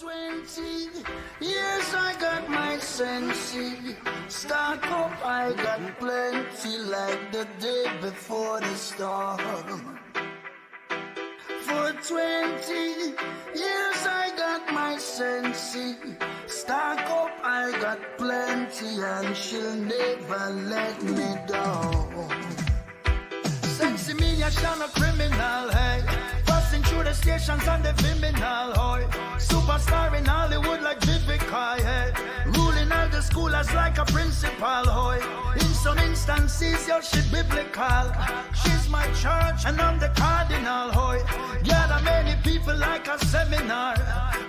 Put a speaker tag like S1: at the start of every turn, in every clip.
S1: 20 years I got my senses. Stock up, I got plenty like the day before the storm. For 20 years I got my senses. Stock up, I got plenty and she'll never let me down. Sexy me, I shine a criminal, hey. Passing through the stations on the criminal, hey. Superstar in Hollywood like Vivica, hey. Ruling all the schoolers like a principal, hey. In some instances, yo, she biblical. She's my church and I'm the cardinal, hey. Gather many people like a seminar.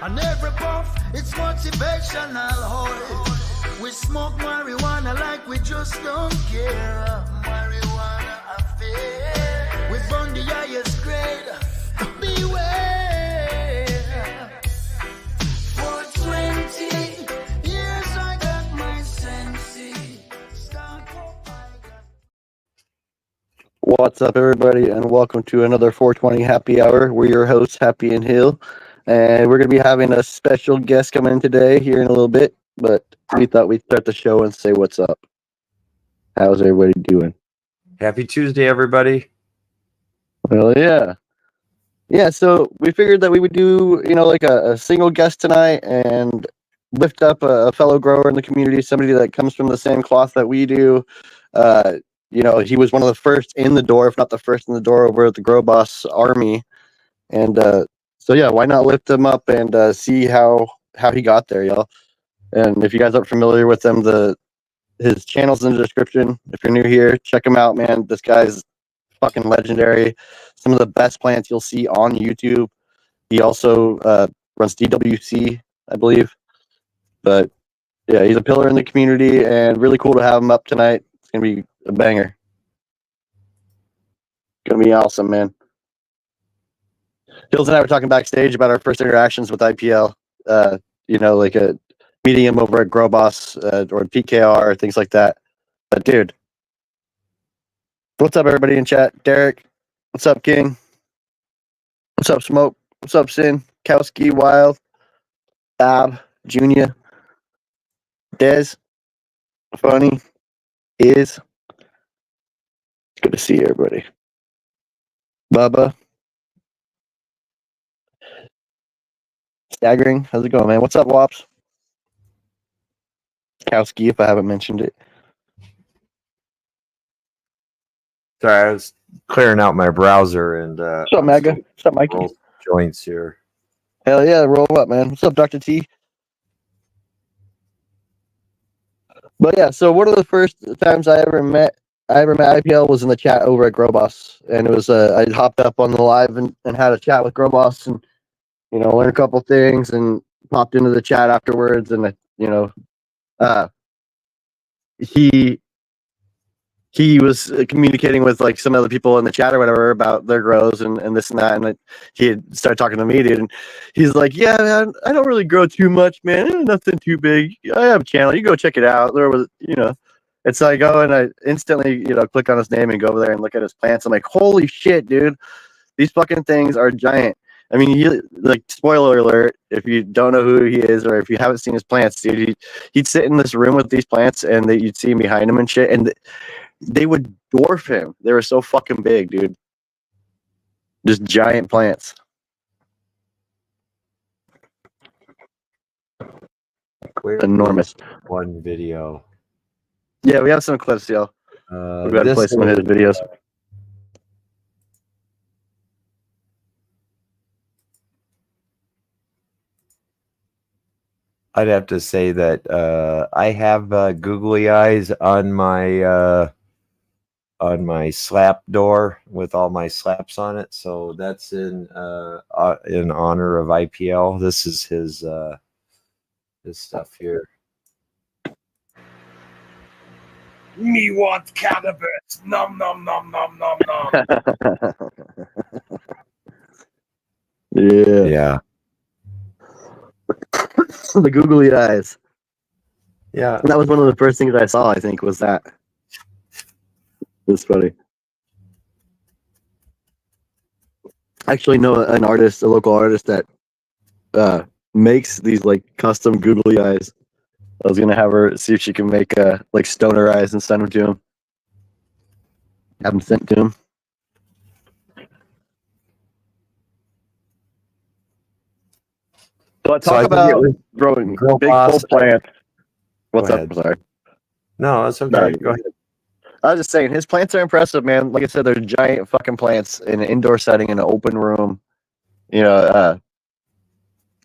S1: And every puff, it's motivational, hey. We smoke marijuana like we just don't care. Marijuana affair. We burn the highest grade. Beware. For 20 years I got my senses.
S2: What's up, everybody, and welcome to another 420 Happy Hour. We're your hosts, Happy and Hill, and we're going to be having a special guest come in today here in a little bit, but we thought we'd start the show and say what's up. How's everybody doing?
S3: Happy Tuesday, everybody.
S2: Well, yeah. Yeah, so we figured that we would do, like a single guest tonight and lift up a fellow grower in the community, somebody that comes from the same cloth that we do. He was one of the first in the door, if not the first in the door, over at the Grow Boss Army. And so, yeah, why not lift him up and see how he got there, y'all? And if you guys aren't familiar with him, his channel's in the description. If you're new here, check him out, man. This guy's fucking legendary. Some of the best plants you'll see on YouTube. He also runs DWC, I believe. But yeah, he's a pillar in the community and really cool to have him up tonight. It's gonna be a banger. Gonna be awesome, man. Hills and I were talking backstage about our first interactions with IPL. Like meeting him over at Grow Boss or PKR, things like that. But dude, what's up, everybody in chat? Derek, what's up, King? What's up, Smoke? What's up, Sin? Kowski, Wild, Bob, Junior, Dez, Funny, Is. Good to see everybody. Bubba, Staggering, how's it going, man? What's up, Wops? Kowski, if I haven't mentioned it.
S3: Sorry, I was clearing out my browser and
S2: What's up, Maga? What's up, Mikey?
S3: roll joints here.
S2: Hell yeah, roll up, man. What's up, Dr. T? But yeah, so one of the first times I ever met IPL was in the chat over at Grow Boss, and it was I hopped up on the live and had a chat with Grow Boss, and learned a couple things, and popped into the chat afterwards, and he was communicating with like some other people in the chat or whatever about their grows and this and that, and he had started talking to me, dude, and he's like, yeah, man, I don't really grow too much, man, nothing too big. I have a channel, you go check it out. There was, it's like, oh, and I instantly, click on his name and go over there and look at his plants. I'm like, holy shit, dude, these fucking things are giant. I mean, spoiler alert, if you don't know who he is or if you haven't seen his plants, dude, he'd sit in this room with these plants and you'd see him behind him and shit, and they would dwarf him. They were so fucking big, dude. Just giant plants. Enormous.
S3: One video.
S2: Yeah, we have some clips, yo. We've got to play some of his videos.
S3: I'd have to say that I have googly eyes on my slap door with all my slaps on it, so that's in honor of IPL. This is his stuff here. Me want cannabis. Nom nom nom nom nom nom.
S2: Yeah. The googly eyes.
S3: Yeah.
S2: That was one of the first things I saw, I think, was that. It's funny. I actually know a local artist that makes these like custom googly eyes. I was gonna have her see if she can make like stoner eyes and send them to him. Have them sent to him. So I talk about growing
S3: Girl
S2: big
S3: boss.
S2: full plants. What's
S3: Go
S2: up?
S3: ahead.
S2: Sorry.
S3: No, that's okay.
S2: No,
S3: Go ahead.
S2: I was just saying his plants are impressive, man. Like I said, they're giant fucking plants in an indoor setting in an open room. You know,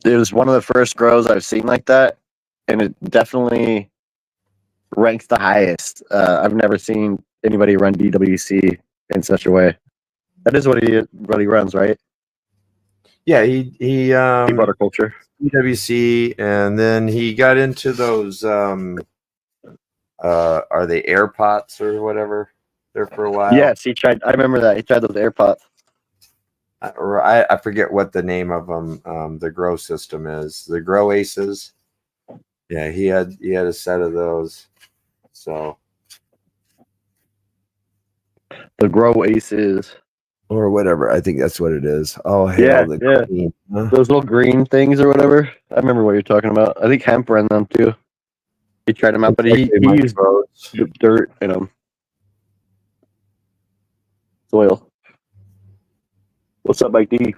S2: it was one of the first grows I've seen like that, and it definitely ranks the highest. I've never seen anybody run DWC in such a way. That is what he runs, right?
S3: Yeah, he
S2: Deep water culture.
S3: PWC, and then he got into those are they air pots or whatever there for a while.
S2: Yes, he tried. I remember that he tried those air pots.
S3: Or I forget what the name of them the grow system is. The grow aces. Yeah, he had a set of those. So
S2: The grow aces.
S3: or whatever. I think that's what it is. Oh hell,
S2: Yeah,
S3: the
S2: yeah.
S3: green, huh?
S2: Those little green things or whatever. I remember what you're talking about. I think hemp ran them too. He tried them out, but he used dirt in them. Soil. What's up, Mike D?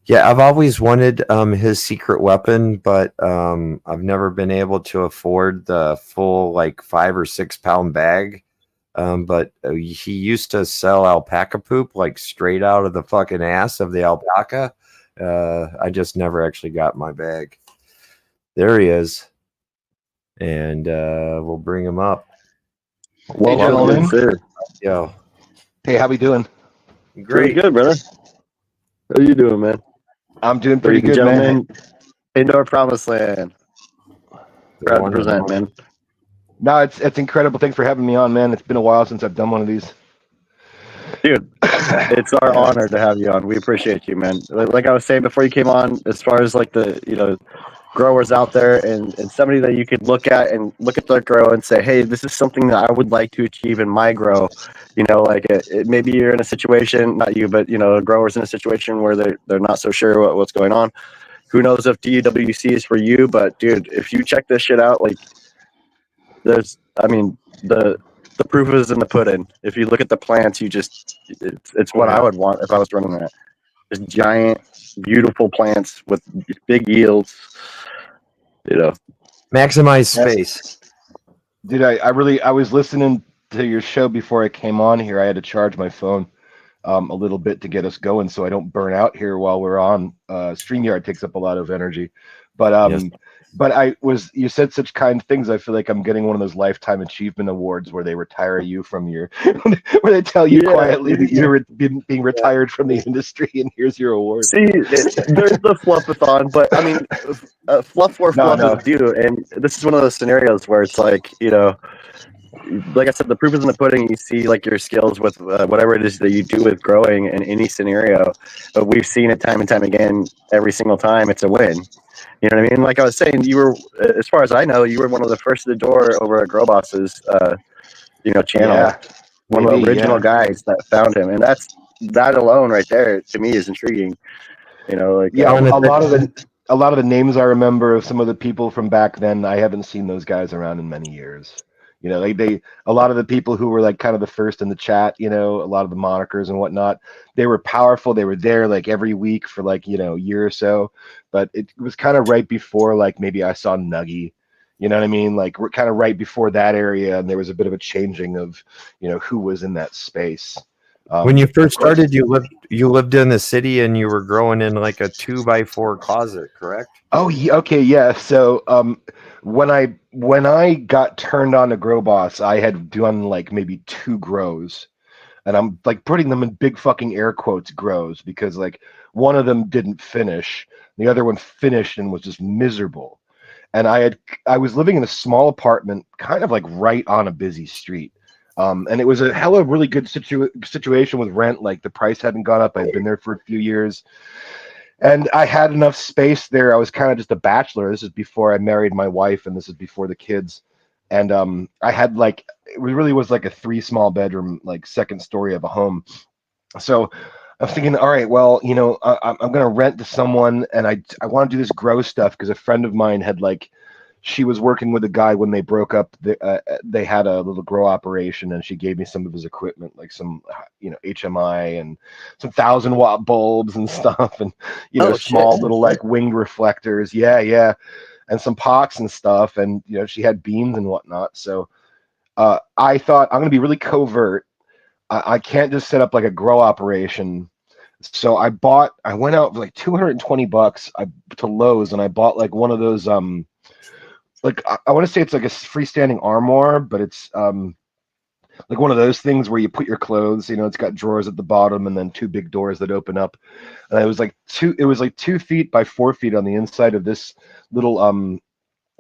S3: Yeah, I've always wanted his secret weapon, but I've never been able to afford the full like 5 or 6 pound bag. But he used to sell alpaca poop like straight out of the fucking ass of the alpaca. I just never actually got my bag. There he is, and we'll bring him up.
S4: Hey, gentlemen.
S3: Yo,
S4: Hey, how we doing?
S2: Pretty good, brother. How you doing, man?
S4: I'm doing pretty
S2: Ladies and
S4: good,
S2: gentlemen,
S4: man.
S2: Indoor Promised Land. Proud to present, man.
S4: No, it's incredible. Thanks for having me on, man. It's been a while since I've done one of these.
S2: Dude, it's our honor to have you on. We appreciate you, man. Like I was saying before you came on, as far as like the growers out there and somebody that you could look at their grow and say, hey, this is something that I would like to achieve in my grow. Like maybe you're in a situation, not you, but a grower's in a situation where they're not so sure what's going on. Who knows if DWC is for you? But dude, if you check this shit out, like the proof is in the pudding. If you look at the plants, it's what I would want if I was running that. Just giant, beautiful plants with big yields.
S3: maximize space.
S4: Dude, I was listening to your show before I came on here. I had to charge my phone a little bit to get us going so I don't burn out here while we're on. StreamYard takes up a lot of energy. But
S3: Yes.
S4: but you said such kind things. I feel like I'm getting one of those lifetime achievement awards where they retire you from your where they tell you quietly that you're being retired from the industry and here's your award.
S2: See, there's the fluff-a-thon, but I mean, fluff where fluff is due, and this is one of those scenarios where it's like, like I said, the proof is in the pudding. You see, like, your skills with whatever it is that you do with growing in any scenario. But we've seen it time and time again. Every single time, it's a win. You know what I mean? Like I was saying, you were, as far as I know, you were one of the first to the door over at Grow Boss's, channel.
S4: Yeah,
S2: one of the original guys that found him, and that alone right there to me is intriguing. A
S4: lot of the names I remember of some of the people from back then, I haven't seen those guys around in many years. A lot of the people who were like kind of the first in the chat, a lot of the monikers and whatnot, they were powerful. They were there like every week for like, a year or so, but it was kind of right before like maybe I saw Nuggy, you know what I mean? Like we're kind of right before that area. And there was a bit of a changing of, who was in that space.
S3: When you first started, you lived in the city and you were growing in like a 2x4 closet, correct?
S4: Oh, yeah, okay, yeah. So, when I got turned on to Grow Boss, I had done like maybe 2 grows, and I'm like putting them in big fucking air quotes grows because like one of them didn't finish, the other one finished and was just miserable. And I was living in a small apartment, kind of like right on a busy street. And it was a hella really good situation with rent. Like the price hadn't gone up. I'd been there for a few years. And I had enough space there. I was kind of just a bachelor. This is before I married my wife, and this is before the kids. And I had really was like a 3 small bedroom, like second story of a home. So I'm thinking, all right, well, I'm going to rent to someone, and I want to do this grow stuff because a friend of mine had like, she was working with a guy when they broke up. They had a little grow operation, and she gave me some of his equipment, like some, HMI and some 1,000-watt bulbs and stuff, and
S2: Oh
S4: small
S2: shit!
S4: little like winged reflectors. Yeah, yeah, and some pots and stuff, and she had beans and whatnot. So I thought I'm going to be really covert. I can't just set up like a grow operation. So I went out for like $220 to Lowe's, and I bought like one of those like I want to say it's like a freestanding armoire, but it's like one of those things where you put your clothes. It's got drawers at the bottom and then two big doors that open up. And it was like 2 feet by 4 feet on the inside of this little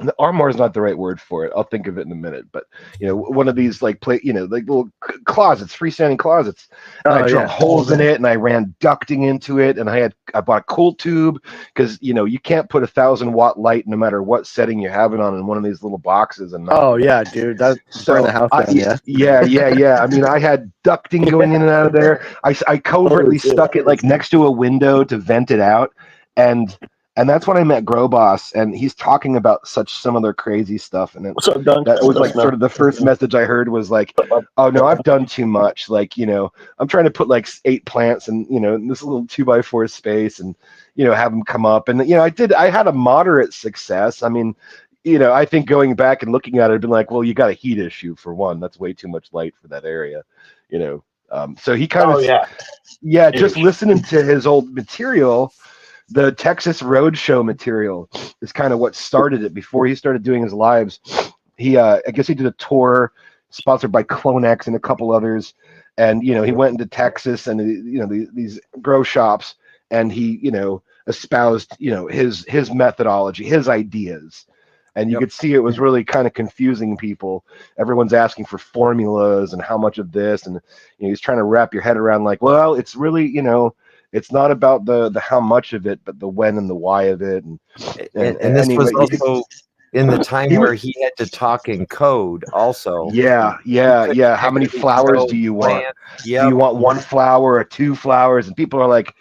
S4: the armoire is not the right word for it. I'll think of it in a minute. But one of these like like little closets, freestanding closets. And I
S2: Oh
S4: drilled
S2: yeah.
S4: holes in it, and I ran ducting into it, and I bought a cool tube because you can't put 1,000-watt light no matter what setting you have it on in one of these little boxes and not.
S2: Oh yeah, dude. That burn the
S4: So
S2: house down. Yeah.
S4: yeah. I mean, I had ducting going in and out of there. I covertly
S2: Holy shit.
S4: stuck it like next to a window to vent it out, and that's when I met Grow Boss, and he's talking about such similar crazy stuff. And
S2: What's up, Dunk?
S4: that was like
S2: What's
S4: sort of the first message I heard was like, oh no, I've done too much. Like, I'm trying to put like 8 plants and in this little 2x4 space, and have them come up. And I had a moderate success. I mean, I think going back and looking at it, I'd been like, well, you got a heat issue for one. That's way too much light for that area. So he kind of, just listening to his old material. The Texas Roadshow material is kind of what started it. Before he started doing his lives, I guess he did a tour sponsored by Clonex and a couple others, and he went into Texas and these grow shops, and he espoused his methodology, his ideas, and you could see it was really kind of confusing people. Everyone's asking for formulas and how much of this, and he's trying to wrap your head around like, well, it's really it's not about the how much of it, but the when and the why of it. And
S3: this
S4: anyway,
S3: was also in the time where he had to talk in code also.
S4: Yeah. How many flowers do you want?
S3: Yep.
S4: Do you want 1 flower or 2 flowers? And people are like,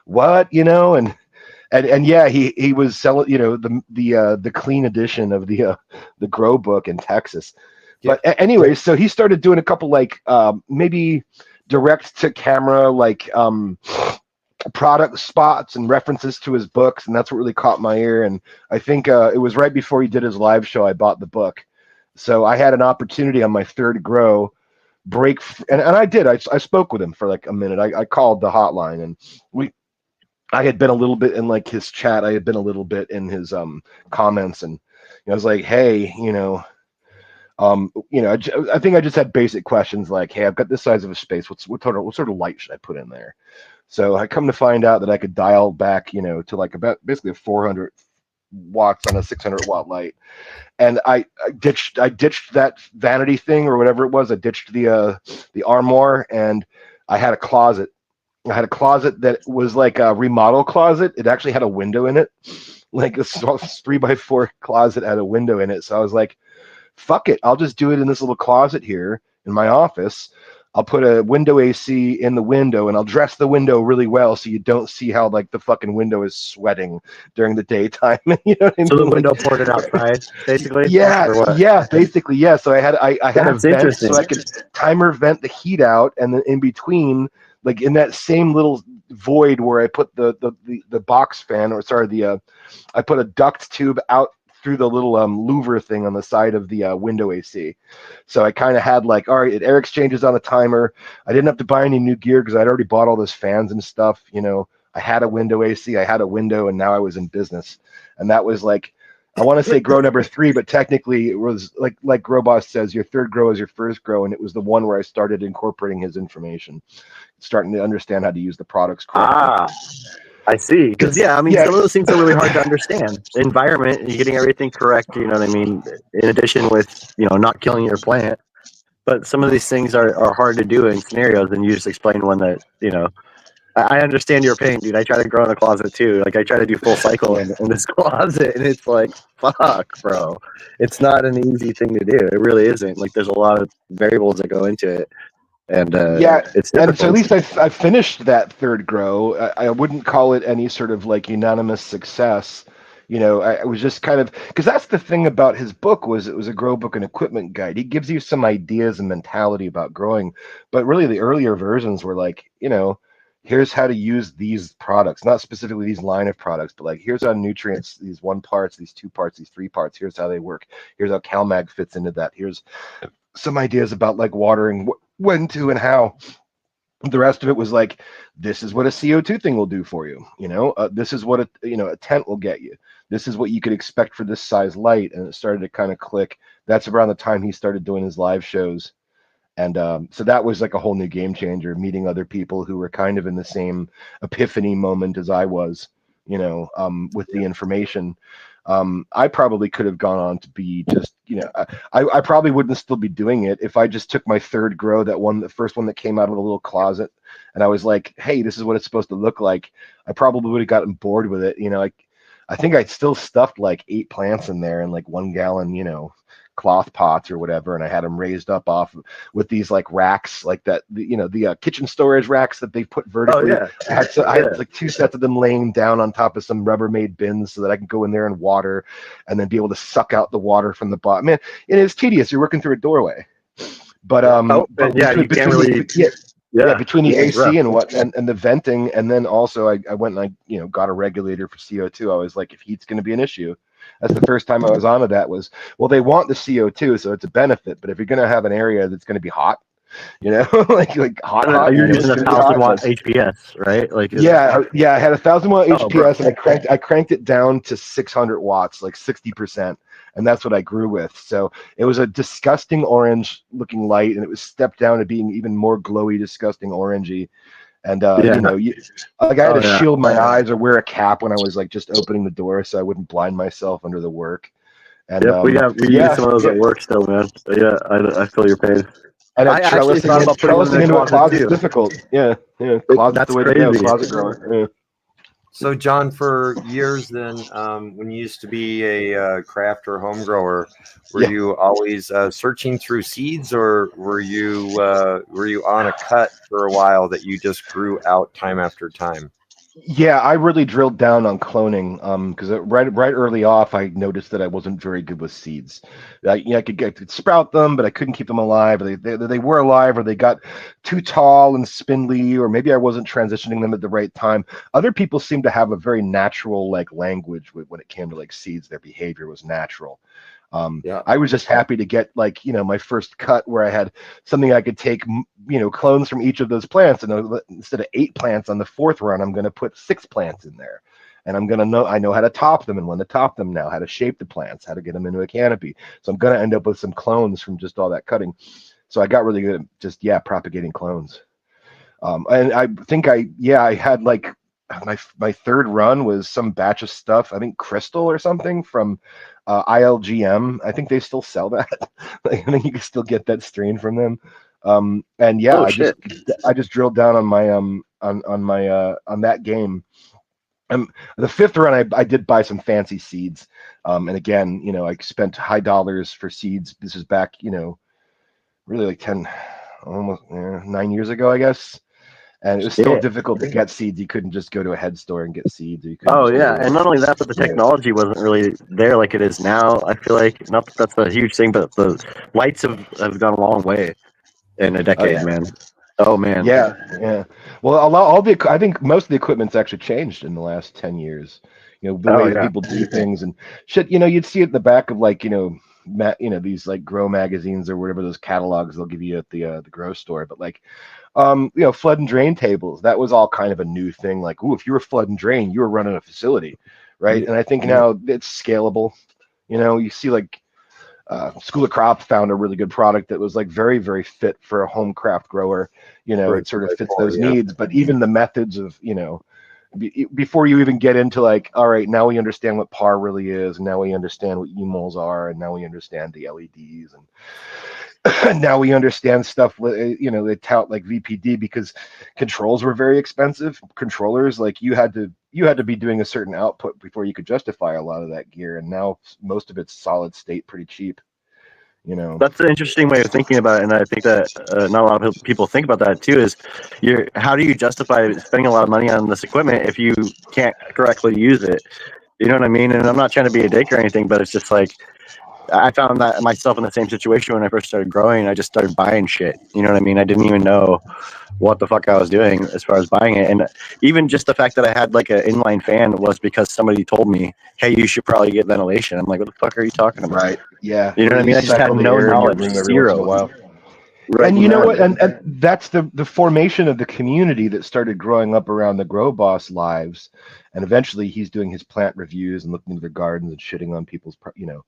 S4: what? And yeah, he was selling the clean edition of the grow book in Texas. But anyway, so he started doing a couple like maybe direct to camera like product spots and references to his books, and that's what really caught my ear. And I think it was right before he did his live show I bought the book, so I had an opportunity on my third grow break, and I did. I spoke with him for like a minute. I called the hotline, and I had been a little bit in like his chat. I had been a little bit in his comments, and I was like, hey, I think I just had basic questions like, hey, I've got this size of a space. What sort of light should I put in there? So I come to find out that I could dial back, to like about basically a 400 watts on a 600-watt light. And I ditched that vanity thing or whatever it was. I ditched the armoire, and I had a closet. I had a closet that was like a remodel closet. It actually had a window in it, like a 3x4 closet had a window in it. So I was like, fuck it, I'll just do it in this little closet here in my office. I'll put a window AC in the window, and I'll dress the window really well so you don't see how like the fucking window is sweating during the daytime. You know what I mean?
S2: So the window ported outside, basically.
S4: Yeah, basically, yeah. So I had a vent so I could timer vent the heat out, and then in between, like in that same little void where I put the box fan, or sorry, I put a duct tube out through the little louver thing on the side of the window AC. So I kind of had like, all right, air exchanges on the timer. I didn't have to buy any new gear because I'd already bought all those fans and stuff. I had a window AC, I had a window, and now I was in business. And that was like, I want to say grow number 3, but technically it was like Grow Boss says, your third grow is your first grow. And it was the one where I started incorporating his information, starting to understand how to use the products correctly.
S2: I see. Because some of those things are really hard to understand. The environment, and you're getting everything correct. You know what I mean. In addition, with not killing your plant, but some of these things are hard to do in scenarios. And you just explain one that I understand your pain, dude. I try to grow in a closet too. Like I try to do full cycle in this closet, and it's like, fuck, bro. It's not an easy thing to do. It really isn't. Like there's a lot of variables that go into it. and
S4: Yeah,
S2: it's
S4: and so at
S2: difficult.
S4: least I finished that third grow. I wouldn't call it any sort of like unanimous success. You know, I was just kind of because that's the thing about his book was it was a grow book and equipment guide. He gives you some ideas and mentality about growing, but really the earlier versions were like, you know, here's how to use these products, not specifically these line of products, but like here's how nutrients, these one parts, these two parts, these three parts. Here's how they work. Here's how CalMag fits into that. Here's some ideas about like watering, when to, and how. The rest of it was like, this is what a CO2 thing will do for you. You know, this is what a tent will get you. This is what you could expect for this size light. And it started to kind of click. That's around the time he started doing his live shows. And so that was like a whole new game changer, meeting other people who were kind of in the same epiphany moment as I was, with the information. I probably could have gone on to be just, I probably wouldn't still be doing it if I just took my third grow, the first one that came out of the little closet, and I was like, hey, this is what it's supposed to look like. I probably would have gotten bored with it. I think I still stuffed like 8 plants in there in like 1 gallon, cloth pots or whatever, and I had them raised up off with these like racks like that, the kitchen storage racks that they put vertically.
S2: Oh, yeah.
S4: I had like 2 sets of them laying down on top of some Rubbermaid bins so that I can go in there and water and then be able to suck out the water from the bottom. Man, it is tedious. You're working through a doorway. But but
S2: yeah, you can't really.
S4: between the
S2: it's rough.
S4: AC and the venting, and then also I went and I got a regulator for CO2. I was like, if heat's going to be an issue, that's the first time I was onto that. Was, well, they want the CO2, so it's a benefit. But if you're going to have an area that's going to be hot, like hot,
S2: You're using
S4: it's
S2: a
S4: gonna be hot,
S2: 1,000-watt HPS, right? Like,
S4: yeah, I had 1,000-watt
S2: oh, bro.
S4: HPS, and I cranked it down to 600 watts, like 60%, and that's what I grew with. So it was a disgusting orange looking light, and it was stepped down to being even more glowy, disgusting orangey. And
S2: Yeah.
S4: like I had
S2: Oh,
S4: to
S2: yeah.
S4: shield my eyes or wear a cap when I was like just opening the door so I wouldn't blind myself under the work. And
S2: Yep, we use some of those at work still, man. But yeah, I feel your pain.
S4: and
S2: I actually thought about putting one in
S4: trellising
S2: the
S4: into a
S2: closet
S4: closet is
S2: too.
S4: difficult. Yeah, closet's
S2: That's
S4: the way to go.
S2: crazy.
S4: Closet grower. Yeah.
S3: So, John, for years then, when you used to be a craft or home grower, were
S4: Yeah.
S3: you always searching through seeds, or were you on a cut for a while that you just grew out time after time?
S4: Yeah, I really drilled down on cloning because right early off I noticed that I wasn't very good with seeds. I could sprout them, but I couldn't keep them alive. Or they were alive, or they got too tall and spindly, or maybe I wasn't transitioning them at the right time. Other people seem to have a very natural like language when it came to like seeds. Their behavior was natural.
S3: Yeah.
S4: I was just happy to get like my first cut where I had something I could take clones from each of those plants, and instead of 8 plants on the 4th run, I'm going to put 6 plants in there, and I know how to top them and when to top them now, how to shape the plants, how to get them into a canopy. So I'm going to end up with some clones from just all that cutting. So I got really good at just propagating clones. And I think I had like my 3rd run was some batch of stuff, I think Crystal or something from ILGM. I think they still sell that. Like, I think you can still get that strain from them. And yeah,
S2: Oh,
S4: I
S2: shit.
S4: just drilled down on my on that game. The 5th run, I did buy some fancy seeds. And again, I spent high dollars for seeds. This is back, really like 10, almost 9 years ago, I guess. And it was still difficult to get seeds. You couldn't just go to a head store and get seeds. Or you couldn't
S2: Oh,
S4: just
S2: yeah.
S4: go to
S2: And not only that, but the technology wasn't really there like it is now. I feel like, not that that's a huge thing, but the lights have gone a long way in a decade, man. Oh, man.
S4: Yeah. Well, I think most of the equipment's actually changed in the last 10 years. The way that people do things and shit. You'd see it in the back of like these like grow magazines or whatever, those catalogs they'll give you at the grow store. But like flood and drain tables, that was all kind of a new thing. Like, ooh, if you were flood and drain, you were running a facility, right? And I think now it's scalable. You see like School of Crop found a really good product that was like very, very fit for a home craft grower. It sort of fits those needs. But even the methods of, before you even get into like, all right, now we understand what PAR really is, and now we understand what emols are, and now we understand the LEDs, and now we understand stuff. They tout like VPD because controls were very expensive. Controllers, like you had to be doing a certain output before you could justify a lot of that gear, and now most of it's solid state, pretty cheap. You know,
S2: That's an interesting way of thinking about it, and I think that not a lot of people think about that too. Is how do you justify spending a lot of money on this equipment if you can't correctly use it? You know what I mean? And I'm not trying to be a dick or anything, but it's just like I found that myself in the same situation when I first started growing. I just started buying shit. You know what I mean? I didn't even know what the fuck I was doing as far as buying it. And even just the fact that I had like an inline fan was because somebody told me, hey, you should probably get ventilation. I'm like, what the fuck are you talking about?
S4: right? Yeah,
S2: You know what I mean? I just had
S4: recycle the
S2: no
S4: air in your
S2: knowledge,
S4: room every once in a
S2: zero.
S4: while.
S2: Right,
S4: And you know what?
S2: none.
S4: And that's the formation of the community that started growing up around the Grow Boss lives. And eventually he's doing his plant reviews and looking into their gardens and shitting on people's, you know,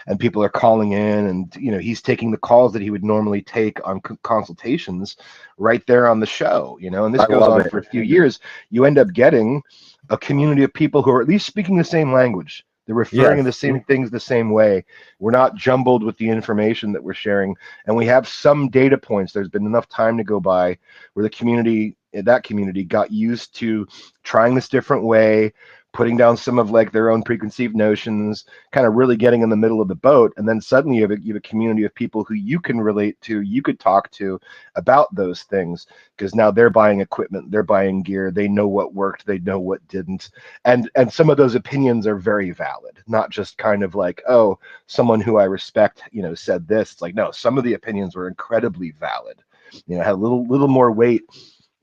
S4: and people are calling in, and you know, he's taking the calls that he would normally take on consultations right there on the show, you know. And this
S2: I
S4: goes
S2: love
S4: on
S2: it.
S4: for a few years. You end up getting a community of people who are at least speaking the same language. They're referring
S3: Yes.
S4: to the same things the same way. We're not jumbled with the information that we're sharing, and we have some data points. There's been enough time to go by where the community, that community, got used to trying this different way, putting down some of like their own preconceived notions, kind of really getting in the middle of the boat. And then suddenly you have a community of people who you can relate to, you could talk to about those things, because now they're buying equipment, they're buying gear, they know what worked, they know what didn't. And some of those opinions are very valid, not just kind of like, oh, someone who I respect, you know, said this. It's like, no, some of the opinions were incredibly valid, you know, had a little more weight.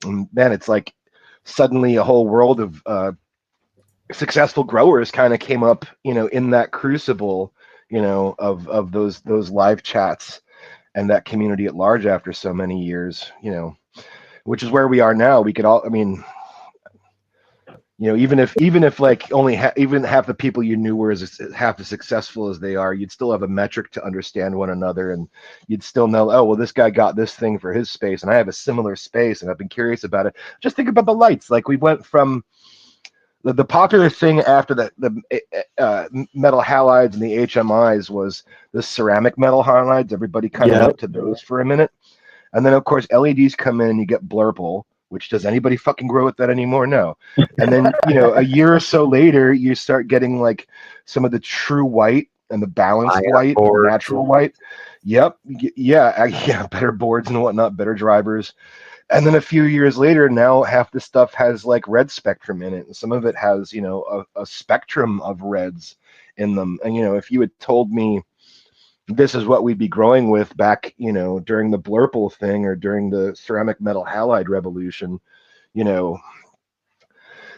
S4: And then it's like suddenly a whole world of successful growers kind of came up, you know, in that crucible, you know, of those live chats and that community at large after so many years, you know, which is where we are now. We could all, I mean, you know, even if like only even half the people you knew were half as successful as they are, you'd still have a metric to understand one another, and you'd still know, oh, well, this guy got this thing for his space, and I have a similar space, and I've been curious about it. Just think about the lights. Like we went from the popular thing after the metal halides and the HMIs was the ceramic metal halides. Everybody kind of went to those for a minute. And then, of course, LEDs come in and you get blurple, which does anybody fucking grow with that anymore? No. And then, you know, a year or so later, you start getting like some of the true white and the balanced white, the natural white. Yep. Yeah. Better boards and whatnot, better drivers. And then a few years later, now half the stuff has like red spectrum in it, and some of it has, you know, a spectrum of reds in them. And you know, if you had told me this is what we'd be growing with back, you know, during the blurple thing or during the ceramic metal halide revolution, you know,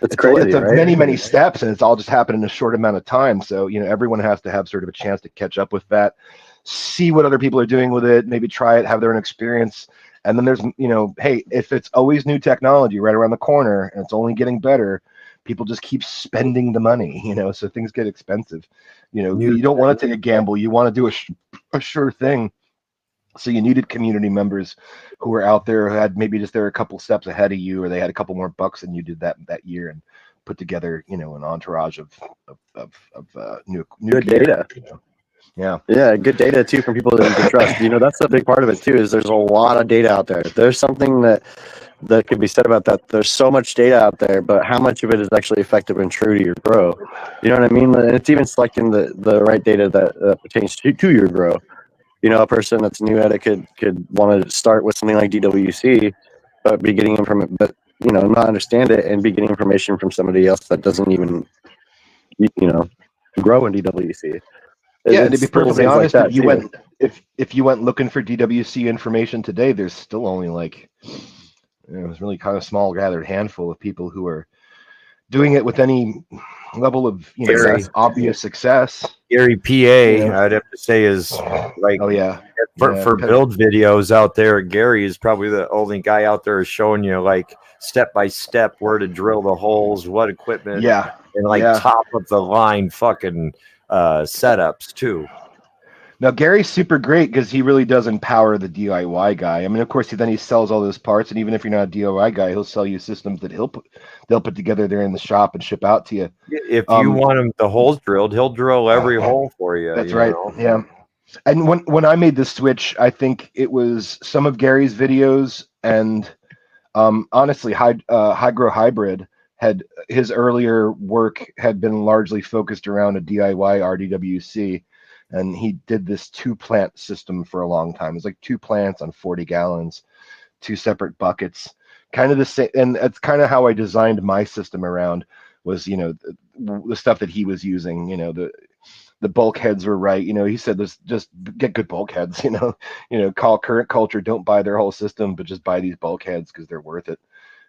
S2: It's crazy, right?
S4: many steps, and it's all just happened in a short amount of time. So you know, everyone has to have sort of a chance to catch up with that, see what other people are doing with it, maybe try it, have their own experience. And then there's, you know, hey, if it's always new technology right around the corner and it's only getting better, people just keep spending the money, you know, so things get expensive. You know, you don't want to take a gamble. You want to do a sure thing. So you needed community members who were out there who had maybe just they're a couple steps ahead of you, or they had a couple more bucks than you did that year, and put together, you know, an entourage of new
S2: Good
S4: gear,
S2: data.
S4: you know? Yeah.
S2: Yeah, good data too from people that you can trust. You know, that's a big part of it too. Is there's a lot of data out there. There's something that could be said about that. There's so much data out there, but how much of it is actually effective and true to your grow? You know what I mean? And it's even selecting the right data that pertains to your grow. You know, a person that's new at it could want to start with something like DWC, but be getting but you know, not understand it and be getting information from somebody else that doesn't even, you know, grow in DWC.
S4: Yeah, and to be
S2: It's little
S4: perfectly
S2: things like
S4: honest,
S2: that too.
S4: if you went looking for DWC information today, there's still only like, you know, it's really kind of small gathered handful of people who are doing it with any level of, you know,
S3: Gary.
S4: obvious success.
S3: Gary PA,
S4: You know?
S3: I'd have to say, is like
S4: Oh yeah.
S3: for build videos out there. Gary is probably the only guy out there showing you like step by step where to drill the holes, what equipment,
S4: Yeah.
S3: and like top of the line fucking setups too.
S4: Now Gary's super great because he really does empower the DIY guy. I mean, of course, he sells all those parts, and even if you're not a DIY guy, he'll sell you systems that they'll put together there in the shop and ship out to you.
S3: If you want him the holes drilled, he'll drill every hole for you.
S4: That's
S3: you
S4: right.
S3: know?
S4: Yeah. And when I made the switch, I think it was some of Gary's videos, and honestly, High Grow Hybrid had his earlier work had been largely focused around a DIY RDWC. and he did this 2-plant system for a long time. It's like 2 plants on 40 gallons, 2 separate buckets, kind of the same. And that's kind of how I designed my system around, was, you know, the stuff that he was using. You know, the bulkheads were right. You know, he said, let's just get good bulkheads. Call current culture, don't buy their whole system, but just buy these bulkheads because they're worth it.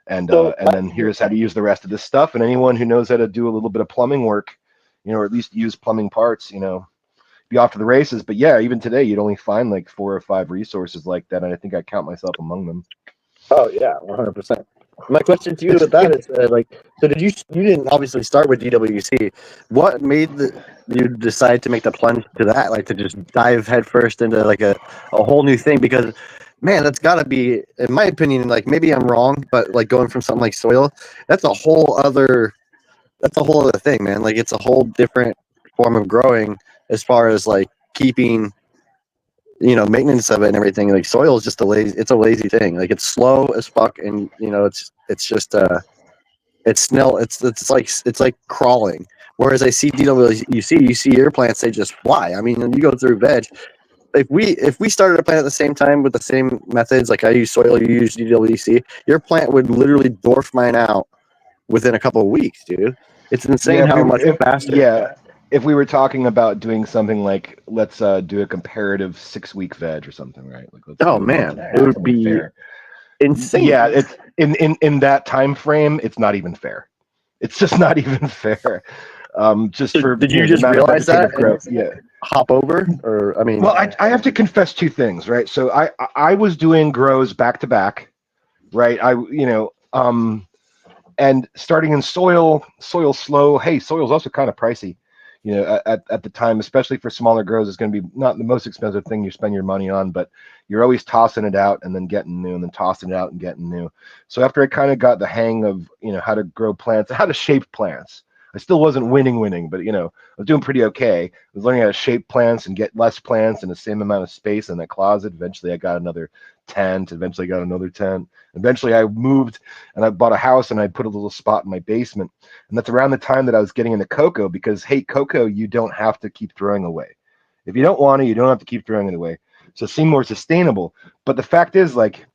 S4: And
S2: So
S4: then here's how to use the rest of this stuff. And anyone who knows how to do a little bit of plumbing work, or at least use plumbing parts, be off to the races. But yeah, even today, you'd only find like 4 or 5 resources like that, and I think I count myself among them.
S2: Oh yeah, 100%. My question to you
S4: It's
S2: with that is so did you didn't obviously start with DWC. What made you decide to make the plunge to that, like to just dive headfirst into like a whole new thing? Because man, that's got to be, in my opinion, like maybe I'm wrong, but like going from something like soil, that's a whole other thing, man. Like it's a whole different form of growing as far as like keeping maintenance of it and everything. Like soil is just it's a lazy thing. Like it's slow as fuck, and it's just it's like crawling. Whereas I see DWC, you see your plants, they just fly. I mean, when you go through veg, if we started a plant at the same time with the same methods, like I use soil, you use DWC, your plant would literally dwarf mine out within a couple of weeks, dude. It's insane how much faster.
S4: Yeah, if we were talking about doing something like, let's do a comparative 6-week veg or something, right? Like, let's
S2: Oh
S4: do
S2: man, it would be
S4: fair.
S2: insane.
S4: Yeah, it's in that time frame, it's not even fair. It's just not even fair. Just
S2: So
S4: for
S2: did you just realize that
S4: growth. Yeah.
S2: hop over, or I mean?
S4: Well, I have to confess 2 things, right? So I was doing grows back to back, right? And starting in soil slow. Hey, soil's also kind of pricey, at the time, especially for smaller grows. It's going to be not the most expensive thing you spend your money on, but you're always tossing it out and then getting new, and then tossing it out and getting new. So after I kind of got the hang of how to grow plants, how to shape plants, I still wasn't winning, but I was doing pretty okay. I was learning how to shape plants and get less plants in the same amount of space in the closet. Eventually I got another tent. Eventually I got another tent. Eventually I moved and I bought a house, and I put a little spot in my basement. And that's around the time that I was getting into cocoa, because hey, cocoa, you don't have to keep throwing away. If you don't want to, you don't have to keep throwing it away. So it seemed more sustainable. But the fact is, like,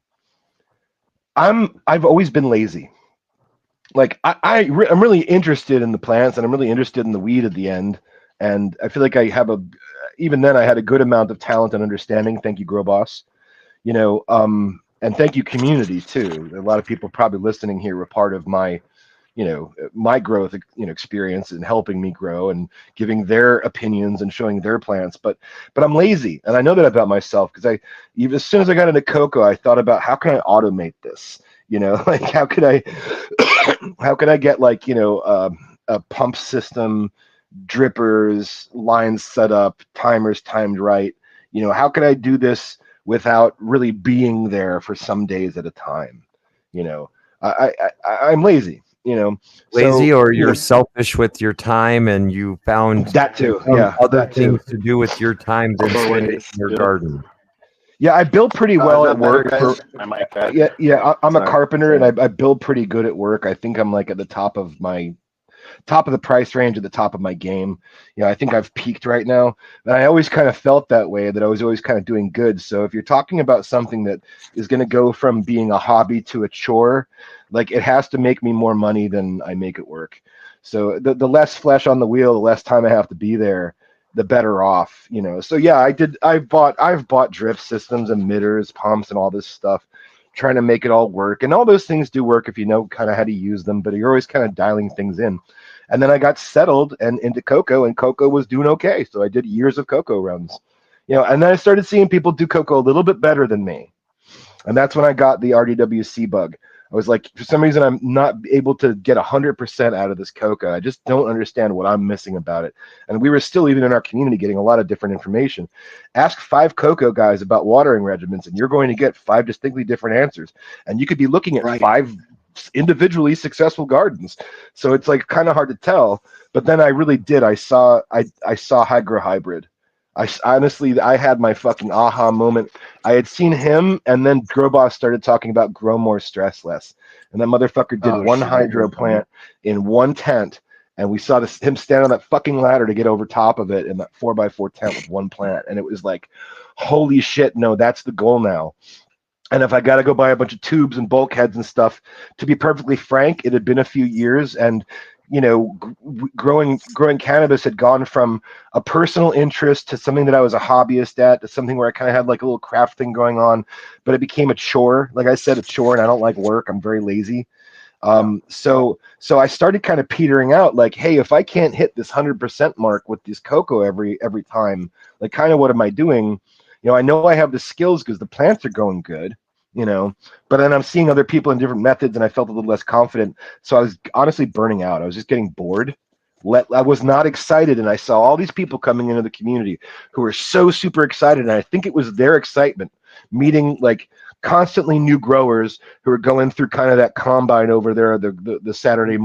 S4: I've always been lazy. Like I'm really interested in the plants, and I'm really interested in the weed at the end. And I feel like I have even then I had a good amount of talent and understanding. Thank you, Grow Boss. And thank you, community, too. A lot of people probably listening here were part of my my growth experience in helping me grow and giving their opinions and showing their plants. But I'm lazy, and I know that about myself, because as soon as I got into cocoa, I thought about, how can I automate this? Like, how could I get, like, a pump system, drippers, lines set up, timers timed right? How could I do this without really being there for some days at a time? I'm lazy.
S3: Lazy, or you're selfish with your time, and you found
S4: that too. Yeah,
S3: other things to do with your time than spend it in your garden.
S4: Yeah, I build pretty well at work. I'm a carpenter, and I build pretty good at work. I think I'm like at the top of the price range, at the top of my game. I think I've peaked right now, and I always kind of felt that way, that I was always kind of doing good. So if you're talking about something that is going to go from being a hobby to a chore, like, it has to make me more money than I make it work. So the less flesh on the wheel, the less time I have to be there, the better off. So yeah, I've bought drift systems and emitters, pumps, and all this stuff, trying to make it all work. And all those things do work if you know kind of how to use them, but you're always kind of dialing things in. And then I got settled and into cocoa, and cocoa was doing okay. So I did years of cocoa runs, and then I started seeing people do cocoa a little bit better than me. And that's when I got the RDWC bug. I was like, for some reason, I'm not able to get 100% out of this cocoa. I just don't understand what I'm missing about it. And we were still, even in our community, getting a lot of different information. Ask 5 cocoa guys about watering regimens, and you're going to get 5 distinctly different answers. And you could be looking at 5 individually successful gardens. So it's like kind of hard to tell. But then I really did. I saw Hygro Hybrid. I had my fucking aha moment. I had seen him, and then Growboss started talking about grow more, stress less. And that motherfucker did one hydro plant in one tent, And we saw him stand on that fucking ladder to get over top of it in that 4x4 tent with one plant. And it was like, holy shit, no, that's the goal now. And if I got to go buy a bunch of tubes and bulkheads and stuff, to be perfectly frank, it had been a few years, and growing cannabis had gone from a personal interest to something that I was a hobbyist at, to something where I kind of had like a little craft thing going on, but it became a chore. Like I said, a chore, and I don't like work. I'm very lazy. So I started kind of petering out, like, hey, if I can't hit this 100% mark with this cocoa every time, like, kind of what am I doing? I know I have the skills because the plants are going good, but then I'm seeing other people in different methods, and I felt a little less confident. So I was honestly burning out. I was just getting bored. I was not excited, and I saw all these people coming into the community who were so super excited, and I think it was their excitement meeting like constantly new growers who are going through kind of that combine over there, the Saturday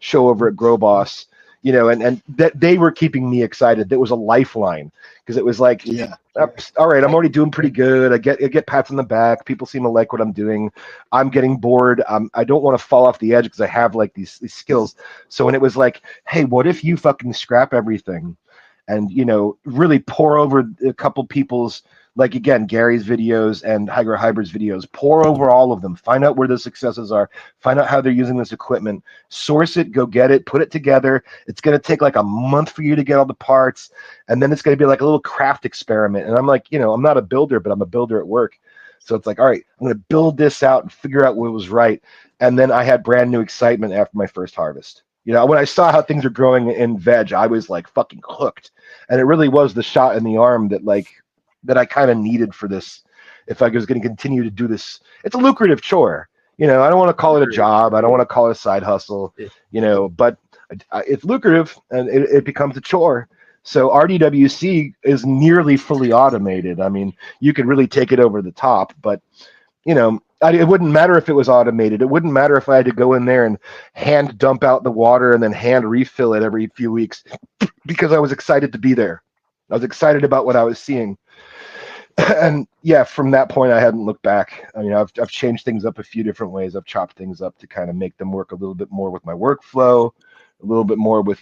S4: show over at Grow Boss, and that they were keeping me excited. That was a lifeline, because it was like,
S2: Yeah.
S4: all right, I'm already doing pretty good. I get pats on the back. People seem to like what I'm doing. I'm getting bored. I don't want to fall off the edge because I have like these skills. So when it was like, hey, what if you fucking scrap everything and really pour over a couple people's, like, again, Gary's videos and Hydro Hybrid's videos, pour over all of them, find out where the successes are, find out how they're using this equipment, source it, go get it, put it together. It's going to take like a month for you to get all the parts, and then it's going to be like a little craft experiment. And I'm like, I'm not a builder, but I'm a builder at work. So it's like, all right, I'm going to build this out and figure out what was right. And then I had brand new excitement after my first harvest. When I saw how things are growing in veg, I was like fucking hooked. And it really was the shot in the arm that I kind of needed for this. If I was going to continue to do this, it's a lucrative chore. I don't want to call it a job. I don't want to call it a side hustle, but it's lucrative, and it becomes a chore. So RDWC is nearly fully automated. I mean, you could really take it over the top, but it wouldn't matter if it was automated. It wouldn't matter if I had to go in there and hand dump out the water and then hand refill it every few weeks, because I was excited to be there. I was excited about what I was seeing. And yeah, from that point, I hadn't looked back. I mean, I've changed things up a few different ways. I've chopped things up to kind of make them work a little bit more with my workflow, a little bit more with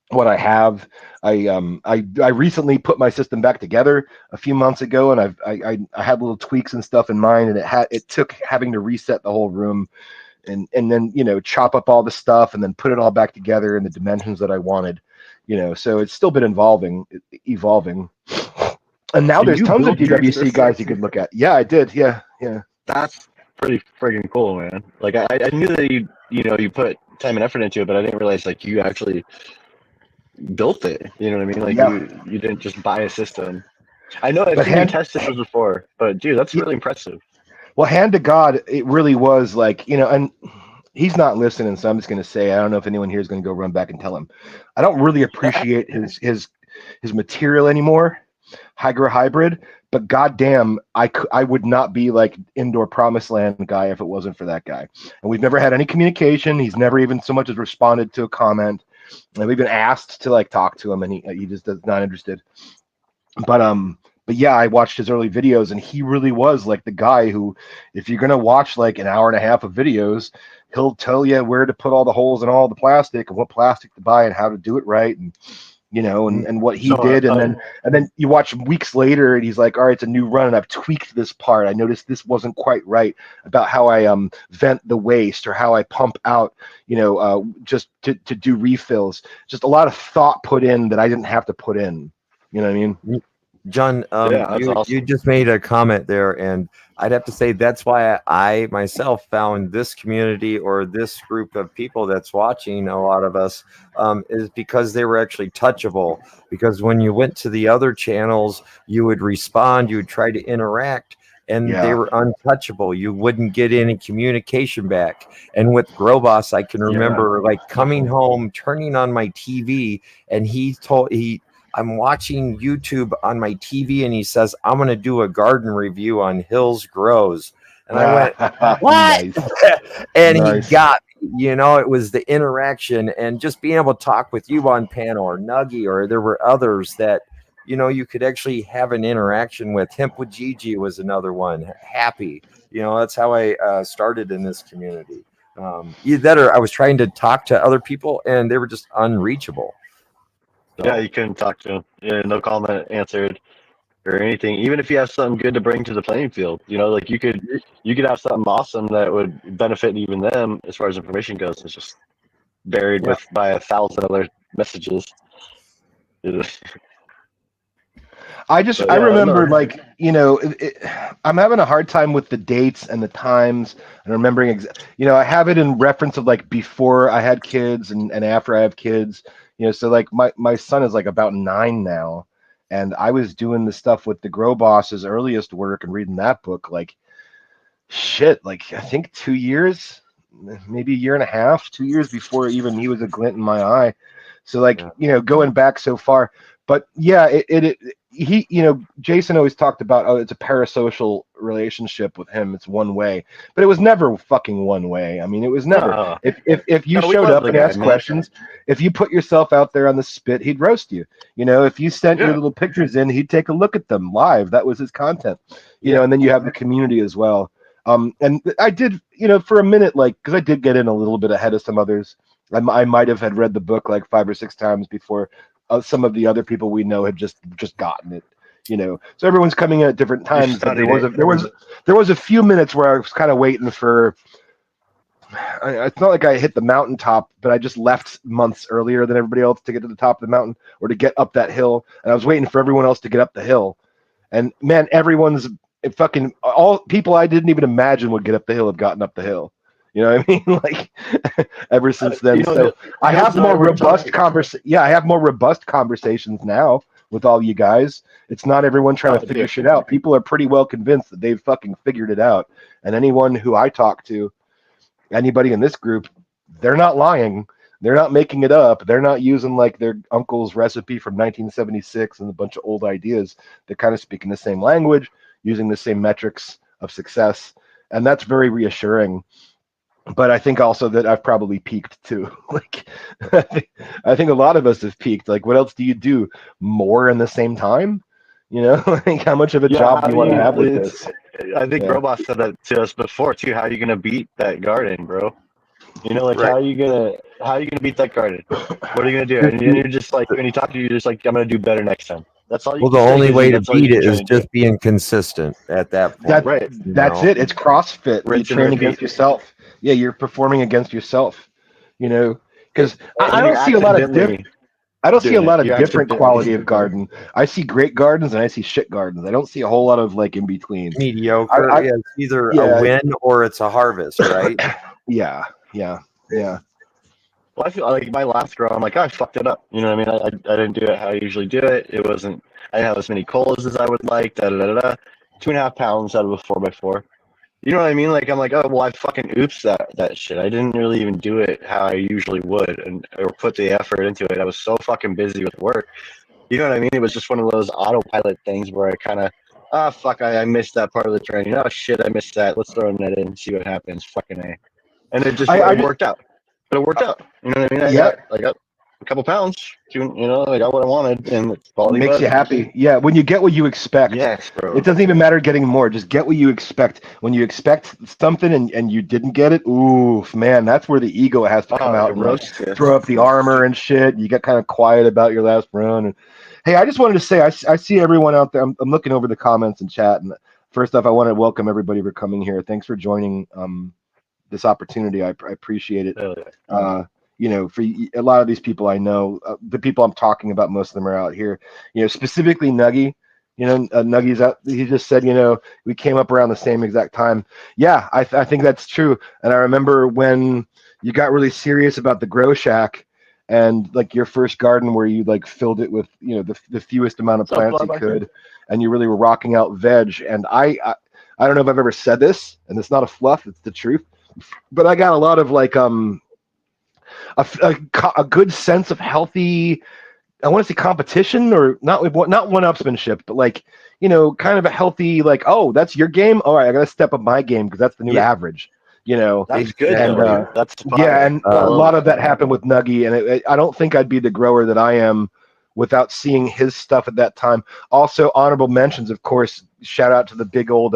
S4: what I have. I recently put my system back together a few months ago, and I had little tweaks and stuff in mind, and it took having to reset the whole room, and then chop up all the stuff and then put it all back together in the dimensions that I wanted. So it's still been evolving. And now there's tons of DWC guys you could look at. Yeah, I did. Yeah.
S2: That's pretty friggin' cool, man. Like I knew that you put time and effort into it, but I didn't realize like you actually built it. You know what I mean? Like you didn't just buy a system. I know I've seen you test systems before, but dude, that's really impressive.
S4: Well, hand to God, it really was like, and he's not listening, so I'm just gonna say, I don't know if anyone here is gonna go run back and tell him. I don't really appreciate his material anymore, Hydro Hybrid, but goddamn, I would not be like Indoor Promised Land guy if it wasn't for that guy. And we've never had any communication. He's never even so much as responded to a comment. And we've been asked to like talk to him, and he just is not interested. But yeah, I watched his early videos, and he really was like the guy who, if you're gonna watch like an hour and a half of videos, he'll tell you where to put all the holes in all the plastic and what plastic to buy and how to do it right, and and what he did, and then you watch weeks later, and he's like, all right, it's a new run, and I've tweaked this part. I noticed this wasn't quite right about how I vent the waste, or how I pump out, just to do refills. Just a lot of thought put in that I didn't have to put in. You know what I mean?
S3: John,
S2: awesome.
S3: you just made a comment there, and I'd have to say that's why I myself found this community, or this group of people that's watching a lot of us, is because they were actually touchable. Because when you went to the other channels, you would respond, you would try to interact, and they were untouchable. You wouldn't get any communication back. And with Growboss, I can remember like coming home, turning on my TV, and I'm watching YouTube on my TV, and he says, I'm going to do a garden review on Hills Grows. And I went, what? And he got me. It was the interaction, and just being able to talk with you on panel, or Nuggy, or there were others that, you could actually have an interaction with. Hemp with Gigi was another one. Happy. That's how I started in this community. Either that or I was trying to talk to other people and they were just unreachable. So,
S5: Yeah, you couldn't talk to him. Yeah, no comment answered or anything. Even if you have something good to bring to the playing field, like you could have something awesome that would benefit even them as far as information goes. It's just buried
S3: Yeah.
S5: by 1,000 other messages.
S4: I
S5: But yeah,
S4: remember
S5: no.
S4: I'm having a hard time with the dates and the times and remembering. I have it in reference of like before I had kids and after I have kids. So like my son is like about 9 now, and I was doing the stuff with the Grow Boss's earliest work and reading that book like shit, like I think 2 years, maybe a year and a half, 2 years before even he was a glint in my eye. So like, going back so far, but yeah, he, Jason always talked about, oh, it's a parasocial relationship with him. It's one way, but it was never fucking one way. I mean, it was never.
S5: No.
S4: If you
S5: No, we
S4: showed
S5: love
S4: up
S5: the
S4: and
S5: guy,
S4: asked
S5: man.
S4: questions, if you put yourself out there on the spit, he'd roast you. If you sent your little pictures in, he'd take a look at them live. That was his content, and then you have the community as well. And I did, for a minute, like, because I did get in a little bit ahead of some others. I might have had read the book like 5 or 6 times before some of the other people we know had just gotten it. So everyone's coming in at different times. But there was a few minutes where I was kind of waiting for. It's not like I hit the mountaintop, but I just left months earlier than everybody else to get to the top of the mountain or to get up that hill, and I was waiting for everyone else to get up the hill. And man, everyone's fucking all people I didn't even imagine would get up the hill have gotten up the hill. You know what I mean? Like ever since then. So I have more robust I have more robust conversations now with all you guys. It's not everyone trying to figure shit out. People are pretty well convinced that they've fucking figured it out. And anyone who I talk to, anybody in this group, they're not lying. They're not making it up. They're not using like their uncle's recipe from 1976 and a bunch of old ideas. They're kind of speaking the same language, using the same metrics of success. And that's very reassuring. But I think also that I've probably peaked too. Like, I think a lot of us have peaked. Like, what else do you do? More in the same time? Like how much of a job do you want to have with this?
S5: I think Robot said that to us before too. How are you gonna beat that garden, bro? How are you gonna beat that garden? What are you gonna do? And you're just like, when you talk to you, you're just like, I'm gonna do better next time. That's all you.
S3: Well, the only way to beat it is just being consistent at that point.
S4: That's it. It's CrossFit. You train against yourself. Yeah, you're performing against yourself. Because I don't see a lot of different quality of garden. I see great gardens and I see shit gardens. I don't see a whole lot of like in between.
S3: Mediocre. It's either a win or it's a harvest, right?
S4: Yeah.
S5: Well, I feel like my last grow, I'm like, I fucked it up. You know what I mean? I didn't do it how I usually do it. I didn't have as many coals as I would like. 2.5 pounds out of a 4x4. You know what I mean? Like, I'm like, oh, well, I fucking oops that shit. I didn't really even do it how I usually would or put the effort into it. I was so fucking busy with work. You know what I mean? It was just one of those autopilot things where I kind of, fuck, I missed that part of the training. Oh, shit, I missed that. Let's throw a net in and see what happens. Fucking A. And it just worked out. But it worked out. You know what I mean? I got a couple pounds. I got what I wanted, and it's quality.
S4: Makes you happy. Yeah, when you get what you expect.
S5: Yes, bro.
S4: It doesn't even matter getting more. Just get what you expect. When you expect something and you didn't get it, oof, man, that's where the ego has to come out and throw up the armor and shit. You get kind of quiet about your last run. And hey, I just wanted to say, I see everyone out there. I'm looking over the comments and chat. And first off, I want to welcome everybody for coming here. Thanks for joining this opportunity. I appreciate it. For a lot of these people I know, the people I'm talking about, most of them are out here. Specifically Nuggy. Nuggy's out. He just said, we came up around the same exact time. Yeah, I think that's true. And I remember when you got really serious about the grow shack and like your first garden where you like filled it with the fewest amount of plants you could, and you really were rocking out veg. And I don't know if I've ever said this, and it's not a fluff, it's the truth. But I got a lot of like a good sense of healthy, I want to say competition, or not one-upsmanship, but like kind of a healthy like, oh, that's your game, all right, I gotta step up my game because that's the new average.
S5: That's good.
S4: And
S5: that's
S4: and a lot of that happened with Nuggy, and I don't think I'd be the grower that I am without seeing his stuff at that time. Also, honorable mentions, of course, shout out to the big old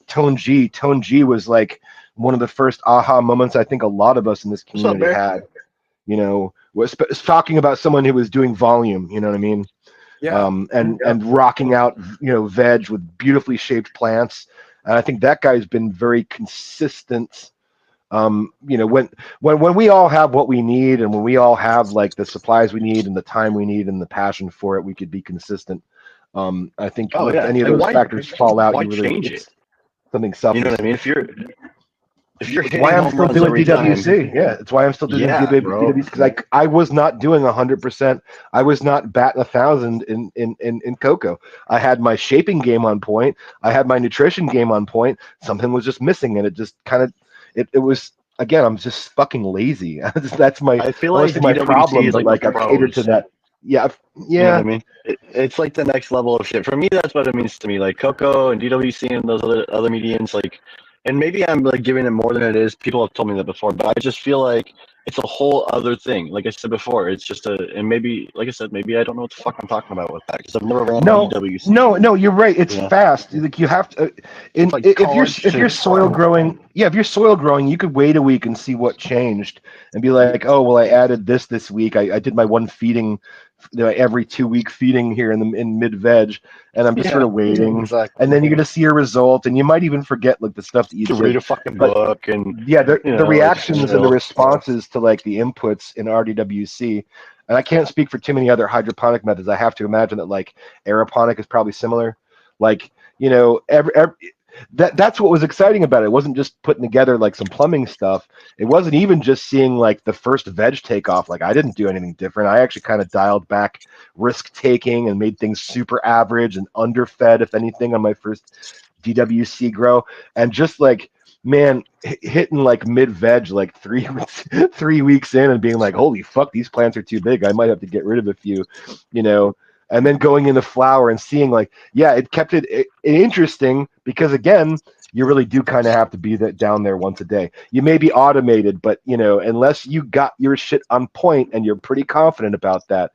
S4: Tone G. Tone G was like one of the first aha moments I think a lot of us in this
S5: What's up,
S4: community
S5: Bear?
S4: had. Was talking about someone who was doing volume. You know what I mean?
S3: Yeah.
S4: And rocking out veg with beautifully shaped plants. And I think that guy's been very consistent. When we all have what we need, and when we all have like the supplies we need and the time we need and the passion for it, we could be consistent. I think
S5: Oh,
S4: if
S5: yeah.
S4: any of
S5: And
S4: those factors fall out,
S5: why
S4: you really
S5: change
S4: it's
S5: it?
S4: something
S5: You
S4: suffers.
S5: know what I mean? If you're
S4: It's
S5: hitting
S4: why I'm
S5: home
S4: still
S5: runs
S4: doing
S5: every time,
S4: DWC. Yeah, it's why I'm still doing
S5: yeah, bro.
S4: DWC because I was not doing 100%. I was not batting 1,000 in cocoa. I had my shaping game on point. I had my nutrition game on point. Something was just missing, and it just kind of it was. Again, I'm just fucking lazy. That's my
S5: I feel
S4: mostly
S5: like
S4: my
S5: DWC
S4: problem.
S5: is
S4: But
S5: like the
S4: like I've catered to
S5: pros.
S4: that. Yeah,
S5: You know what I
S4: yeah.
S5: mean? It's like the next level of shit. For me, that's what it means to me. Like Coco and DWC and those other medians, like, and maybe I'm like giving it more than it is. People have told me that before, but I just feel like it's a whole other thing. Like I said before, it's just and maybe, like I said, maybe I don't know what the fuck I'm talking about with that because I've never ran
S4: No,
S5: DWC.
S4: no, you're right. It's
S5: You know?
S4: fast. Like you have to.
S5: It's like
S4: If you're
S5: college.
S4: soil growing, yeah, if you're soil growing, you could wait a week and see what changed, and be like, oh well, I added this week. I did my one feeding, every 2 week feeding here in mid veg, and I'm just sort
S5: Yeah,
S4: of waiting,
S5: exactly.
S4: and then you're gonna see a result, and you might even forget like the stuff that you
S5: To
S4: did.
S5: read a fucking
S4: But
S5: book and
S4: yeah,
S5: you
S4: the
S5: know, like
S4: reactions and the responses to like the inputs in RDWC, and I can't speak for too many other hydroponic methods. I have to imagine that like aeroponic is probably similar. Like that's what was exciting about it. It wasn't just putting together like some plumbing stuff. It wasn't even just seeing like the first veg take off. Like I didn't do anything different. I actually kind of dialed back risk taking and made things super average and underfed, if anything, on my first DWC grow. And just like, man, hitting like mid veg like 3 weeks in and being like, holy fuck, these plants are too big. I might have to get rid of a few, and then going into flower and seeing like, yeah, it kept it interesting because again, you really do kind of have to be down there once a day. You may be automated, but unless you got your shit on point and you're pretty confident about that,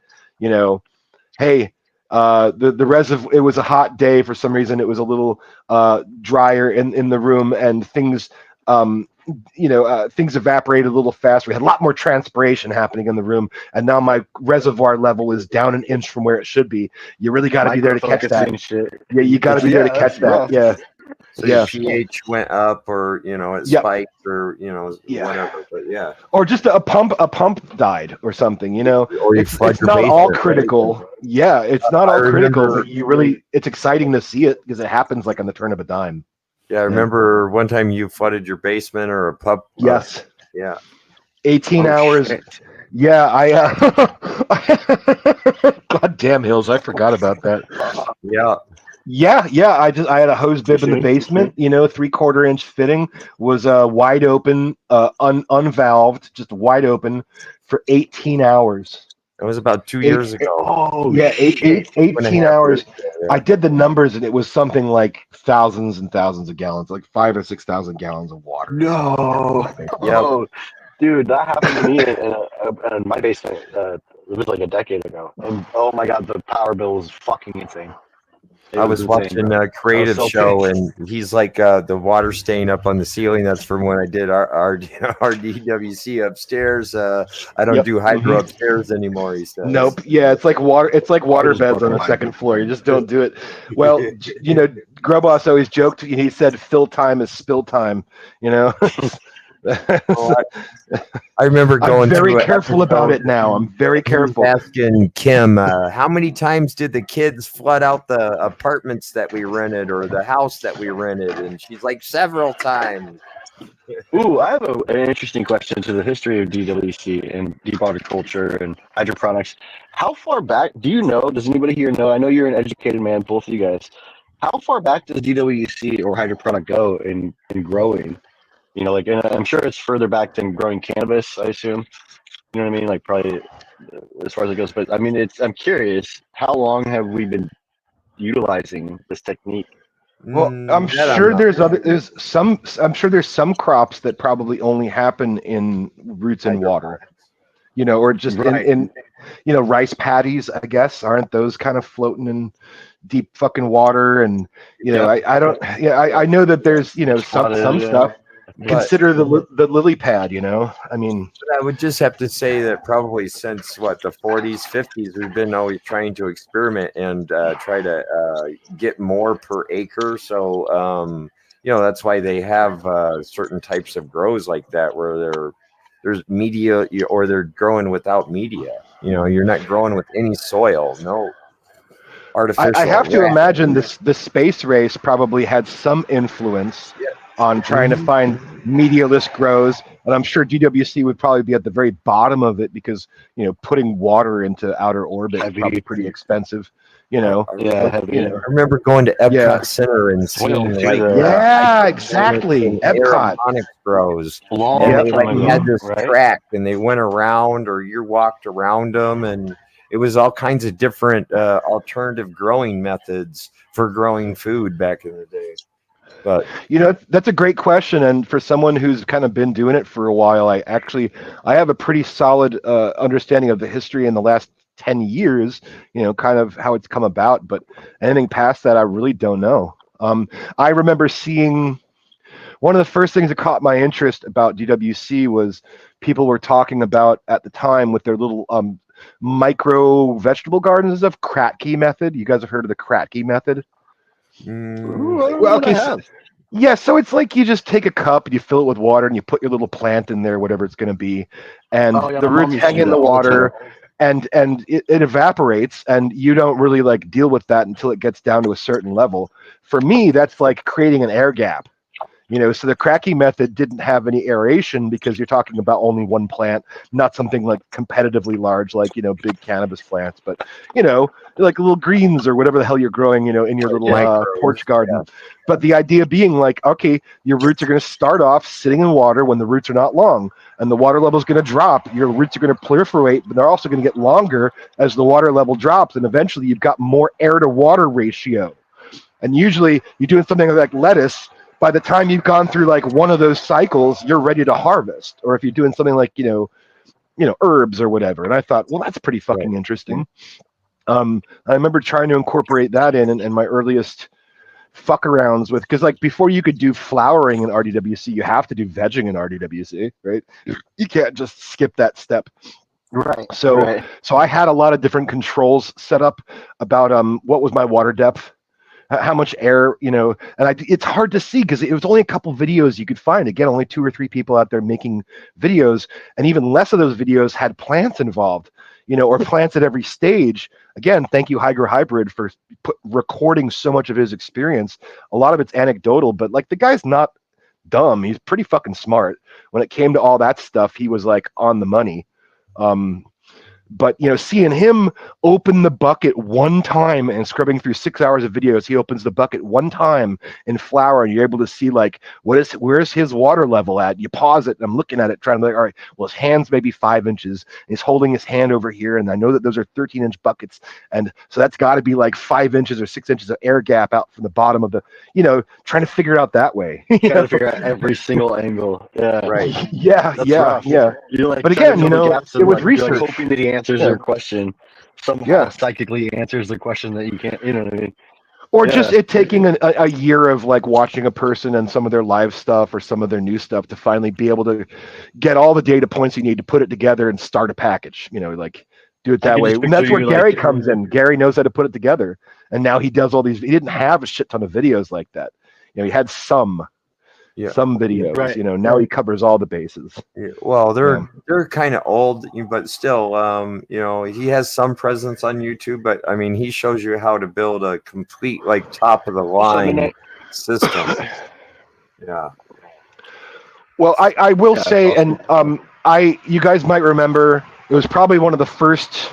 S4: hey, the reservoir, it was a hot day for some reason. It was a little drier in the room, and things things evaporated a little fast. We had a lot more transpiration happening in the room, and now my reservoir level is down an inch from where it should be. You really got to be there to catch that.
S5: shit.
S4: Yeah, you got to be there to catch that.
S5: Rough.
S4: Yeah.
S3: So
S4: Yeah.
S3: your pH went up, or it
S4: Yep.
S3: spiked, or
S4: Yeah.
S3: whatever. But yeah,
S4: Or just a pump died or something.
S3: or you flood
S4: It's
S3: your
S4: not
S3: basement,
S4: all
S3: right?
S4: critical. Yeah, it's not
S3: I
S4: all critical,
S3: remember-
S4: but it's exciting to see it because it happens like on the turn of a dime.
S3: Yeah, I remember one time you flooded your basement or a pup.
S4: Yes.
S3: Yeah.
S4: 18 hours.
S5: Shit.
S4: Yeah, God damn Hills, I forgot about that.
S3: Yeah.
S4: Yeah. I had a hose bib in the basement. 3/4 inch fitting was wide open, unvalved, just wide open for 18 hours.
S3: It was about 2 years ago.
S5: Oh,
S4: Yeah,
S5: shit.
S4: 18 hours.
S3: Yeah.
S4: I did the numbers and it was something like thousands and thousands of gallons, like 5,000 or 6,000 gallons of water.
S5: No.
S3: Yeah.
S5: Oh, dude, that happened to me in my basement. It was like a decade ago. And oh my god, the power bill was fucking insane.
S3: I was watching a creative
S5: so
S3: show,
S5: pissed.
S3: and he's like the water stain up on the ceiling. That's from when I did our DWC upstairs. I don't
S4: Yep.
S3: do hydro upstairs anymore. He says.
S4: Nope. Yeah, it's like water. It's like water
S5: just
S4: beds
S5: broke
S4: on the
S5: my
S4: second floor. You just don't do it. Well, Grobos always joked. He said, "Fill time is spill time."
S3: I remember going.
S4: I'm very
S3: through
S4: careful about it now. I'm very careful.
S3: Asking Kim, how many times did the kids flood out the apartments that we rented or the house that we rented? And she's like, several times.
S5: Ooh, I have an interesting question to the history of DWC and deep water culture and hydroponics. How far back do you know? Does anybody here know? I know you're an educated man, both of you guys. How far back does DWC or hydroponic go in growing? And I'm sure it's further back than growing cannabis, I assume. You know what I mean? Like probably as far as it goes. But I mean, I'm curious. How long have we been utilizing this technique?
S4: Well, I'm sure I'm sure there's some crops that probably only happen in roots and water. Or just
S5: Right.
S4: in rice paddies, I guess. Aren't those kind of floating in deep fucking water? And I don't. Yeah, I know that there's some stuff. consider the lily pad. I mean,
S3: But I would just have to say that probably since the 40s, 50s, we've been always trying to experiment and try to get more per acre. So, that's why they have certain types of grows like that where there's media or they're growing without media. You're not growing with any soil, no artificial.
S4: I have to imagine the space race probably had some influence on trying to find medialess grows, and I'm sure DWC would probably be at the very bottom of it because putting water into outer orbit is probably pretty expensive.
S5: Yeah,
S3: I remember going to Epcot Center and seeing
S4: exactly Epcot
S3: aeroponics grows,
S5: long
S3: and they
S5: time ago,
S3: had this
S5: right?
S3: track, and they went around, or you walked around them, and it was all kinds of different alternative growing methods for growing food back in the day. But
S4: that's a great question, and for someone who's kind of been doing it for a while, I have a pretty solid understanding of the history in the last 10 years, kind of how it's come about, but anything past that I really don't know. I remember seeing one of the first things that caught my interest about DWC was people were talking about at the time with their little micro vegetable gardens and stuff, Kratky method. You guys have heard of the Kratky method? Well, okay. So it's like you just take a cup and you fill it with water and you put your little plant in there, whatever it's going to be, and the roots hang in the water, and it evaporates, and you don't really deal with that until it gets down to a certain level. For me, that's like creating an air gap. So the Kratky method didn't have any aeration because you're talking about only one plant, not something like competitively large, like, big cannabis plants, but, like little greens or whatever the hell you're growing, in your little porch garden. Yeah. But the idea being okay, your roots are going to start off sitting in water when the roots are not long, and the water level is going to drop. Your roots are going to proliferate, but they're also going to get longer as the water level drops, and eventually you've got more air to water ratio. And usually you're doing something like lettuce. By the time you've gone through one of those cycles, you're ready to harvest. Or if you're doing something like, herbs or whatever. And I thought, well, that's pretty fucking interesting. I remember trying to incorporate that in my earliest fuck arounds with, because before you could do flowering in RDWC, you have to do vegging in RDWC, right? You can't just skip that step. Right. So I had a lot of different controls set up about what was my water depth, how much air, and it's hard to see because it was only a couple videos you could find. Again, only 2 or 3 people out there making videos, and even less of those videos had plants involved, or plants at every stage. Again, thank you, Hygro Hybrid, for recording so much of his experience. A lot of it's anecdotal, but the guy's not dumb. He's pretty fucking smart. When it came to all that stuff, he was on the money. But seeing him open the bucket one time and scrubbing through 6 hours of videos, he opens the bucket one time in flour, and you're able to see where's his water level at. You pause it, and I'm looking at it, trying to all right, well, his hand's maybe 5 inches. He's holding his hand over here, and I know that those are 13-inch buckets, and so that's got to be 5 inches or 6 inches of air gap out from the bottom of the, trying to figure it out that way.
S5: Trying to figure out every single angle. Yeah.
S3: Right.
S4: Yeah. You're but again, it was research.
S5: Hoping that he answers your question somehow, psychically answers the question that you can't, you know what I mean?
S4: Or just it taking a year of watching a person and some of their live stuff or some of their new stuff to finally be able to get all the data points you need to put it together and start a package, do it that way. And that's where Gary comes in. Gary knows how to put it together. And now he does all these. He didn't have a shit ton of videos like that. He had some videos, right. Now he covers all the bases.
S3: Well, they're kind of old, but still, he has some presence on YouTube, but I mean, he shows you how to build a complete, top of the line system. Yeah.
S4: Well, I will say, and you guys might remember, it was probably one of the first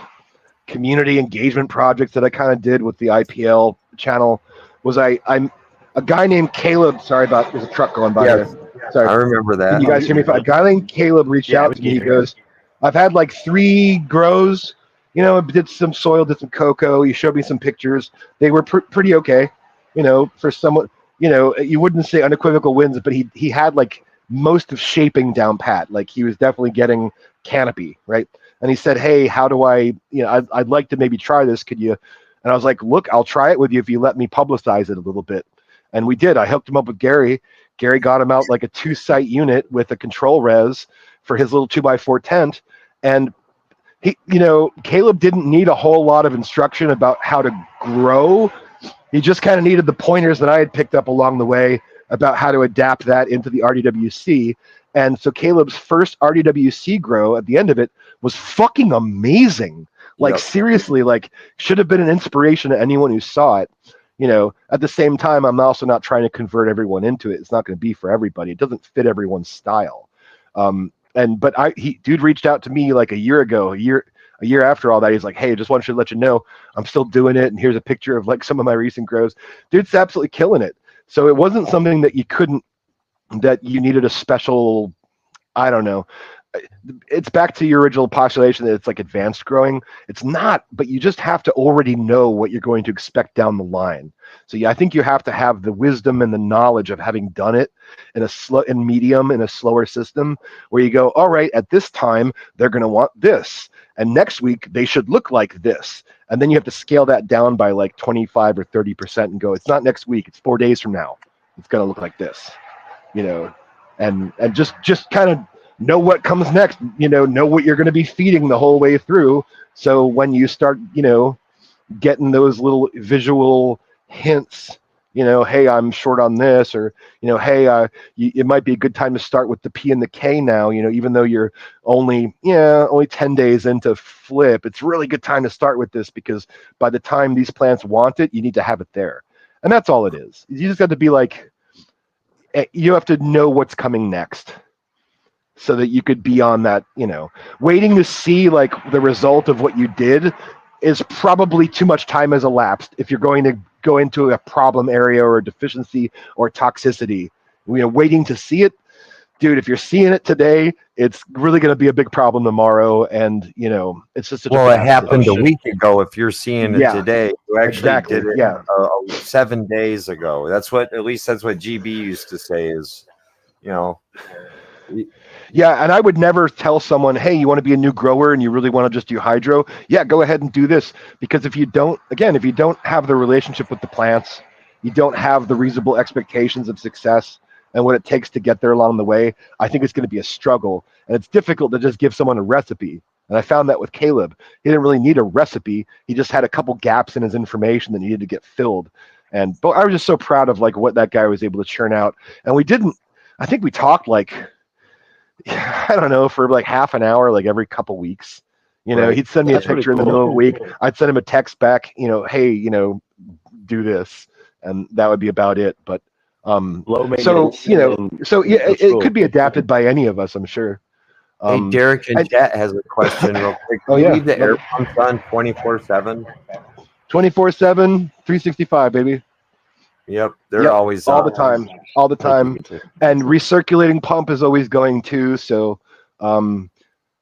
S4: community engagement projects that I kind of did with the IPL channel. Was I'm a guy named Caleb. Sorry about there's a truck going by here. Sorry.
S3: I remember that.
S4: Can you guys hear me? A guy named Caleb reached out to me. He goes, I've had 3 grows, did some soil, did some cocoa. He showed me some pictures. They were pretty okay, for someone, you wouldn't say unequivocal wins, but he had most of shaping down pat. He was definitely getting canopy, right? And he said, hey, how do I, I'd like to maybe try this. Could you? And I was like, look, I'll try it with you if you let me publicize it a little bit. And we did. I hooked him up with Gary. Gary got him out like a 2-site unit with a control res for his little 2x4 tent. And Caleb didn't need a whole lot of instruction about how to grow. He just kind of needed the pointers that I had picked up along the way about how to adapt that into the RDWC. And so Caleb's first RDWC grow at the end of it was fucking amazing. Like, seriously, like, should have been an inspiration to anyone who saw it. At the same time, I'm also not trying to convert everyone into it. It's not going to be for everybody. It doesn't fit everyone's style. But dude reached out to me like a year ago, a year after all that. He's like, hey, just wanted to let you know I'm still doing it, and here's a picture of like some of my recent grows. Dude's absolutely killing it. So it wasn't something that you needed a special, I don't know. It's back to your original postulation that it's like advanced growing. It's not, but you just have to already know what you're going to expect down the line. So yeah, I think you have to have the wisdom and the knowledge of having done it in a slower system, where you go, all right, at this time they're going to want this, and next week they should look like this, and then you have to scale that down by like 25 or 30% and go, it's not next week, it's 4 days from now, it's going to look like this, and just kind of know what comes next, know what you're going to be feeding the whole way through. So when you start, getting those little visual hints, hey, I'm short on this, or, hey, it might be a good time to start with the P and the K now, even though you're only 10 days into flip, it's really good time to start with this, because by the time these plants want it, you need to have it there. And that's all it is. You just got to be like, you have to know what's coming next, so that you could be on that, waiting to see like the result of what you did is probably too much time has elapsed if you're going to go into a problem area or a deficiency or toxicity. Waiting to see it, dude, if you're seeing it today, it's really going to be a big problem tomorrow. And, it's just such
S3: it happened a week ago. If you're seeing it today, you actually did it 7 days ago. That's what GB used to say is,
S4: Yeah, and I would never tell someone, hey, you want to be a new grower and you really want to just do hydro? Yeah, go ahead and do this. Because if you don't have the relationship with the plants, you don't have the reasonable expectations of success and what it takes to get there along the way, I think it's going to be a struggle. And it's difficult to just give someone a recipe. And I found that with Caleb. He didn't really need a recipe. He just had a couple gaps in his information that needed to get filled. But I was just so proud of like what that guy was able to churn out. And I think we talked like, I don't know, for like half an hour, like every couple weeks. He'd send me a picture in the middle of the week. I'd send him a text back, hey, do this, and that would be about it. But it could be adapted by any of us, I'm sure.
S3: Hey, Derek in chat has a question real quick. Do you leave the air pumps on 24/7?
S4: 24/7, 365, baby.
S3: Yep, they're always
S4: all the time. And recirculating pump is always going too. So, and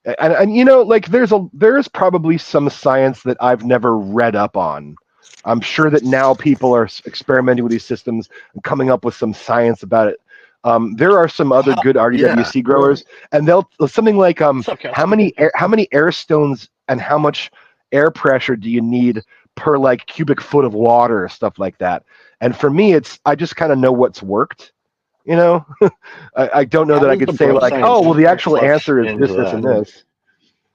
S4: like there's probably some science that I've never read up on. I'm sure that now people are experimenting with these systems and coming up with some science about it. There are some other good RDWC growers, and they'll something like how many air stones and how much air pressure do you need per like cubic foot of water or stuff like that. And for me, I just kind of know what's worked, I don't know that I could say like, oh, well, the actual answer is this, this, and this.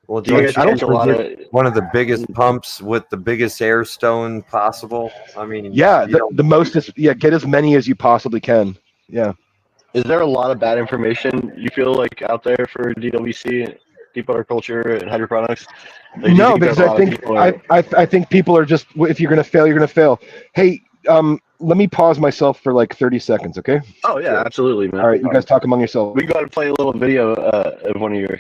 S3: Well, I don't one of the biggest pumps with the biggest air stone possible. I mean,
S4: the most is get as many as you possibly can. Yeah.
S5: Is there a lot of bad information you feel like out there for DWC, deep water culture, and hydroponics? Like,
S4: no, because I think people are just, if you're gonna fail, you're gonna fail. Hey, let me pause myself for like 30 seconds, okay?
S5: Oh yeah, absolutely, man.
S4: All right, you guys talk among yourselves.
S5: We got to play a little video of one of your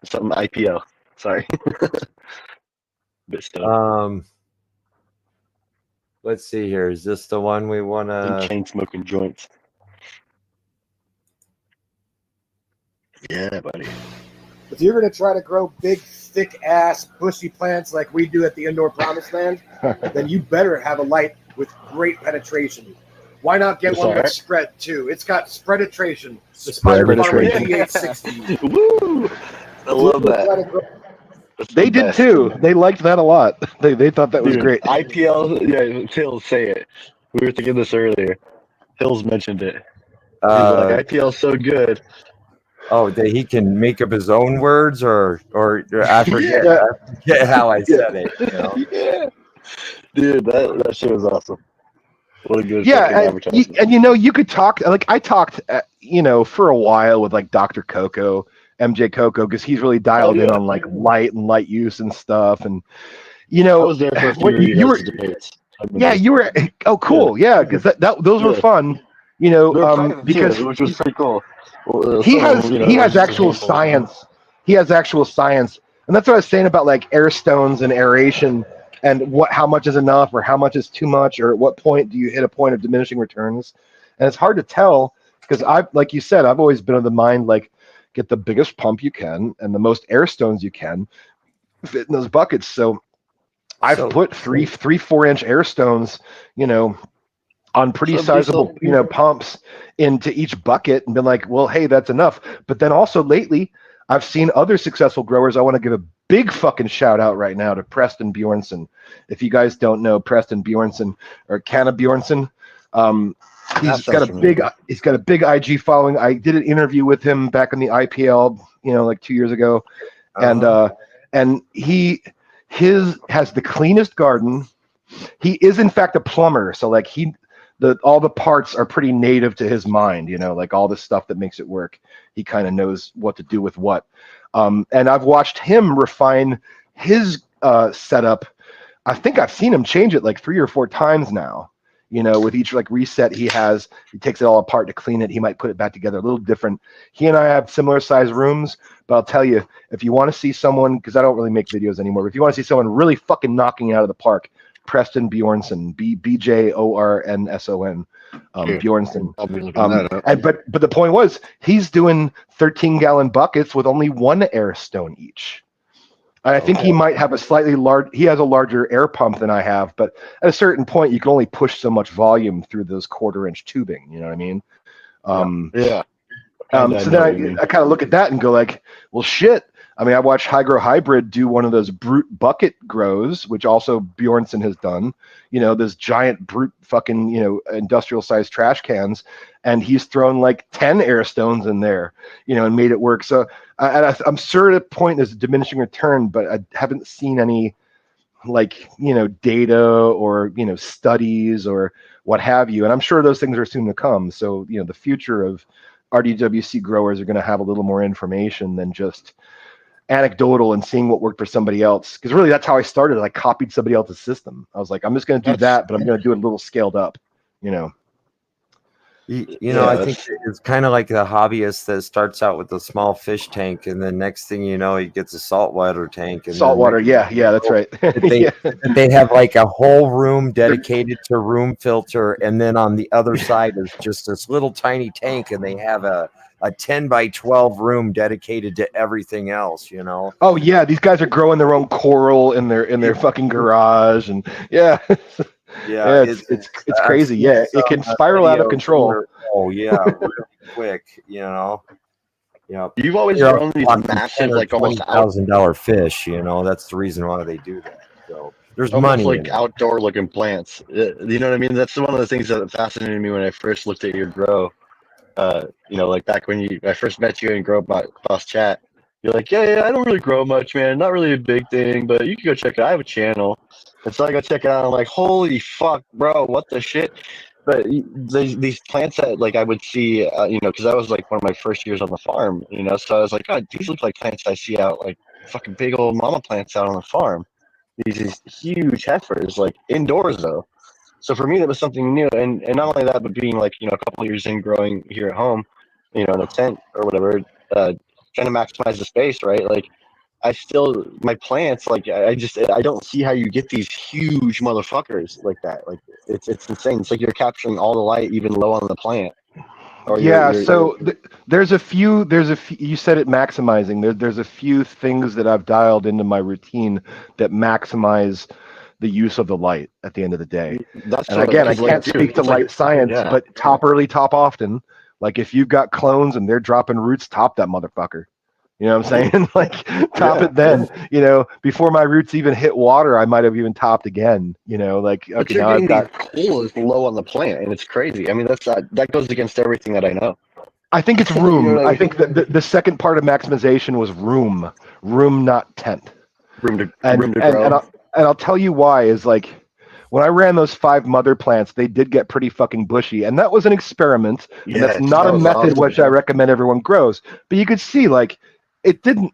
S5: something IPL. Sorry.
S3: Let's see here. Is this the one we want to?
S5: Chain smoking joints. Yeah, buddy.
S6: If you're going to try to grow big, thick-ass, bushy plants like we do at the Indoor Promised Land, then you better have a light with great penetration. Why not get one that's spread, too? It's got spreaditration. The Spider Farmer 8860.
S5: Woo! I love that.
S4: They did, too. They liked that a lot. They thought that was great.
S5: IPL, Phil, say it. We were thinking this earlier. Hills mentioned it. He's like, I feel so good.
S3: Oh, that he can make up his own words, or I forget.
S4: Yeah.
S3: I forget how I said it. You know?
S5: Yeah, dude, that shit was awesome. What a good
S4: Yeah,
S5: fucking advertisement.
S4: and you could talk like I talked, for a while with like Dr. Coco, MJ Coco, because he's really dialed in on like light and light use and stuff, and
S5: I was there for a few of you guys' debates.
S4: you were. Oh, cool. Yeah, because those were fun.
S5: They were private
S4: Because
S5: too, which was pretty cool.
S4: he has actual science. He has actual science, and that's what I was saying about like air stones and aeration, and how much is enough or how much is too much, or at what point do you hit a point of diminishing returns? And it's hard to tell because like you said, I've always been of the mind like get the biggest pump you can and the most air stones you can fit in those buckets. So I've put 4-inch air stones, on pretty sizable, pumps into each bucket and been like, well, hey, that's enough. But then also lately, I've seen other successful growers. I want to give a big fucking shout out right now to Preston Bjornson. If you guys don't know Preston Bjornson or Canna Bjornson, he's got a big IG following. I did an interview with him back in the IPL, like 2 years ago, and he has the cleanest garden. He is in fact a plumber, so like all the parts are pretty native to his mind, like all the stuff that makes it work. He kind of knows what to do with what. And I've watched him refine his setup. I think I've seen him change it like 3 or 4 times now. With each like reset he takes it all apart to clean it. He might put it back together a little different. He and I have similar size rooms, but I'll tell you, if you want to see someone, because I don't really make videos anymore, but if you want to see someone really fucking knocking out of the park, Preston Bjornson, Bjornson, Bjornson.
S5: I'll be looking that up.
S4: But the point was, he's doing 13-gallon buckets with only 1 air stone each. I think he might have he has a larger air pump than I have, but at a certain point, you can only push so much volume through those 1/4-inch tubing. You know what I mean? So then I kind of look at that and go like, well, shit. I mean, I watched High Grow Hybrid do one of those brute bucket grows, which also Bjornson has done, those giant brute fucking, industrial sized trash cans. And he's thrown like 10 air stones in there, and made it work. So I'm sure the point is a diminishing return, but I haven't seen any like, data or, studies or what have you. And I'm sure those things are soon to come. So, the future of RDWC growers are going to have a little more information than just anecdotal and seeing what worked for somebody else, because really that's how I started. I copied somebody else's system. I was like, I'm just going to do that, but I'm going to do it a little scaled up.
S3: I think it's kind of like the hobbyist that starts out with a small fish tank, and then next thing you know, he gets a saltwater tank. And
S4: saltwater, that's right.
S3: They have like a whole room dedicated to room filter, and then on the other side is just this little tiny tank, and they have a 10 by 12 room dedicated to everything else.
S4: Oh yeah, these guys are growing their own coral in their fucking garage, and it's crazy. Yeah, it can spiral out of control.
S3: Oh yeah, real quick.
S5: You've always grown these massive, like almost
S3: $1,000 fish. That's the reason why they do that. So there's
S5: almost
S3: money.
S5: Like outdoor looking plants. You know what I mean? That's one of the things that fascinated me when I first looked at your grow. Like back when I first met you in Grow Boss Chat. You're like, yeah, I don't really grow much, man. Not really a big thing, but you can go check it out. I have a channel. And so I go check it out. I'm like, holy fuck, bro, what the shit? But these plants that like I would see, because that was like one of my first years on the farm, So I was like, God, these look like plants I see out, like fucking big old mama plants out on the farm. These huge heifers, like indoors though. So for me, that was something new. And not only that, but being like, a couple of years in growing here at home, in a tent or whatever, trying to maximize the space, right? Like my plants, like I don't see how you get these huge motherfuckers like that. Like it's insane. It's like you're capturing all the light even low on the plant.
S4: There's a few, you said it, maximizing. There's a few things that I've dialed into my routine that maximize the use of the light at the end of the day. And again, I can't speak to light science, but top early, top often. Like if you've got clones and they're dropping roots, top that motherfucker. You know what I'm saying? Like top it then. You know, before my roots even hit water, I might have even topped again. You know, like
S5: But
S4: okay,
S5: you're
S4: now I've
S5: getting
S4: got.
S5: these colas low on the plant, and it's crazy. I mean, that goes against everything that I know.
S4: I think it's
S5: You know
S4: room.
S5: what I
S4: I
S5: mean?
S4: think that the second part of maximization was room, not tent. And
S5: Room to
S4: and and
S5: grow.
S4: I'll tell you why is like when I ran those 5 mother plants, they did get pretty fucking bushy, and that was an experiment, and that's
S5: Yes,
S4: not
S5: that
S4: a
S5: was
S4: method
S5: awesome.
S4: which I recommend everyone grows. But you could see like it didn't.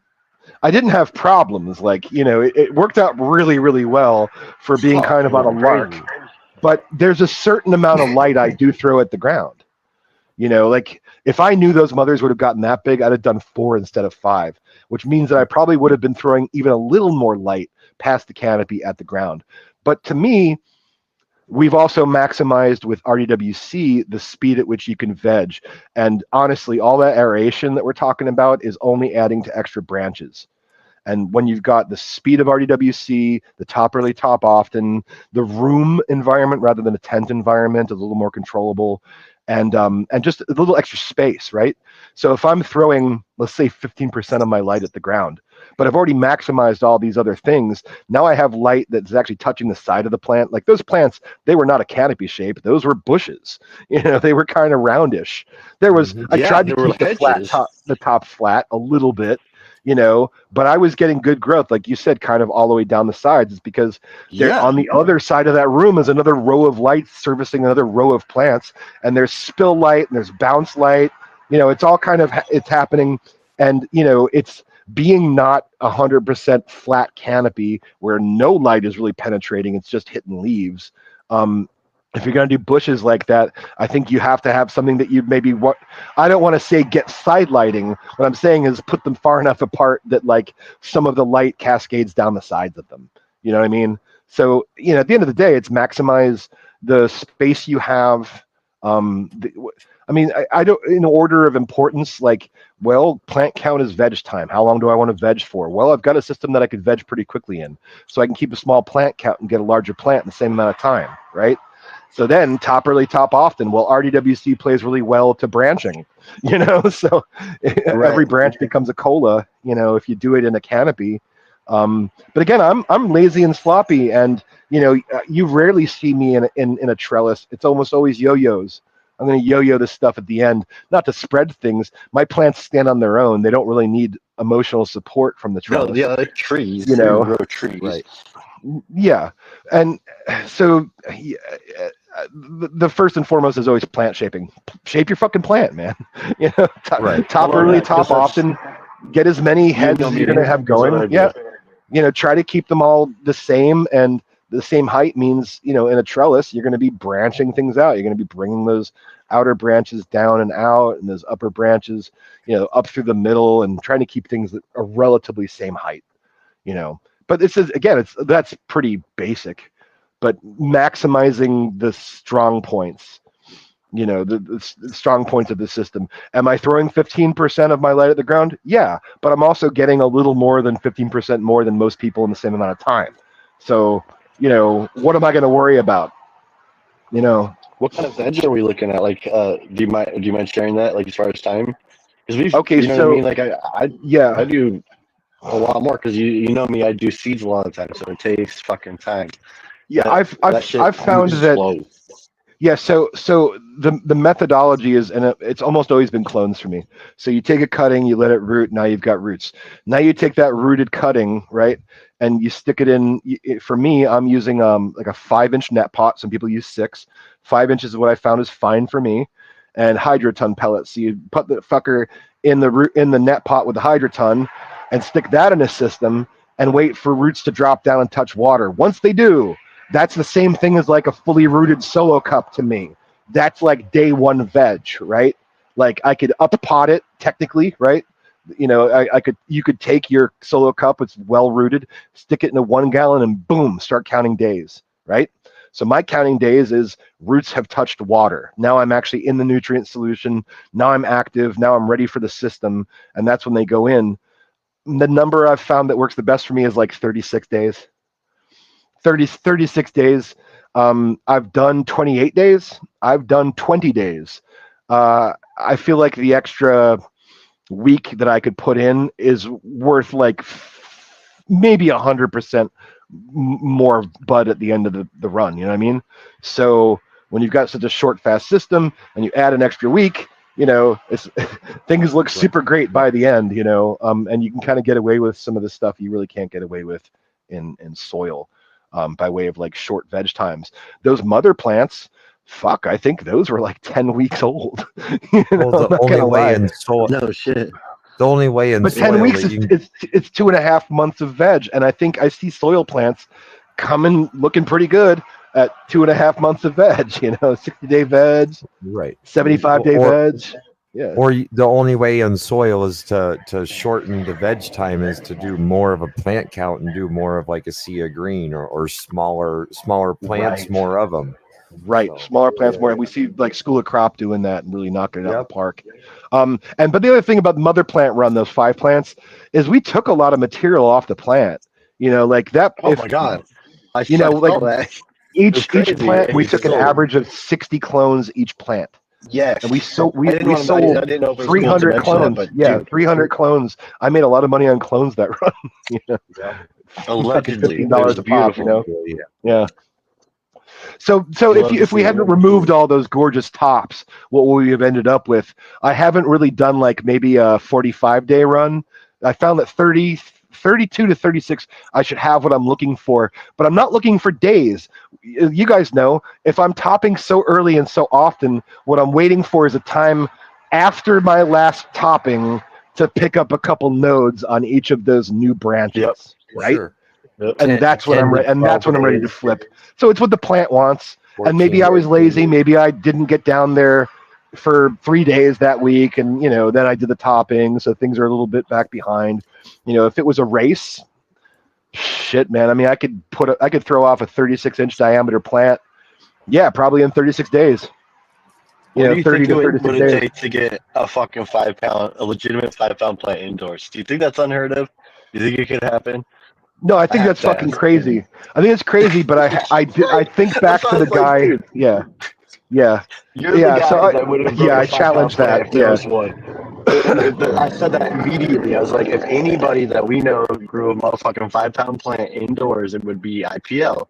S4: I didn't have problems. Like you know, it worked out really really well for being
S5: Oh,
S4: kind of on a lark.
S5: crazy.
S4: But there's a certain amount of light I do throw at the ground. You know, like if I knew those mothers would have gotten that big, I'd have done 4 instead of 5, which means that I probably would have been throwing even a little more light past the canopy at the ground. But to me, we've also maximized with RDWC the speed at which you can veg. And honestly, all that aeration that we're talking about is only adding to extra branches. And when you've got the speed of RDWC, the top early, top often, the room environment rather than a tent environment, a little more controllable, and just a little extra space, right? So if I'm throwing, let's say, 15% of my light at the ground, but I've already maximized all these other things, now I have light that's actually touching the side of the plant. Like those plants, they were not a canopy shape; those were bushes. You know, they were kind of roundish. There was, I
S5: Yeah,
S4: tried to
S5: there were
S4: keep
S5: hedges.
S4: the top flat a little bit, you know, but I was getting good growth, like you said, kind of all the way down the sides. It's because they're
S5: Yeah,
S4: on the other side of that room is another row of lights servicing another row of plants, and there's spill light and there's bounce light. You know, it's all kind of it's happening, and you know, it's being not 100% flat canopy where no light is really penetrating; it's just hitting leaves. Um, if you're going to do bushes like that, I think you have to have something that you maybe what I don't want to say get side lighting. What I'm saying is put them far enough apart that like some of the light cascades down the sides of them. You know what I mean? So you know, at the end of the day, it's maximize the space you have. The, I mean, I don't in order of importance. Like, well, plant count is veg time. How long do I want to veg for? Well, I've got a system that I could veg pretty quickly in, so I can keep a small plant count and get a larger plant in the same amount of time, right? So then top early, top often. Well, RDWC plays really well to branching, you know. So every
S5: right.
S4: branch becomes a cola, you know, if you do it in a canopy. But again, I'm lazy and sloppy, and you know, you rarely see me in a trellis. It's almost always yo-yos. I'm going to yo-yo this stuff at the end, not to spread things. My plants stand on their own. They don't really need emotional support from the
S5: No,
S4: trellis,
S5: yeah, like trees.
S4: you
S5: You
S4: know.
S5: grow trees.
S2: Right.
S4: Yeah, and so yeah, the first and foremost is always plant shaping. Shape your fucking plant, man. You know,
S2: Right.
S4: top
S5: Well,
S4: early,
S5: yeah, because
S4: top
S5: that's
S4: often. Get as many
S5: you
S4: heads
S5: know
S4: as
S5: me.
S4: you're going to have
S5: That's what
S4: going.
S5: I
S4: Yeah,
S5: do.
S4: you know, try to keep them all the same, and the same height means, you know, in a trellis you're going to be branching things out. You're going to be bringing those outer branches down and out, and those upper branches, you know, up through the middle, and trying to keep things that are relatively same height, you know. But this is again, it's that's pretty basic, but maximizing the strong points, you know, the strong points of the system. Am I throwing 15% of my light at the ground? Yeah, but I'm also getting a little more than 15% more than most people in the same amount of time. So, you know, what am I going to worry about? You know,
S5: What kind of veg are we looking at? Like, do you mind sharing that? Like, as far as time, because
S4: okay,
S5: you know what I
S4: so
S5: mean. Like, I
S4: yeah,
S5: do a lot more because you know me. I do seeds a lot of time, so it takes fucking time.
S4: yeah,
S5: That shit
S4: I've found
S5: moves
S4: that.
S5: slow.
S4: Yeah, so the methodology is, and it's almost always been clones for me. So you take a cutting, you let it root. Now you've got roots. Now you take that rooted cutting, right, and you stick it in. For me, I'm using like a 5-inch net pot. Some people use 6. 5 inches is what I found is fine for me, and hydroton pellets. So you put the fucker in the root in the net pot with the hydroton, and stick that in a system, and wait for roots to drop down and touch water. Once they do, that's the same thing as like a fully rooted solo cup to me. That's like day one veg, right? Like I could up pot it technically, right? You know, you could take your solo cup, it's well rooted, stick it in a 1 gallon, and boom, start counting days, right? So my counting days is roots have touched water. Now I'm actually in the nutrient solution. Now I'm active. Now I'm ready for the system, and that's when they go in. The number I've found that works the best for me is like 36 days. 36 days. I've done 28 days. I've done 20 days. I feel like the extra week that I could put in is worth like maybe 100% more bud at the end of the run. You know what I mean? So when you've got such a short, fast system and you add an extra week, it's things look super great by the end, and you can kind of get away with some of the stuff you really can't get away with in soil, by way of like short veg times. Those mother plants, fuck, I think those were like 10 weeks old.
S3: Well, the only way in soil,
S5: No shit.
S3: the only way in
S4: but
S3: soil
S4: 10 weeks
S3: that
S4: is
S3: you
S4: it's 2.5 months of veg, and I think I see soil plants coming looking pretty good at 2.5 months of veg. 60-day veg,
S3: right
S4: 75-day veg. Yeah.
S3: Or the only way in soil is to shorten the veg time is to do more of a plant count and do more of like a sea of green or smaller plants,
S4: Right.
S3: more of them.
S4: Right,
S3: So,
S4: smaller plants more. We see like School of Crop doing that and really knocking it out of
S3: Yep.
S4: the park. But the other thing about the mother plant run, those 5 plants, is we took a lot of material off the plant. Like that.
S5: Oh my god! I
S4: saw
S5: saw that.
S4: Each
S5: crazy.
S4: plant, we
S5: It's
S4: took an
S5: sold.
S4: average of 60 clones each plant.
S5: Yes,
S4: And we sold
S5: I didn't know if it was
S4: 300
S5: cool to
S4: clones.
S5: mention that, but
S4: Yeah,
S5: dude,
S4: 300 clones. I made a lot of money on clones that run.
S5: allegedly, it
S4: $15
S5: was
S4: a pop.
S5: beautiful.
S4: Yeah. So
S5: Love to
S4: if we
S5: see
S4: hadn't
S5: it.
S4: removed all those gorgeous tops, what would we have ended up with? I haven't really done like maybe a 45-day run. I found that 32 to 36, I should have what I'm looking for, but I'm not looking for days. You guys know, if I'm topping so early and so often, what I'm waiting for is a time after my last topping to pick up a couple nodes on each of those new branches, right?
S3: Sure.
S5: Yep.
S4: And that's when
S3: 10
S4: I'm
S3: to
S4: ready. And that's
S3: 12
S4: when I'm ready to
S3: days.
S4: flip. So it's what the plant wants. And maybe
S3: 14
S4: I was
S3: days.
S4: lazy. Maybe I didn't get down there for 3 days that week, and then I did the topping, so things are a little bit back behind. If it was a race, shit, man. I mean, I could throw off a 36-inch diameter plant. Yeah, probably in 36 days.
S5: What do you
S4: 30
S5: think
S4: to
S5: it
S4: 36
S5: would
S4: days.
S5: take to get a fucking a legitimate 5-pound plant indoors? Do you think that's unheard of? Do you think it could happen?
S4: No, I think
S5: have
S4: that's
S5: to
S4: fucking
S5: ask.
S4: crazy. I think it's crazy, but I think back
S5: That's
S4: to
S5: why I
S4: the
S5: was like,
S4: guy.
S5: dude,
S4: Yeah.
S5: You're
S4: Yeah,
S5: the guy
S4: so
S5: that would have grown
S4: I
S5: a 5-pound
S4: challenge
S5: plant
S4: that.
S5: if there
S4: Yeah.
S5: was one. I said that immediately. I was like, if anybody that we know grew a motherfucking 5-pound plant indoors, it would be IPL.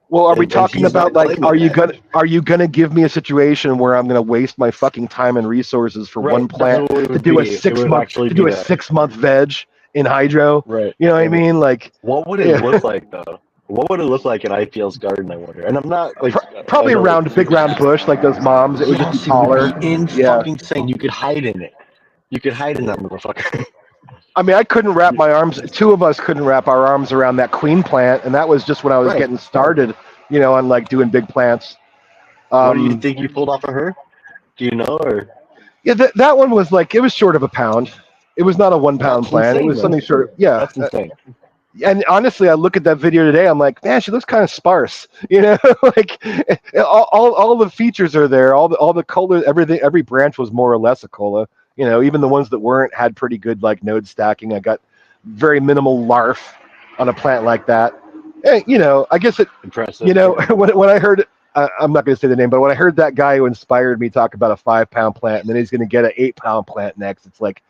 S4: Well, are we
S5: And
S4: talking
S5: he's
S4: about
S5: not
S4: like
S5: playing with
S4: are you gonna give me a situation where I'm gonna waste my fucking time and resources for
S5: Right,
S4: one
S5: that's
S4: plant
S5: what it
S4: to
S5: would
S4: do a
S5: be. It
S4: 6
S5: would
S4: month
S5: actually
S4: to
S5: be
S4: do a
S5: that.
S4: 6-month veg in hydro?
S5: Right.
S4: You know what I mean? Like,
S5: What would it
S4: Yeah.
S5: look like though? What would it look like in IPL's garden? I wonder. And I'm not like
S4: probably
S5: I know
S4: a big round bush like those moms. It would just be taller.
S5: It would be
S4: Yeah.
S5: fucking insane. You could hide in it. You could hide in that motherfucker.
S4: I mean, I couldn't wrap my arms. 2 of us couldn't wrap our arms around that queen plant, and that was just when I was
S5: Right.
S4: getting started. On like doing big plants.
S5: What do you think you pulled off of her? Do you know or?
S4: Yeah, that one was like, it was short of a pound. It was not a 1 pound
S5: That's
S4: plant. It
S5: insane,
S4: was
S5: man.
S4: something short. Yeah.
S5: That's insane.
S4: And honestly, I look at that video today. I'm like, man, she looks kind of sparse. Like all the features are there. All the colors, everything. Every branch was more or less a cola. Even the ones that weren't had pretty good like node stacking. I got very minimal larf on a plant like that. And, I guess it.
S5: Impressive.
S4: When I heard, I'm not going to say the name, but when I heard that guy who inspired me talk about a 5-pound plant, and then he's going to get an 8-pound plant next, it's like,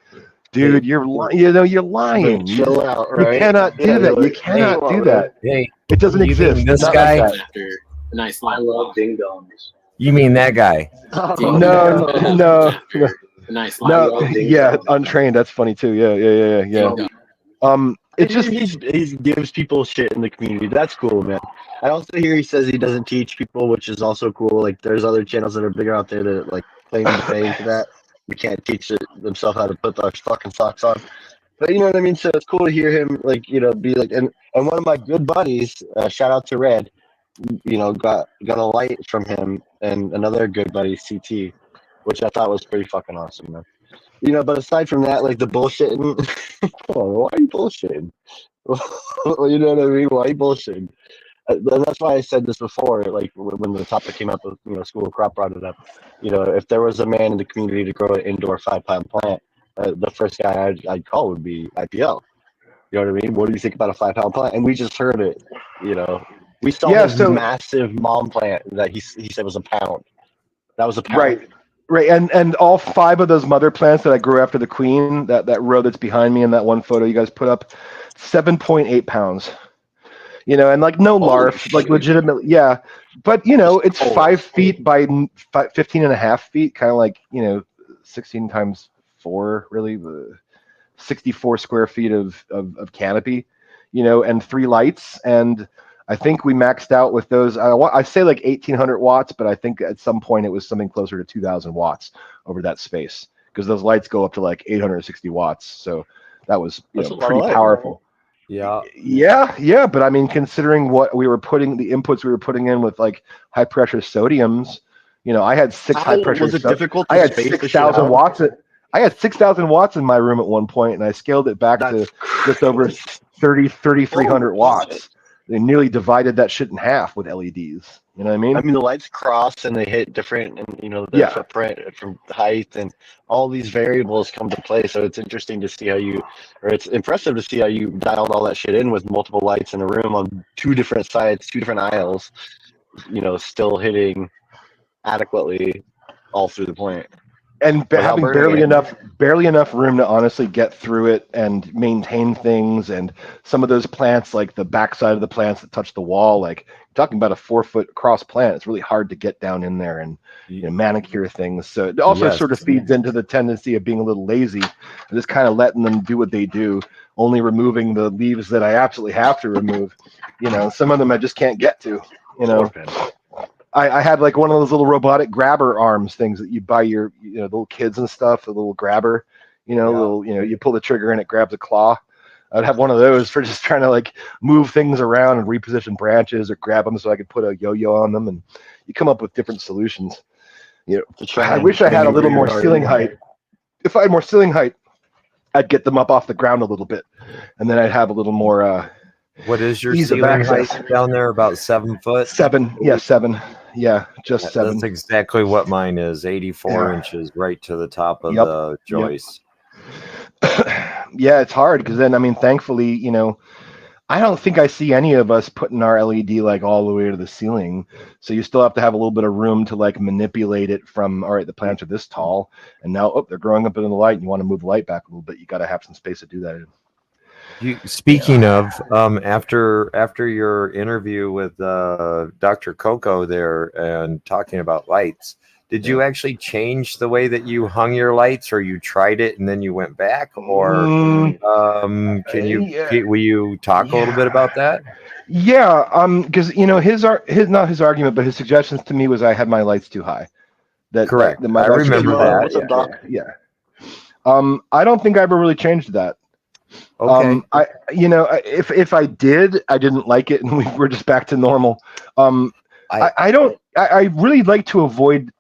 S4: dude, you're lying.
S5: Chill out, right?
S4: You cannot do that. You cannot do that.
S3: Hey,
S4: It doesn't
S3: you
S4: exist.
S3: mean this
S4: Not
S3: guy?
S4: like that.
S7: After a nice love ding dongs.
S3: You mean that guy?
S4: No.
S7: After a nice
S4: No,
S7: love ding
S4: yeah,
S7: dongs.
S4: untrained. That's funny too. Yeah. It's just
S5: he gives people shit in the community. That's cool, man. I also hear he says he doesn't teach people, which is also cool. Like there's other channels that are bigger out there that like claim to pay for that. We can't teach themselves how to put our fucking socks on. But you know what I mean? So it's cool to hear him be like and one of my good buddies, shout out to Red, got a light from him and another good buddy, CT, which I thought was pretty fucking awesome, man. But aside from that, like the bullshitting, come on, why are you bullshitting? You know what I mean? Why are you bullshitting? And that's why I said this before, like when the topic came up, School of Crop brought it up. If there was a man in the community to grow an indoor 5-pound plant, the first guy I'd call would be IPL. You know what I mean? What do you think about a 5-pound plant? And we just heard it. We saw this massive mom plant that he said was a pound. That was a pound.
S4: right. Right, and all 5 of those mother plants that I grew after the queen, that row that's behind me in that one photo you guys put up, 7.8 pounds. You know, and like no
S5: Holy
S4: larf, like
S5: shit.
S4: legitimately, yeah. But you know, it's
S5: Holy
S4: 5 feet by 15 and a half feet, kind of like, you know, 16 times 4, really, 64 square feet of canopy, you know, and 3 lights. And I think we maxed out with those. I say like 1,800 watts, but I think at some point it was something closer to 2,000 watts over that space because those lights go up to like 860 watts. So that was, you
S5: That's
S4: know,
S5: a lot
S4: pretty
S5: of light.
S4: powerful.
S3: Yeah.
S4: Yeah. But I mean, considering what we were putting, the inputs we were putting in with like high pressure sodiums, you know, I had 6 high pressure.
S5: Was it difficult
S4: I
S5: to
S4: had
S5: space the shit
S4: 6,000
S5: out?
S4: watts. I had 6,000 watts in my room at one point, and I scaled it back
S5: That's
S4: to just over 3,300 watts. They nearly divided that shit in half with LEDs. You know what I mean?
S5: I mean, the lights cross and they hit different, and you know the
S4: Yeah.
S5: footprint from height and all these variables come to play. So it's interesting to see how you, or it's impressive to see how you dialed all that shit in with multiple lights in a room on 2 different sides, 2 different aisles. You know, still hitting adequately all through the plant.
S4: And
S5: Without
S4: having
S5: burning
S4: barely enough room to honestly get through it and maintain things. And some of those plants, like the backside of the plants that touch the wall, like talking about a 4-foot cross plant, it's really hard to get down in there and, you know, manicure things. So it also
S3: Yes.
S4: sort of feeds into the tendency of being a little lazy and just kind of letting them do what they do, only removing the leaves that I absolutely have to remove. You know, some of them I just can't get to. You know, I had like one of those little robotic grabber arms things that you buy your, you know, little kids and stuff, a little grabber, you know,
S3: Yeah.
S4: little, you know, you pull the trigger and it grabs a claw. I'd have one of those for just trying to like move things around and reposition branches or grab them so I could put a yo-yo on them, and you come up with different solutions. You know, I wish I had a little more ceiling height. If I had more ceiling height, I'd get them up off the ground a little bit, and then I'd have a little more
S3: What is your
S4: ease of
S3: ceiling
S4: access.
S3: height down there? About 7 foot?
S4: 7, yeah, 7, yeah, just 7.
S3: That's exactly what mine is. 84
S4: Yeah.
S3: inches right to the top of
S4: Yep.
S3: the joist.
S4: Yeah, it's hard because then, I mean, thankfully, you know, I don't think I see any of us putting our LED like all the way to the ceiling. So you still have to have a little bit of room to like manipulate it from, all right, the plants are this tall and now, oh, they're growing up into the light and you want to move the light back a little bit. You got to have some space to do that in.
S3: Speaking of, after your interview with Dr. Coco there and talking about lights, did you actually change the way that you hung your lights, or you tried it and then you went back, or will you talk a little bit about that?
S4: Yeah, because you know his not his argument, but his suggestions to me was I had my lights too high.
S3: Correct.
S4: That my
S3: I
S4: lights were
S3: remember
S4: too
S3: that.
S4: low.
S5: What's up, Doc?
S4: Yeah. I don't think I ever really changed that.
S3: Okay.
S4: I, you know, if I did, I didn't like it, and we were just back to normal. I don't. I really like to avoid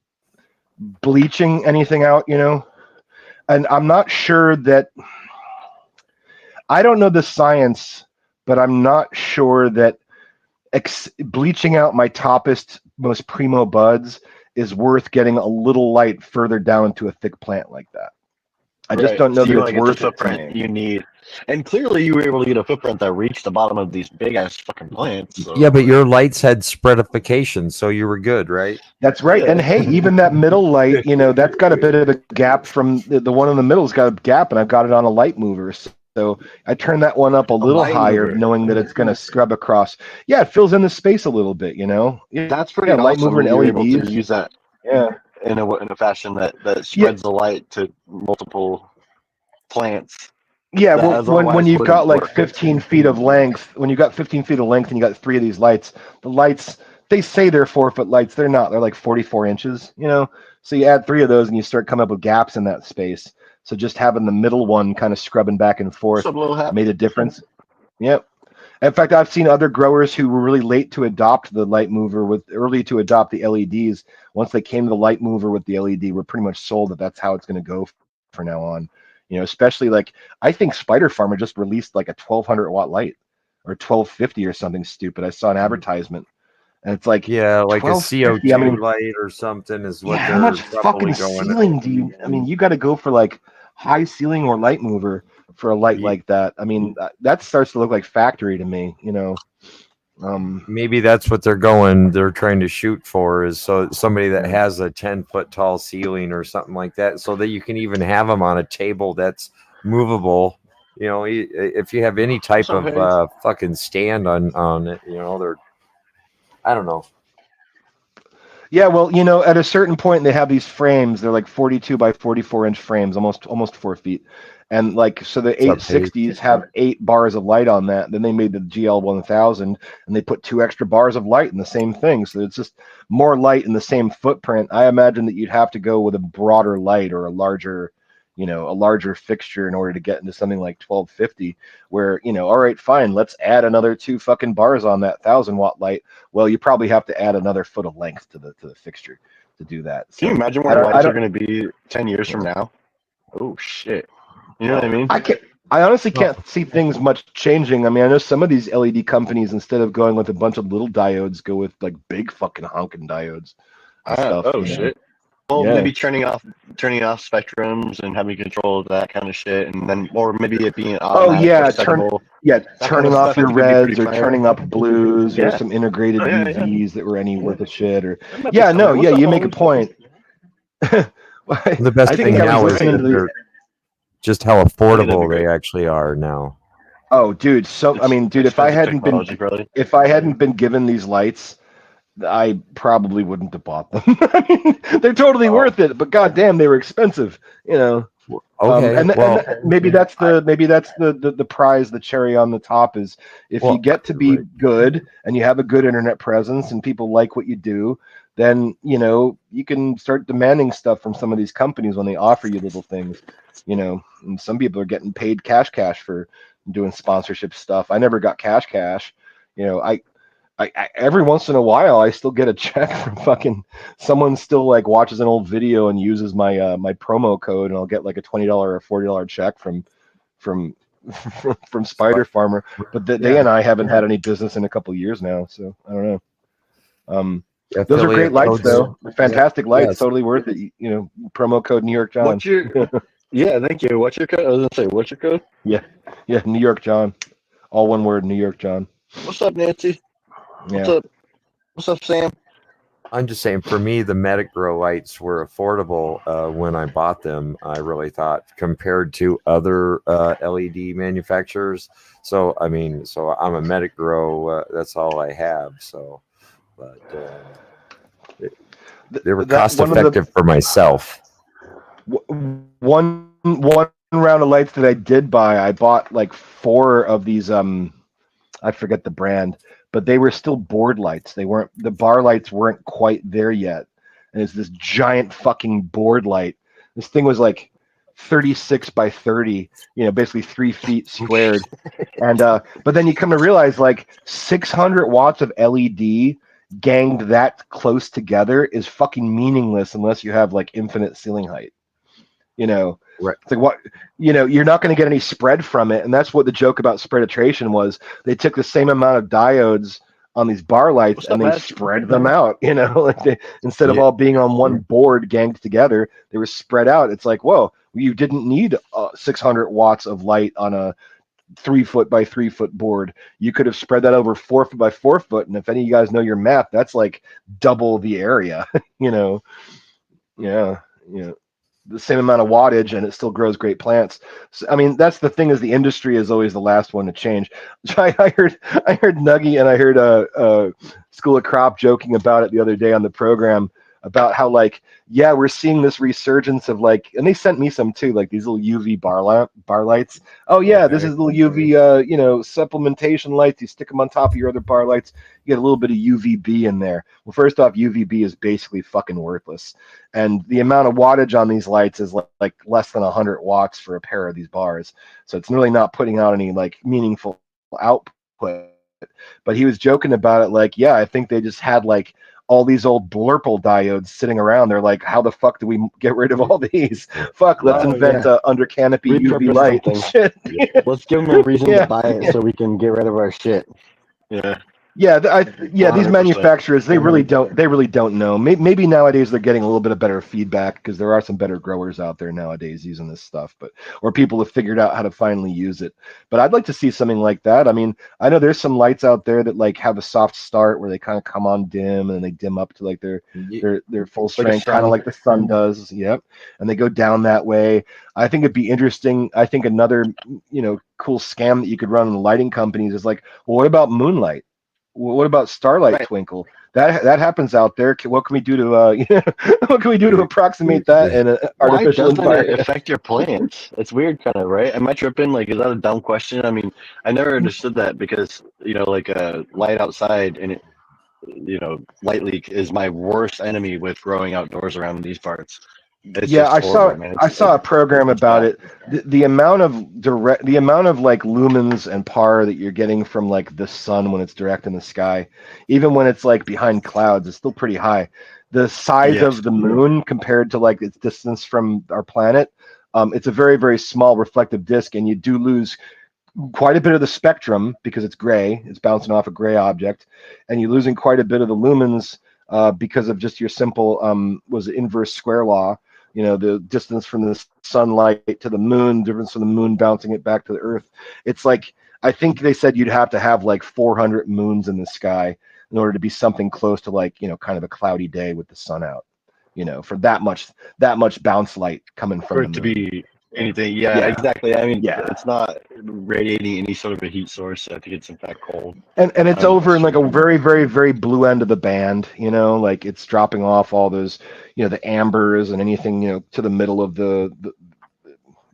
S4: bleaching anything out, you know, and I'm not sure that. I don't know the science, but I'm not sure that bleaching out my toppest, most primo buds is worth getting a little light further down to a thick plant like that. I just don't know
S5: So you
S4: that
S5: want
S4: it's
S5: to get the
S4: worth it to
S5: footprint
S4: me.
S5: you need, and clearly you were able to get a footprint that reached the bottom of these big ass fucking plants. So.
S3: Yeah, but your lights had spreadification, so you were good, right?
S4: That's right.
S5: Yeah.
S4: And hey, even that middle light, you know, that's got a bit of a gap from the one in the middle's got a gap, and I've got it on a light mover. So I turn that one up a little
S5: light
S4: higher,
S5: mover.
S4: knowing that it's going to scrub across. Yeah, it fills in the space a little bit, you know.
S5: That's pretty
S4: light
S5: awesome
S4: mover and
S5: that you're able to
S4: LEDs.
S5: use that
S4: Yeah,
S5: in a fashion that spreads the light to multiple plants.
S4: yeah.
S5: That
S4: Well, when you've
S5: wouldn't
S4: got like
S5: work.
S4: 15 feet of length, when you got 15 feet of length and you got 3 of these lights, the lights, they say they're 4-foot lights. They're not. They're like 44 inches, you know. So you add 3 of those and you start coming up with gaps in that space. So just having the middle one kind of scrubbing back and forth
S5: Some little hat.
S4: made a difference. Yep. In fact, I've seen other growers who were really late to adopt the light mover early to adopt the LEDs. Once they came to the light mover with the LED, we're pretty much sold that that's how it's going to go for now on. You know, especially like I think Spider Farmer just released like a 1,200 watt light or 1,250 or something stupid. I saw an advertisement, and it's like
S3: Yeah, like a
S4: 1250.
S3: CO2
S4: I mean,
S3: light or something is what
S4: yeah,
S3: they're
S4: how much
S3: probably
S4: fucking
S3: going.
S4: ceiling do you? I mean, you got to go for like high ceiling or light mover for a light like that. I mean, that starts to look like factory to me. You know.
S3: Maybe that's what they're trying to shoot for, is so somebody that has a 10-foot tall ceiling or something like that, so that you can even have them on a table that's movable. You know, if you have any type of fucking stand on it, you know, I don't know.
S4: Yeah, well, you know, at a certain point, they have these frames. They're like 42 by 44-inch frames, almost 4 feet. And like, so the 860s have 8 bars of light on that. Then they made the GL 1000, and they put 2 extra bars of light in the same thing. So it's just more light in the same footprint. I imagine that you'd have to go with a broader light or a larger fixture in order to get into something like 1250, where, you know, all right, fine, let's add another 2 fucking bars on that 1000-watt light. Well, you probably have to add another foot of length to the fixture to do that. So,
S5: can you imagine where lights are going to be 10 years from now? Oh shit! You know what I mean?
S4: I honestly can't see things much changing. I mean, I know some of these LED companies, instead of going with a bunch of little diodes, go with like big fucking honking diodes and stuff.
S5: Oh shit! Well, maybe turning off spectrums and having control of that kind of shit, and then, or maybe it being
S4: turning off your reds or turning up blues or some integrated UVs that were any worth of shit. Or you make a point.
S3: The best thing now is just how affordable they actually are now.
S4: Oh, dude! If I hadn't been given these lights, I probably wouldn't have bought them. I mean, they're totally worth it, but goddamn, they were expensive. You know.
S3: Okay.
S4: And maybe that's the prize, the cherry on the top is if you get to be good and you have a good internet presence and people like what you do, then, you know, you can start demanding stuff from some of these companies when they offer you little things, you know. And some people are getting paid cash for doing sponsorship stuff. I never got cash. You know, I every once in a while I still get a check from fucking someone still like watches an old video and uses my my promo code, and I'll get like a $20 or $40 check from Spider Farmer. But they and I haven't had any business in a couple of years now, so I don't know. Those are great lights though. Fantastic lights, yes. Totally worth it. You know, promo code New York John.
S5: What's your thank you. What's your code? I was gonna say, what's your code?
S4: Yeah, New York John. All one word, New York John.
S5: What's up, Nancy? What's up, Sam?
S3: I'm just saying, for me, the Medic Grow lights were affordable when I bought them. I really thought, compared to other LED manufacturers. So I mean, I'm a Medic Grow. That's all I have. So, but they were cost effective for myself.
S4: One round of lights that I did buy, I bought like 4 of these. I forget the brand, but they were still board lights. The bar lights weren't quite there yet. And it's this giant fucking board light. This thing was like 36 by 30, you know, basically 3 feet squared. And but then you come to realize like 600 watts of LED ganged that close together is fucking meaningless unless you have like infinite ceiling height. You know,
S3: right?
S4: It's like, what, you know, you're not going to get any spread from it, and that's what the joke about spreaditration was. They took the same amount of diodes on these bar lights and they spread them out. You know, like instead of all being on one board ganged together, they were spread out. It's like, whoa, you didn't need 600 watts of light on a 3 foot by 3 foot board. You could have spread that over 4 foot by 4 foot, and if any of you guys know your math, that's like double the area. You know, the same amount of wattage, and it still grows great plants. So, I mean, that's the thing, is the industry is always the last one to change. I heard Nuggy and I heard School of Crop joking about it the other day on the program, about how, like, yeah, we're seeing this resurgence of, like, and they sent me some too, like these little UV bar lights. Oh yeah, this is little UV supplementation lights. You stick them on top of your other bar lights, you get a little bit of UVB in there. Well, first off, UVB is basically fucking worthless, and the amount of wattage on these lights is like less than 100 watts for a pair of these bars, so it's really not putting out any like meaningful output. But he was joking about it, like, yeah, I think they just had like all these old blurple diodes sitting around. They're like, how the fuck do we get rid of all these? Fuck, let's invent under canopy UV light. Shit.
S5: Let's give them a reason to buy it so we can get rid of our shit. Yeah.
S4: Yeah, these
S5: 100%.
S4: manufacturers, they really don't know. Maybe nowadays they're getting a little bit of better feedback because there are some better growers out there nowadays using this stuff, or people have figured out how to finally use it. But I'd like to see something like that. I mean, I know there's some lights out there that like have a soft start where they kind of come on dim and they dim up to like their full strength, kind of like the sun does. Yep, and they go down that way. I think it'd be interesting. I think another cool scam that you could run on the lighting companies is like, well, what about moonlight? What about starlight twinkle? That happens out there. What can we do to what can we do to approximate that in an artificial environment?
S5: It affect your plants? It's weird, kind of, right? Am I tripping? Like, is that a dumb question? I mean, I never understood that because like a light outside and light leak is my worst enemy with growing outdoors around these parts. It's
S4: I saw a program about it. The amount of like lumens and par that you're getting from like the sun when it's direct in the sky, even when it's like behind clouds, it's still pretty high. The size of the moon compared to like its distance from our planet, it's a very, very small reflective disk, and you do lose quite a bit of the spectrum because it's gray. It's bouncing off a gray object, and you're losing quite a bit of the lumens because of just your simple inverse square law. The distance from the sunlight to the moon, difference from the moon bouncing it back to the earth. It's like, I think they said you'd have to have like 400 moons in the sky in order to be something close to like, kind of a cloudy day with the sun out, for that much bounce light coming from
S5: for
S4: the
S5: it to
S4: moon.
S5: be anything. Yeah, exactly. I mean, it's not radiating any sort of a heat source. I think it's in fact cold.
S4: And it's over in like a very, very, very blue end of the band, like it's dropping off all those, the ambers and anything, to the middle of the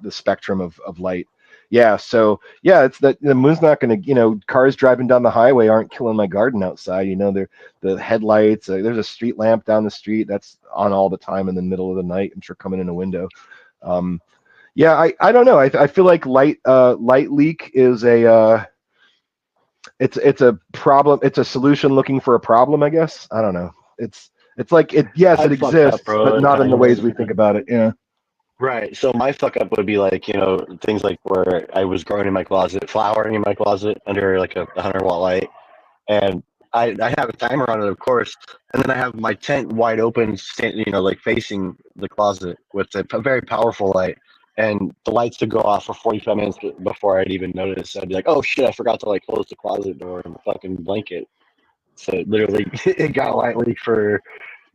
S4: spectrum of light. Yeah. So yeah, it's that the moon's not going to, cars driving down the highway aren't killing my garden outside. They're the headlights. There's a street lamp down the street that's on all the time in the middle of the night. I'm sure coming in a window. Yeah, I don't know. I feel like light leak is it's a problem. It's a solution looking for a problem, I guess. I don't know. It's like it exists, but not in the ways we think about it. Yeah.
S5: Right. So my fuck up would be like, things like where I was growing in my closet, flowering in my closet under like a 100-watt light. And I have a timer on it, of course. And then I have my tent wide open, like facing the closet with a very powerful light. And the lights would go off for 45 minutes before I'd even notice. I'd be like, oh shit, I forgot to like close the closet door and the fucking blanket. So literally, it got light leak for,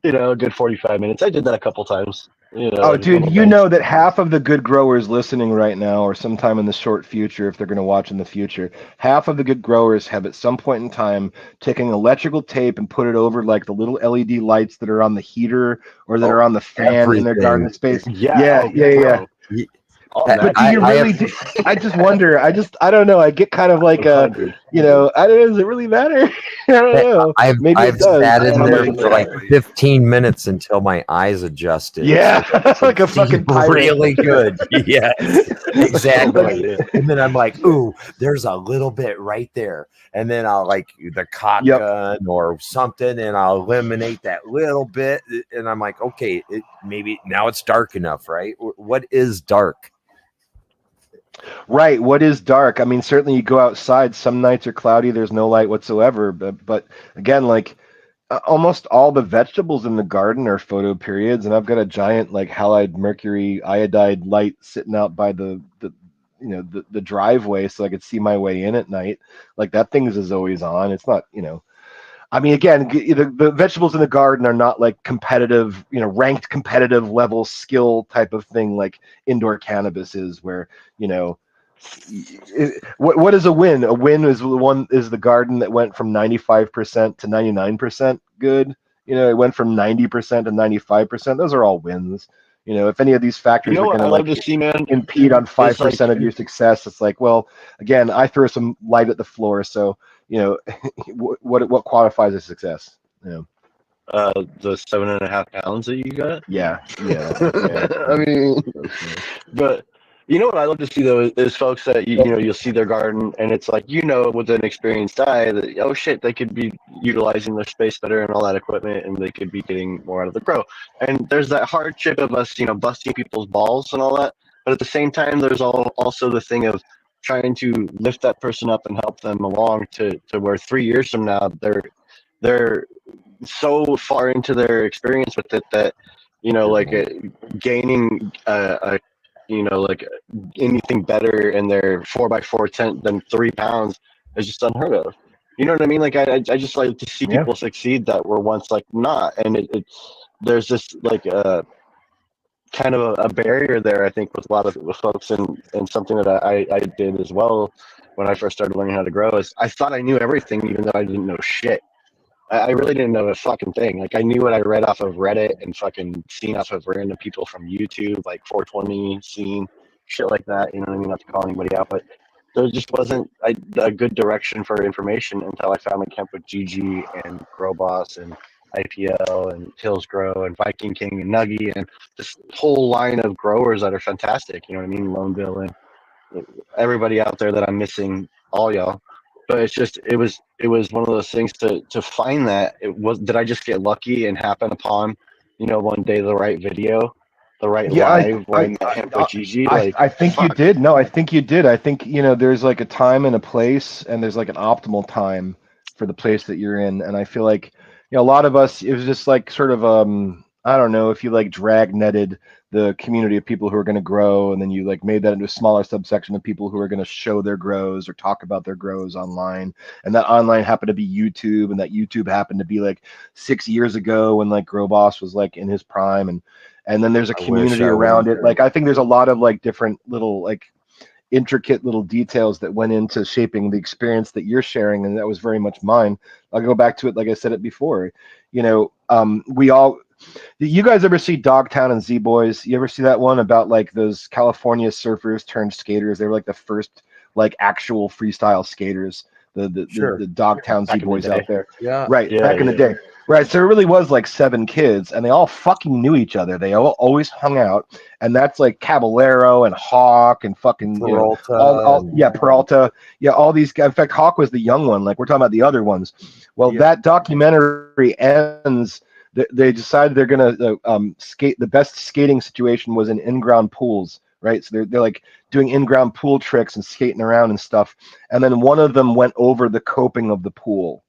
S5: a good 45 minutes. I did that a couple times.
S4: Oh, dude, you know that half of the good growers listening right now, or sometime in the short future, if they're going to watch in the future, half of the good growers have at some point in time taken electrical tape and put it over like the little LED lights that are on the heater or that are on the fan in their garden space. Yeah. But do you really? I just wonder. I don't know. I get kind of like I don't know. Does it really matter? I don't know.
S3: I've sat in there for like 15 minutes until my eyes adjusted.
S4: Yeah, like a fucking pirate.
S3: Really good. Yeah, exactly. And then I'm like, ooh, there's a little bit right there. And then I'll like the cock gun or something, and I'll eliminate that little bit. And I'm like, okay, maybe now it's dark enough, right? What is dark?
S4: Right. What is dark? I mean, certainly you go outside. Some nights are cloudy. There's no light whatsoever. But again, like almost all the vegetables in the garden are photo periods, and I've got a giant like halide mercury iodide light sitting out by the driveway, so I could see my way in at night. Like that thing is always on. It's not, I mean, again, the vegetables in the garden are not like competitive, ranked competitive level skill type of thing like indoor cannabis is, where, what is a win? A win is the garden that went from 95% to 99% good. It went from 90% to 95%. Those are all wins. If any of these factors are going to like impede on 5% of your success, it's like, well, again, I throw some light at the floor, so what qualifies as success?
S5: The 7.5 pounds that you got.
S4: Yeah.
S5: I mean, but what I love to see though is folks that you'll see their garden and it's like with an experienced eye that shit, they could be utilizing their space better and all that equipment, and they could be getting more out of the grow. And there's that hardship of us busting people's balls and all that, but at the same time there's also the thing of trying to lift that person up and help them along to where 3 years from now they're so far into their experience with it that like gaining like anything better in their 4x4 tent than 3 pounds is just unheard of. You know what I mean? Like I just like to see people succeed that were once like not, and there's this like kind of a barrier there, I think, with a lot of folks, and something that I did as well when I first started learning how to grow is I thought I knew everything, even though I didn't know shit. I really didn't know a fucking thing. Like I knew what I read off of Reddit and fucking seen off of random people from YouTube, like 420 scene, shit like that. You know what I mean? Not to call anybody out, but there just wasn't a good direction for information until I found my camp with GG and Grow Boss and IPL and Hills Grow and Viking King and Nuggy and this whole line of growers that are fantastic. You know what I mean? Lone Bill and everybody out there that I'm missing, all y'all. But it's just it was one of those things to find that did I just get lucky and happen upon one day the right video, the right live where I met him with GG.
S4: I think you did. No, I think you did. I think there's like a time and a place, and there's like an optimal time for the place that you're in. And I feel like a lot of us, it was just like sort of I don't know if you like drag netted the community of people who are going to grow, and then you like made that into a smaller subsection of people who are going to show their grows or talk about their grows online, and that online happened to be YouTube, and that YouTube happened to be like 6 years ago when like Grow Boss was like in his prime, and then there's a community around it. Like I think there's a lot of like different little like intricate little details that went into shaping the experience that you're sharing, and that was very much mine. I'll go back to it like I said it before. We all, you guys ever see Dogtown and Z Boys? You ever see that one about like those California surfers turned skaters? They were like the first like actual freestyle skaters, the Dogtown Z Boys out there. Back in the day. Right, so it really was like 7 kids, and they all fucking knew each other. They all always hung out, and that's like Caballero and Hawk and fucking
S3: Peralta.
S4: Peralta, all these guys. In fact, Hawk was the young one. Like we're talking about the other ones. Well, that documentary ends. They decided they're gonna skate. The best skating situation was in in-ground pools, right? So they're like doing in-ground pool tricks and skating around and stuff. And then one of them went over the coping of the pool.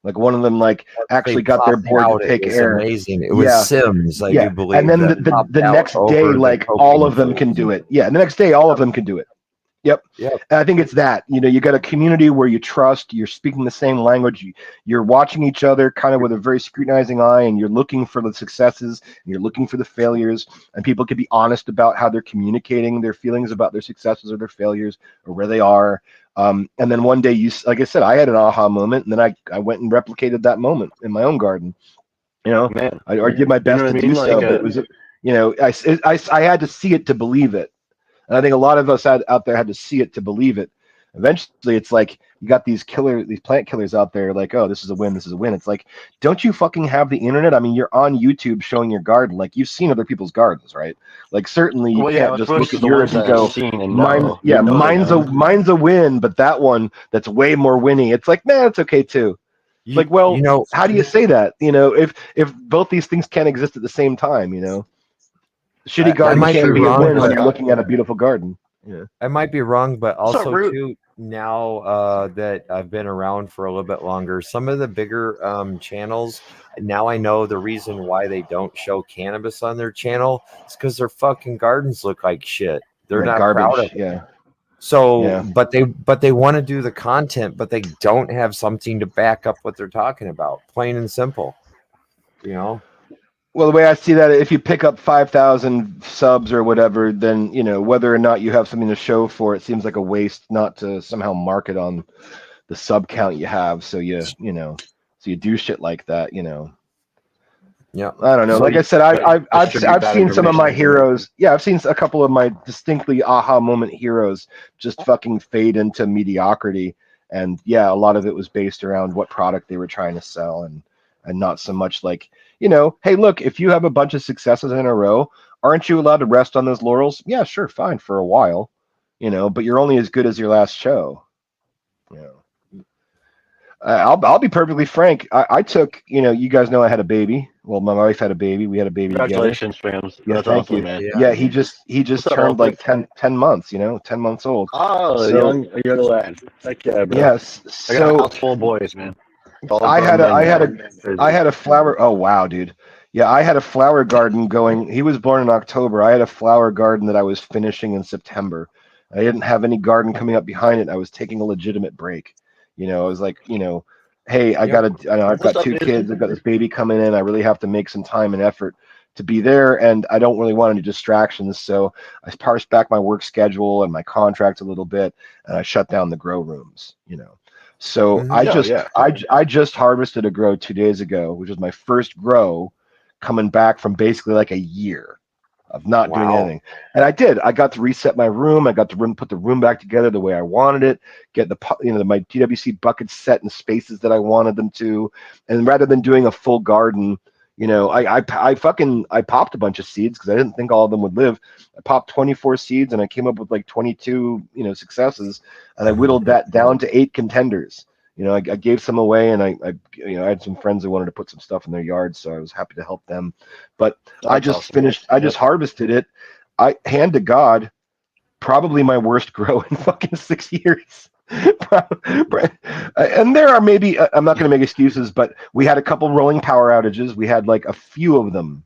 S4: Like one of them, like actually got their board to take air.
S3: Amazing. It was Sims, I do believe.
S4: And then the next day, like all of them can do it. Yeah, the next day, all of them can do it. Yep. And I think it's that, you got a community where you trust, you're speaking the same language, you're watching each other kind of with a very scrutinizing eye, and you're looking for the successes, and you're looking for the failures, and people can be honest about how they're communicating their feelings about their successes or their failures or where they are. And then one day, like I said, I had an aha moment, and then I went and replicated that moment in my own garden. I did my best to do so, but it was, I had to see it to believe it. And I think a lot of us out there had to see it to believe it. Eventually, it's like you got these plant killers out there like, oh, this is a win, this is a win. It's like, don't you fucking have the internet? I mean, you're on YouTube showing your garden. Like, you've seen other people's gardens, right? Like, certainly you can't just look at yours and go, mine's a win, but that one that's way more winny. It's like, man, it's okay too. Like, well, how do you say that? If both these things can't exist at the same time, shitty garden can't be a win when you're looking at a beautiful garden. Yeah,
S3: I might be wrong, but also too, now that I've been around for a little bit longer, some of the bigger channels, now I know the reason why they don't show cannabis on their channel is because their fucking gardens look like shit. They're not
S4: garbage.
S3: Proud of it.
S4: Yeah.
S3: So, but they want to do the content, but they don't have something to back up what they're talking about. Plain and simple,
S4: Well, the way I see that, if you pick up 5,000 subs or whatever, then, whether or not you have something to show for it seems like a waste not to somehow market on the sub count you have. So you do shit like that,
S3: Yeah.
S4: I don't know. Like I said, I've seen some of my heroes. Yeah, I've seen a couple of my distinctly aha moment heroes just fucking fade into mediocrity. And yeah, a lot of it was based around what product they were trying to sell, and not so much like, hey, look, if you have a bunch of successes in a row, aren't you allowed to rest on those laurels? Yeah, sure, fine, for a while, but you're only as good as your last show. I'll be perfectly frank. I took, you guys know I had a baby. Well, my wife had a baby. We had a baby together.
S5: Congratulations, Rams.
S4: Yeah,
S5: That's
S4: thank
S5: awesome,
S4: you.
S5: man.
S4: Yeah, he just
S5: What's up,
S4: turned like
S5: Alfred?
S4: 10 months. 10 months old.
S5: Oh,
S4: So
S5: young lad. Heck yeah, bro.
S4: yes,
S5: I got a
S4: so
S5: house full of boys, man. All
S4: I
S5: grown
S4: had a
S5: men
S4: I had
S5: now.
S4: a I
S5: Crazy.
S4: had a flower. Oh wow, dude. Yeah, I had a flower garden going. He was born in October. I had a flower garden that I was finishing in September. I didn't have any garden coming up behind it. I was taking a legitimate break. I was like, hey, I've
S5: What's
S4: got
S5: up,
S4: two
S5: dude?
S4: kids. I've got this baby coming in. I really have to make some time and effort to be there, and I don't really want any distractions. So I parsed back my work schedule and my contract a little bit, and I shut down the grow rooms. So
S3: Mhm.
S4: I
S5: Yeah,
S4: just
S5: yeah.
S4: I just harvested a grow 2 days ago, which is my first grow coming back from basically like a year of not doing
S3: Wow.
S4: anything. And I did. I got to reset my room. I got to put the room back together the way I wanted it, get my DWC buckets set in spaces that I wanted them to. And rather than doing a full garden, I popped a bunch of seeds because I didn't think all of them would live. I popped 24 seeds and I came up with like 22, successes, and I whittled that down to 8 contenders. I gave some away, and I had some friends that wanted to put some stuff in their yards, so I was happy to help them. But I
S5: That's
S4: just
S5: awesome.
S4: finished. I
S5: Yep.
S4: just harvested it. I hand to God, probably my worst grow in fucking 6 years. And there are maybe I'm not going to make excuses, but we had a couple rolling power outages. We had like a few of them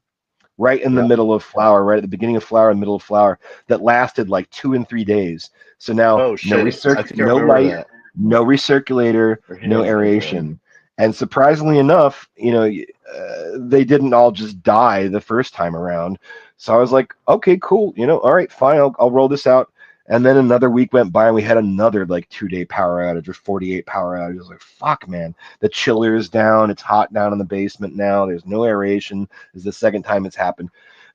S4: right in the
S5: Yep.
S4: middle of flower, right at the beginning of flower and middle of flower, that lasted like 2 and 3 days. So now
S5: Oh
S4: no
S5: shit. I think I
S4: no
S5: remember
S4: light,
S5: that.
S4: no recirculator,
S5: Or
S4: no
S5: hearing about that.
S4: aeration. And surprisingly enough, they didn't all just die the first time around. So I was like, okay, cool. All right, fine. I'll roll this out. And then another week went by and we had another like 2 day power outage or 48 power outage. I was like, fuck, man. The chiller is down. It's hot down in the basement now. There's no aeration. This is the second time it's happened.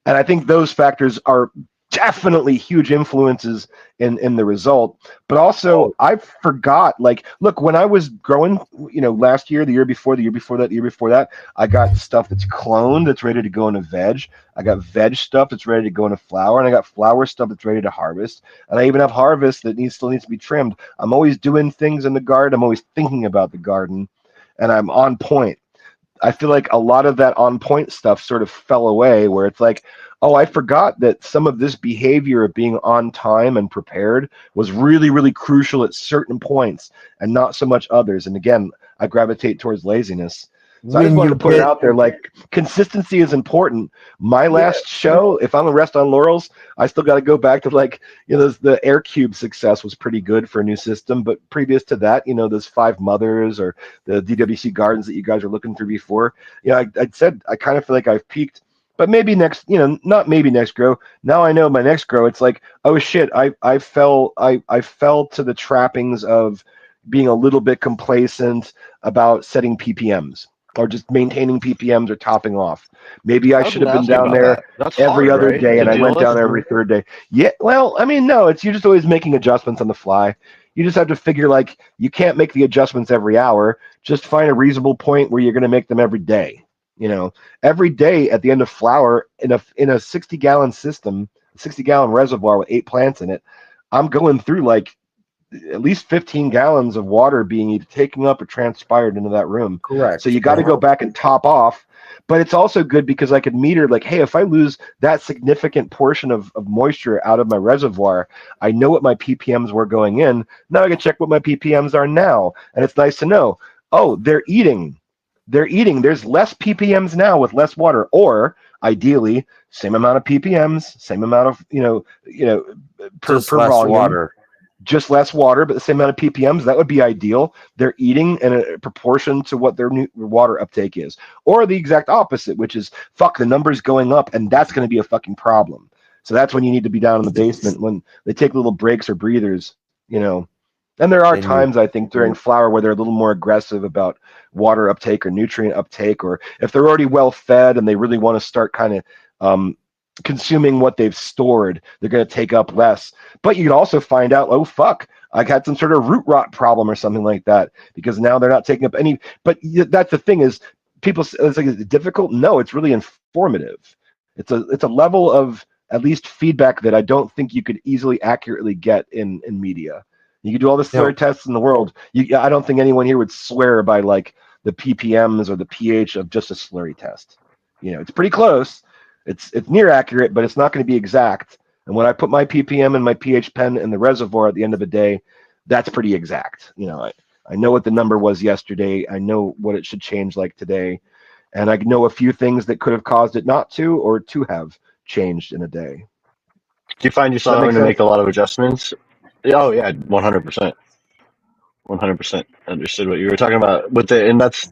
S4: And I think those factors are definitely huge influences in the result. But also, I forgot, like, look, when I was growing, last year, the year before, the year before that, the year before that, I got stuff that's cloned that's ready to go into veg. I got veg stuff that's ready to go into flower, and I got flower stuff that's ready to harvest. And I even have harvest that still needs to be trimmed. I'm always doing things in the garden. I'm always thinking about the garden, and I'm on point. I feel like a lot of that on point stuff sort of fell away, where it's like, oh, I forgot that some of this behavior of being on time and prepared was really, really crucial at certain points and not so much others. And again, I gravitate towards laziness. So I just
S3: When
S4: wanted
S3: you
S4: to put it
S3: get
S4: out there, like, consistency is important. My
S3: yeah,
S4: last show, if I'm gonna rest on laurels, I still got to go back to, like, the Air Cube success was pretty good for a new system, but previous to that, those 5 mothers or the DWC gardens that you guys are looking through before, I said I kind of feel like I've peaked. But maybe next, not maybe next grow. Now I know my next grow. It's like, oh shit, I fell to the trappings of being a little bit complacent about setting PPMs or just maintaining PPMs or topping off. Maybe I
S5: I was
S4: should have
S5: gonna
S4: been
S5: ask you
S4: down
S5: about
S4: there
S5: that. That's
S4: every
S5: hard,
S4: other
S5: right?
S4: day,
S5: To
S4: and I
S5: deal
S4: went
S5: with?
S4: down every third day. Yeah, well, I mean, no, you're just always making adjustments on the fly. You just have to figure, like, you can't make the adjustments every hour. Just find a reasonable point where you're going to make them every day. Every day at the end of flower in a 60-gallon system, 60-gallon reservoir with 8 plants in it, I'm going through like at least 15 gallons of water being either taken up or transpired into that room. So
S3: correct.
S4: you got to go back and top off. But it's also good because I could meter, like, hey, if I lose that significant portion of moisture out of my reservoir, I know what my PPMs were going in. Now I can check what my PPMs are now. And it's nice to know, oh, they're eating. They're eating. There's less PPMs now with less water, or ideally, same amount of PPMs, same amount of,
S3: Just
S4: per
S3: less
S4: volume,
S3: water.
S4: just less water, but the same amount of ppms. That would be ideal. They're eating in a proportion to what their new water uptake is, or the exact opposite, which is fuck, the numbers going up, and that's going to be a fucking problem. So that's when you need to be down in the basement when they take little breaks or breathers. And there are
S3: And you
S4: times, I think, during flower where they're a little more aggressive about water uptake or nutrient uptake, or if they're already well fed and they really want to start kind of consuming what they've stored, they're going to take up less. But you can also find out, oh fuck, I had some sort of root rot problem or something like that, because now they're not taking up any. But that's the thing, is people, it's like, is it difficult? No, it's really informative. It's a level of at least feedback that I don't think you could easily accurately get in media. You could do all the slurry tests in the world. I don't think anyone here would swear by like the ppms or the pH of just a slurry test. It's pretty close. It's near accurate, but it's not going to be exact. And when I put my ppm and my pH pen in the reservoir at the end of the day, that's pretty exact. I know what the number was yesterday. I know what it should change like today. And I know a few things that could have caused it not to or to have changed in a day.
S5: Do you find yourself having to make a lot of adjustments? Oh yeah, 100%. 100% understood what you were talking about with it, and that's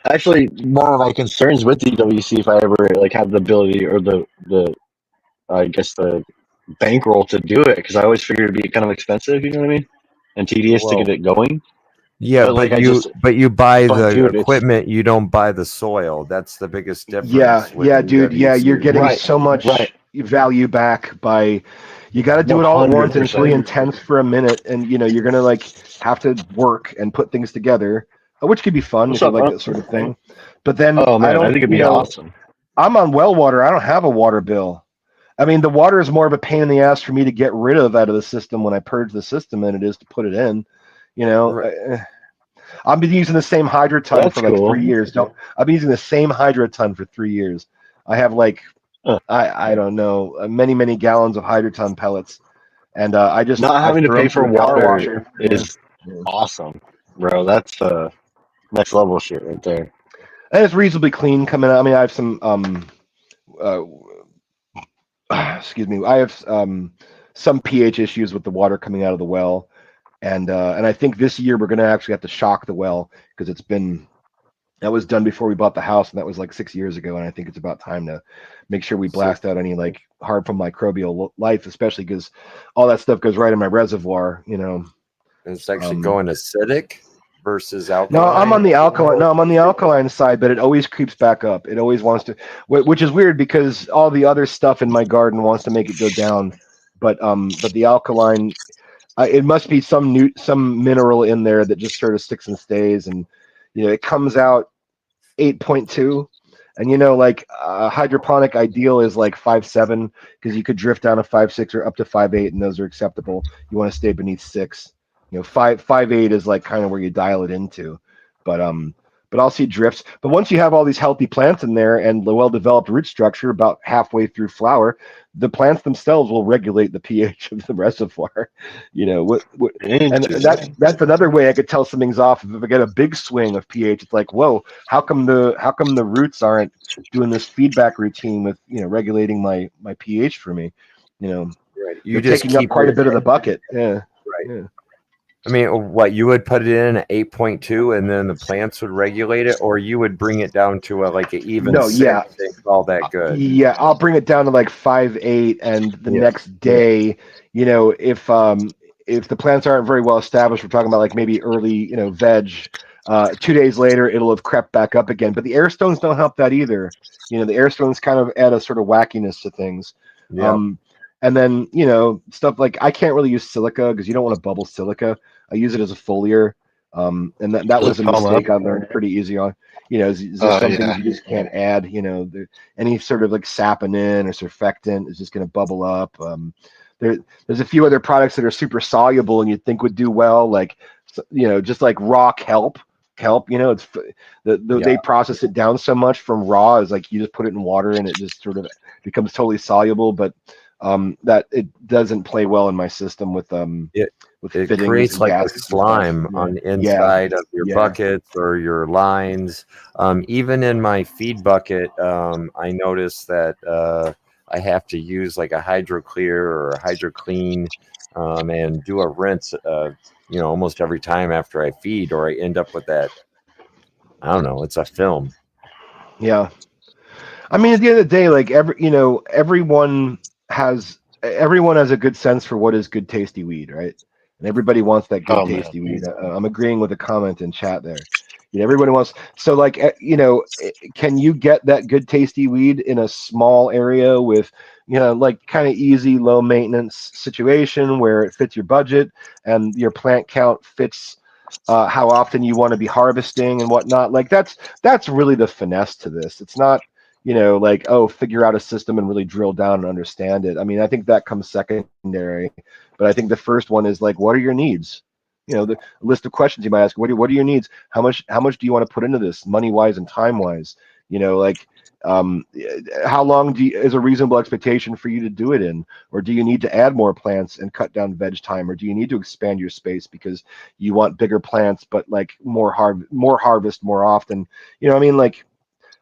S5: actually one of my concerns with DWC. If I ever like have the ability or the I guess the bankroll to do it, because I always figured it'd be kind of expensive. You know what I mean? And tedious to get it going.
S3: Yeah,
S5: but like
S3: you buy the
S5: dude,
S3: equipment, you don't buy the soil. That's the biggest difference.
S4: Yeah, dude. Yeah, you're getting so much value back by. You got to do it all at once, and it's really intense for a minute, and you're gonna like have to work and put things together, which could be fun if you like that sort of thing. But then
S5: I think it'd be awesome.
S4: I'm on well water. I don't have a water bill. I mean, the water is more of a pain in the ass for me to get rid of out of the system when I purge the system than it is to put it in. I've been using the same hydroton for like 3 years. I've been using the same hydroton for 3 years. I have like I don't know many gallons of hydroton pellets, and I just
S5: not having to pay for water is
S4: awesome,
S5: bro. That's next level shit right there.
S4: And it's reasonably clean coming out. I mean, I have some excuse me. I have some pH issues with the water coming out of the well. And I think this year we're going to actually have to shock the well because that was done before we bought the house, and that was like 6 years ago. And I think it's about time to make sure we blast out any like harmful microbial life, especially because all that stuff goes right in my reservoir.
S3: It's actually going acidic versus alkaline.
S4: No, I'm on the alkaline. No, I'm on the alkaline side, but it always creeps back up. It always wants to, which is weird because all the other stuff in my garden wants to make it go down, but the alkaline. It must be some mineral in there that just sort of sticks and stays, and it comes out 8.2, and like hydroponic ideal is like 5.7 because you could drift down to 5.6 or up to 5.8, and those are acceptable. You want to stay beneath 6. 5.8 is like kind of where you dial it into, but I'll see drifts. But once you have all these healthy plants in there and the well-developed root structure, about halfway through flower, the plants themselves will regulate the pH of the reservoir. And that's another way I could tell something's off. If I get a big swing of pH, it's like, whoa, how come the roots aren't doing this feedback routine with regulating my pH for me? You're just taking up quite a bit of the bucket. Yeah.
S3: Right. Yeah. I mean, what, you would put it in at 8.2 and then the plants would regulate it, or you would bring it down to like an even 6, all that good?
S4: Yeah, I'll bring it down to like 5.8, and the next day, if the plants aren't very well established, we're talking about like maybe early, veg, 2 days later, it'll have crept back up again. But the air stones don't help that either. The air stones kind of add a sort of wackiness to things.
S3: Yeah.
S4: And then, stuff like I can't really use silica because you don't want to bubble silica. I use it as a foliar. And that was a mistake I learned pretty easy on. There's some things you just can't add. Any sort of like saponin or surfactant is just going to bubble up. There's a few other products that are super soluble and you'd think would do well, like, just like raw kelp. It's they process it down so much from raw is like you just put it in water and it just sort of becomes totally soluble, but that it doesn't play well in my system with
S3: it creates like a slime on the inside of your buckets or your lines. Even in my feed bucket, I noticed that I have to use like a HydroClear or a HydroClean and do a rinse almost every time after I feed, or I end up with that, I don't know, it's a film.
S4: Yeah. I mean, at the end of the day, like everyone has a good sense for what is good tasty weed, right? And everybody wants that good tasty weed. I'm agreeing with a comment in chat there. Everybody wants, so like can you get that good tasty weed in a small area with like kind of easy low maintenance situation where it fits your budget and your plant count fits how often you want to be harvesting and whatnot? Like that's really the finesse to this. It's not like, figure out a system and really drill down and understand it. I mean, I think that comes secondary, but I think the first one is like, what are your needs? you know, the list of questions you might ask. What are your needs? How much do you want to put into this, money wise and time wise? You know, like how long is a reasonable expectation for you to do it in, or do you need to add more plants and cut down veg time, or do you need to expand your space because you want bigger plants but like more harvest more often? You know what I mean? Like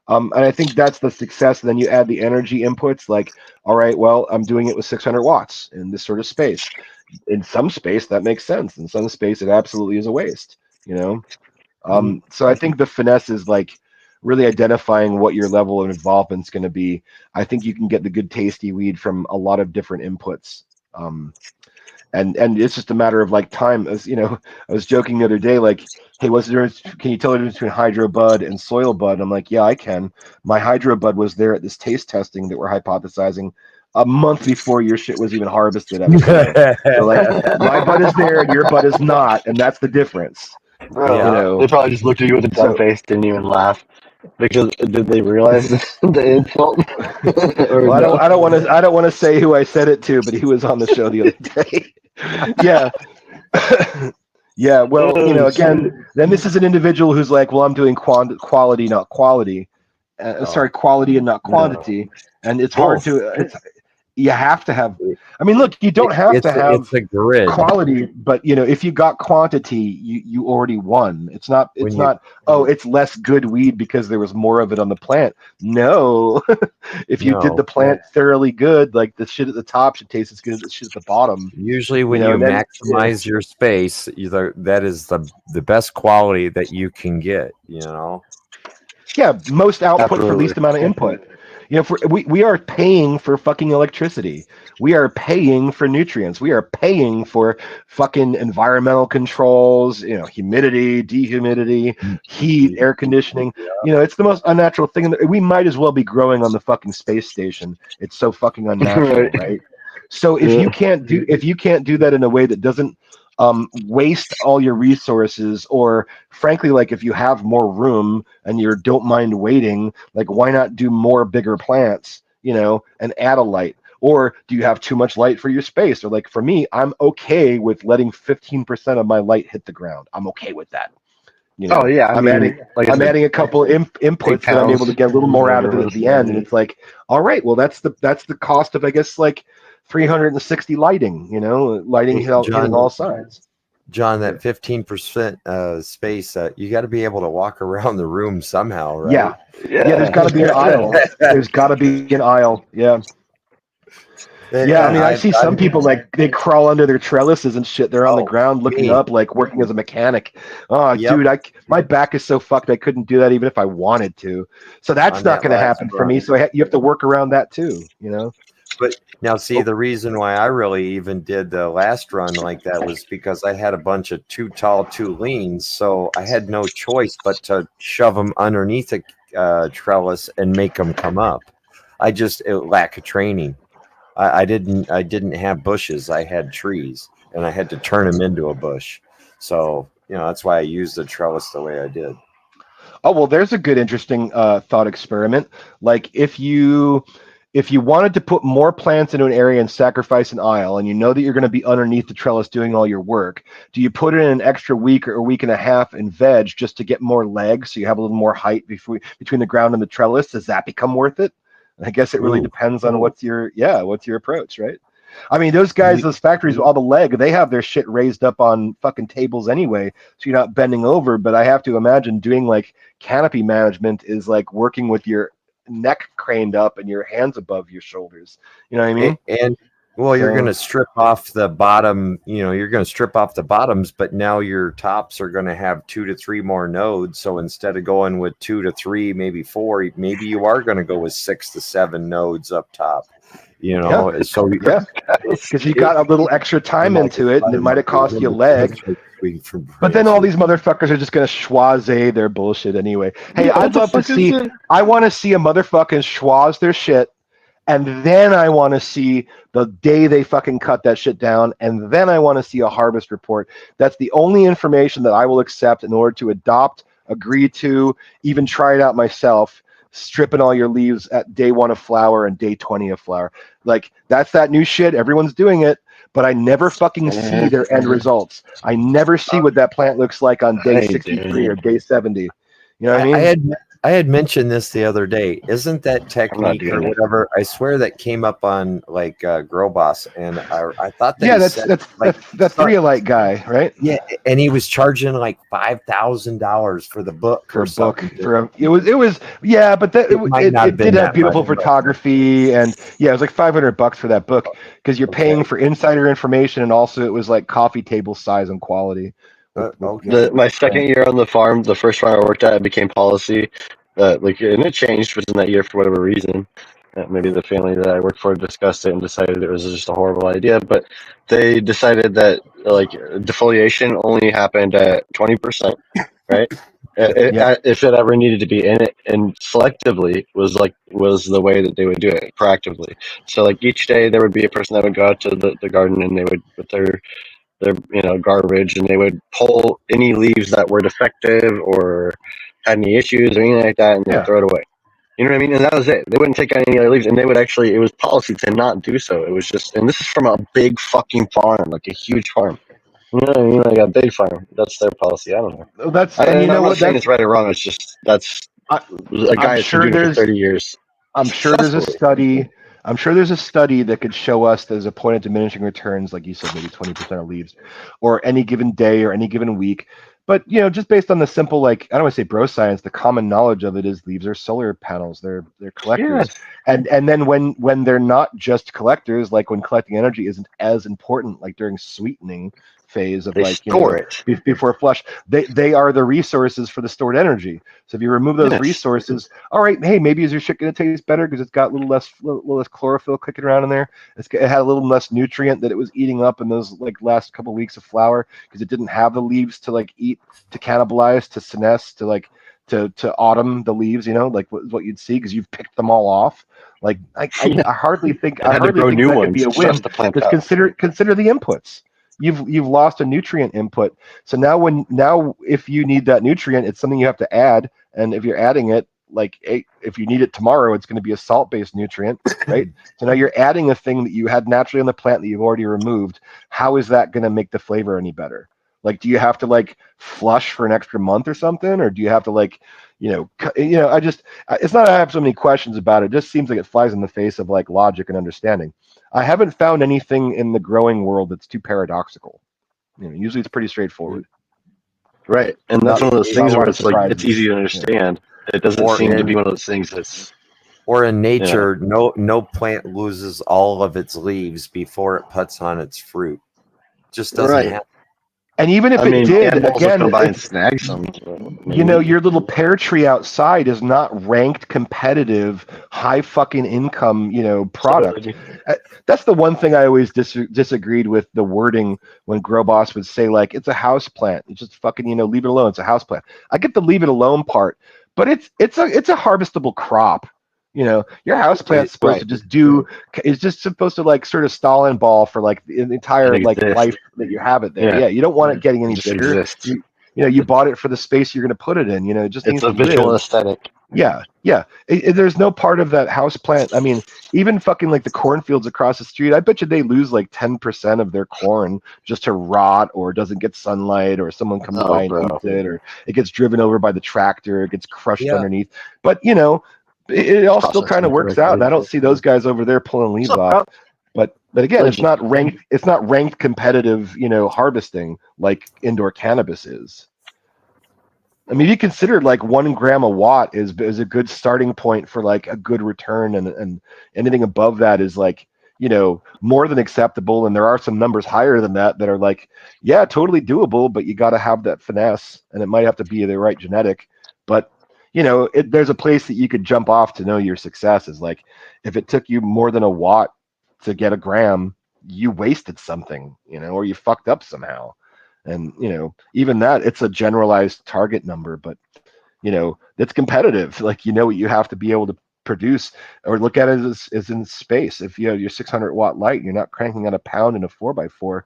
S4: and I think that's the success. And then you add the energy inputs, like, all right, well, I'm doing it with 600 watts in this sort of space. In some space, that makes sense. In some space, it absolutely is a waste, you know? So I think the finesse is like really identifying what your level of involvement is going to be. I think you can get the good, tasty weed from a lot of different inputs. And it's just a matter of like time. As you know, I was joking the other day, like, hey, can you tell the difference between hydro bud and soil bud? I'm like, yeah, I can. My hydro bud was there at this taste testing that we're hypothesizing a month before your shit was even harvested out of the ground. So like, my bud is there and your bud is not, and that's the difference.
S5: Bro,
S4: You know,
S5: they probably just looked at you with a dumb
S4: so
S5: face, didn't even laugh. Because did they realize the insult? Or
S4: well,
S5: no?
S4: I don't want to say who I said it to, but he was on the show the other day. Yeah. Yeah, well, you know,
S5: Oh, shit.
S4: again, then this is an individual who's like, well, I'm doing quality, not quality. Sorry, quality and not quantity. And it's hard
S3: Both.
S4: to, you have to have, I mean, look, you don't have to have
S3: It's a grid.
S4: quality, but you know, if you got quantity, you already won. It's not, oh, it's less good weed because there was more of it on the plant. No. If you did the plant thoroughly good, like the shit at the top should taste as good as the shit at the bottom.
S3: Usually, when
S4: You know,
S3: you
S4: and then,
S3: maximize your space, that is the best quality that you can get. You know.
S4: yeah, most output for
S5: Absolutely.
S4: least amount of input. You know, we are paying for fucking electricity. We are paying for nutrients. We are paying for fucking environmental controls, you know, humidity, dehumidity, heat, air conditioning. You know, it's the most unnatural thing. We might as well be growing on the fucking space station. It's so fucking unnatural,
S5: Right.
S4: right? So if you can't do that in a way that doesn't waste all your resources, or frankly, like if you have more room and you don't mind waiting, like why not do more bigger plants, you know, and add a light? Or do you have too much light for your space? Or like for me, I'm okay with letting 15% of my light hit the ground. I'm okay with that. You know,
S5: Oh yeah, I
S4: I'm
S5: mean,
S4: adding
S5: like I
S4: I'm
S5: said,
S4: adding a couple inputs that I'm able to get a little more out of it at the end, and it's like, all right, well, that's the cost of, I guess, like 360 lighting. You know, lighting
S3: Hey,
S4: hitting all sides.
S3: John, that 15% space, you got to be able to walk around the room somehow, right?
S4: Yeah, yeah. There's got to be an aisle. There's got to be an aisle. Yeah. Yeah, I mean, I see some people like they crawl under their trellises and shit. They're on the ground looking
S3: me.
S4: up, like working as a mechanic. Oh,
S3: Yep.
S4: dude, my back is so fucked. I couldn't do that even if I wanted to. So that's
S3: On
S4: not
S3: that
S4: going to
S3: last
S4: happen for
S3: run.
S4: me. So you have to work around that too. You know.
S3: But now, see, the reason why I really even did the last run like that was because I had a bunch of too tall, too leans. So I had no choice but to shove them underneath a trellis and make them come up. Lack of training. I didn't have bushes. I had trees, and I had to turn them into a bush. So that's why I used the trellis the way I did.
S4: Oh well, there's a good, interesting thought experiment. Like if you wanted to put more plants into an area and sacrifice an aisle, and you know that you're going to be underneath the trellis doing all your work, do you put in an extra week or a week and a half in veg just to get more legs, so you have a little more height between the ground and the trellis? Does that become worth it? I guess it really depends on what's your approach, right? I mean, those guys, those factories with all the leg, they have their shit raised up on fucking tables anyway, so you're not bending over. But I have to imagine doing like canopy management is like working with your neck craned up and your hands above your shoulders. You know what I mean?
S3: And you're going to strip off the bottom. You're going to strip off the bottoms, but now your tops are going to have 2 to 3 more nodes. So instead of going with 2 to 3, maybe 4, maybe you are going to go with 6 to 7 nodes up top. So
S4: because you got a little extra time into it, and it might have cost you a leg. But then all these motherfuckers are just gonna schwaze their bullshit anyway. Hey, I'd love to see. I want to see a motherfucking schwaz their shit, and then I want to see the day they fucking cut that shit down, and then I want to see a harvest report. That's the only information that I will accept in order to adopt, agree to, even try it out myself. Stripping all your leaves at day 1 of flower and day 20 of flower. Like that's that new shit. Everyone's doing it. but I never fucking see their end results. I never see what that plant looks like on day
S5: Hey,
S4: 63
S5: dude.
S4: or day 70. You know what I
S3: I
S4: mean?
S3: had mentioned this the other day. Isn't that
S5: I'm not
S3: technique or
S5: doing it.
S3: whatever? I swear that came up on like Grow Boss, and I thought that
S4: Yeah,
S3: he
S4: that's
S3: said
S4: that's
S3: like
S4: that's that
S3: start-
S4: 3-alite guy, right?
S3: yeah, and he was charging like $5,000 for the book
S4: For
S3: or
S4: a book,
S3: something.
S4: for a, it was yeah, but that
S3: It might not have
S4: it
S3: been
S4: did have
S3: that
S4: beautiful
S3: much, but
S4: photography, and yeah, it was like $500 for that book because you're
S3: okay.
S4: paying for insider information, and also it was like coffee table size and quality.
S3: Okay.
S5: My second year on the farm, the first farm I worked at, it became policy. And it changed within that year for whatever reason. Maybe the family that I worked for discussed it and decided it was just a horrible idea. But they decided that like defoliation only happened at 20%, right?
S4: Yeah,
S5: If it ever needed to be in it, and selectively was the way that they would do it proactively. So like each day there would be a person that would go out to the garden and they would with their garbage, and they would pull any leaves that were defective or had any issues or anything like that, and they would
S4: yeah.
S5: throw it away. You know what I mean? And that was it. They wouldn't take out any other leaves, and they would actually. It was policy to not do so. It was just, and this is from a big fucking farm, like a huge farm. You know what I mean? Like a big farm. That's their policy. I don't know.
S4: Well, and you
S5: I'm
S4: know
S5: not
S4: what?
S5: saying it's right or wrong. It's just that's
S4: I,
S5: a
S4: I'm
S5: guy that's been
S4: sure
S5: doing it for
S4: there's
S5: 30 years
S4: I'm sure there's a
S5: successfully.
S4: study. I'm sure there's a study that could show us there's a point of diminishing returns, like you said, maybe 20% of leaves, or any given day or any given week. But just based on the simple, like I don't want to say bro science, the common knowledge of it is leaves are solar panels. They're collectors,
S5: Yes.
S4: and then when they're not just collectors, like when collecting energy isn't as important, like during sweetening phase of
S5: They
S4: like
S5: store it.
S4: before flush, they are the resources for the stored energy. So if you remove those
S5: Yes.
S4: resources, all right, hey, maybe is your shit going to taste better because it's got a little less chlorophyll kicking around in there. It had a little less nutrient that it was eating up in those like last couple of weeks of flower because it didn't have the leaves to like eat, to cannibalize, to senesce, to like to autumn the leaves, like what you'd see because you've picked them all off. Like I hardly think
S5: I had to grow new
S4: that could be
S5: ones
S4: a win
S5: just to plant
S4: because
S5: out.
S4: consider the inputs. You've lost a nutrient input. So now if you need that nutrient, it's something you have to add. And if you're adding it, like if you need it tomorrow, it's going to be a salt-based nutrient, right? So now you're adding a thing that you had naturally on the plant that you've already removed. How is that going to make the flavor any better? Like, do you have to like flush for an extra month or something, or do you have to like, it's not that I have so many questions about it. It just seems like it flies in the face of like logic and understanding. I haven't found anything in the growing world that's too paradoxical. Usually it's pretty straightforward.
S5: Right, and that's
S4: Not
S5: one of those
S4: not a
S5: things
S4: lot
S5: where
S4: of
S5: it's like it's
S4: surprises.
S5: easy to understand. It doesn't
S3: Or
S5: seem to
S3: in
S5: be one of those things that's
S3: or in nature, no plant loses all of its leaves before it puts on its fruit. Just doesn't
S5: right.
S3: happen.
S4: And even if
S5: I
S4: it
S5: mean,
S4: did,
S5: animals will
S4: again,
S5: come by and snag some.
S4: your little pear tree outside is not ranked competitive, high fucking income, product. That's the one thing I always disagreed with the wording when Grow Boss would say like it's a house plant. It's just fucking leave it alone. It's a house plant. I get the leave it alone part, but it's a harvestable crop. Your house plant's supposed to just is just supposed to like sort of Stalin ball for like the entire like life that you have it there.
S5: Yeah.
S4: Yeah, you don't want it getting any
S5: Just
S4: bigger.
S5: exists.
S4: You bought it for the space you're going to put it in. It just
S5: It's
S4: needs
S5: a
S4: to
S5: visual
S4: live.
S5: aesthetic.
S4: Yeah. There's no part of that house plant. I mean, even fucking like the cornfields across the street, I bet you they lose like 10% of their corn just to rot or doesn't get sunlight or someone comes by and eats it or it gets driven over by the tractor, it gets crushed underneath. But it all still kind of works out. And I don't see those guys over there pulling leaves off. But again, it's not ranked competitive, harvesting like indoor cannabis is. I mean, you consider like 1 gram a watt is a good starting point for like a good return, and anything above that is like more than acceptable. And there are some numbers higher than that are like, yeah, totally doable, but you got to have that finesse, and it might have to be the right genetic. But there's a place that you could jump off to know your success is like if it took you more than a watt to get a gram, you wasted something, or you fucked up somehow. And even that, it's a generalized target number, but it's competitive. Like what you have to be able to produce, or look at it as in space. If you have your 600 watt light, you're not cranking out a pound in a 4x4.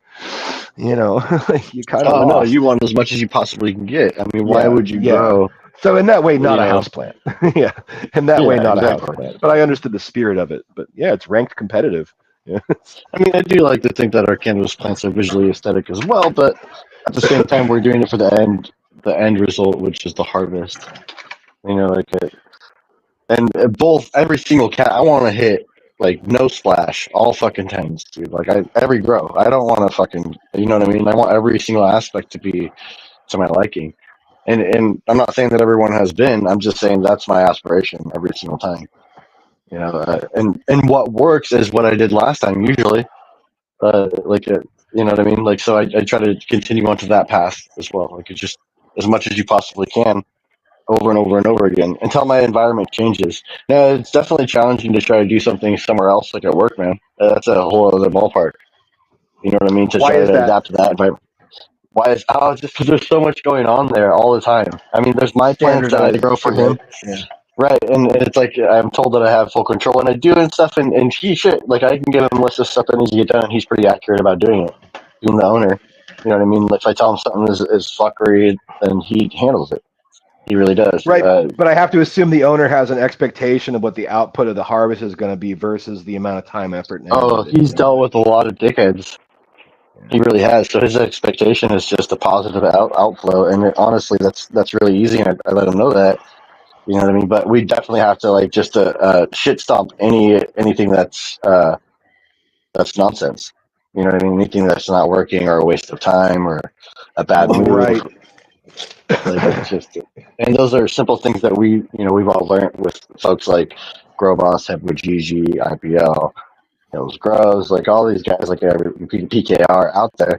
S4: You kind of
S5: no, you want as much as you possibly can get. I mean, why would you grow?
S4: So in that way, not a house plant. Yeah, in that way, not a house
S5: exactly.
S4: plant. But I understood the spirit of it. But yeah, it's ranked competitive. Yeah.
S5: I mean, I do like to think that our cannabis plants are visually aesthetic as well, but at the same time, we're doing it for the end result, which is the harvest. You know, like, and both every single cat, I want to hit like no splash, all fucking times, dude. Like every grow, I don't want to fucking, you know what I mean? I want every single aspect to be to my liking. And I'm not saying that everyone has been. I'm just saying that's my aspiration every single time. You know, and what works is what I did last time usually. Like you know what I mean? Like so, I try to continue onto that path as well. Like it's just as much as you possibly can, over and over and over again, until my environment changes. Now, it's definitely challenging to try to do something somewhere else, like at work, man. That's a whole other ballpark. You know what I mean? To
S4: Why
S5: try
S4: is
S5: to
S4: that?
S5: adapt to that environment. Why is just because there's so much going on there all the time. I mean, there's my plants that I
S4: Standardized
S5: grow for
S4: shit,
S5: him.
S4: right? Yeah.
S5: Right, and it's like I'm told that I have full control, and I do and stuff, and he shit, like I can give him a list of stuff that needs to get done, and he's pretty accurate about doing it, being the owner. You know what I mean? Like if I tell him something is fuckery, then he handles it. He really does.
S4: Right, but I have to assume the owner has an expectation of what the output of the harvest is going to be versus the amount of time, effort, and energy
S5: Oh,
S4: that he
S5: he's
S4: puts
S5: dealt
S4: in.
S5: with a lot of dickheads. He really has. So his expectation is just a positive outflow, and honestly, that's really easy. And I let him know that. You know what I mean? But we definitely have to like just shit stomp anything that's nonsense. You know what I mean? Anything that's not working or a waste of time or a bad move.
S4: Right.
S5: Like it's just, and those are simple things that we've all learned with folks like Grow Boss, Vegetative, IPL, those Grows, like all these guys, like PKR out there.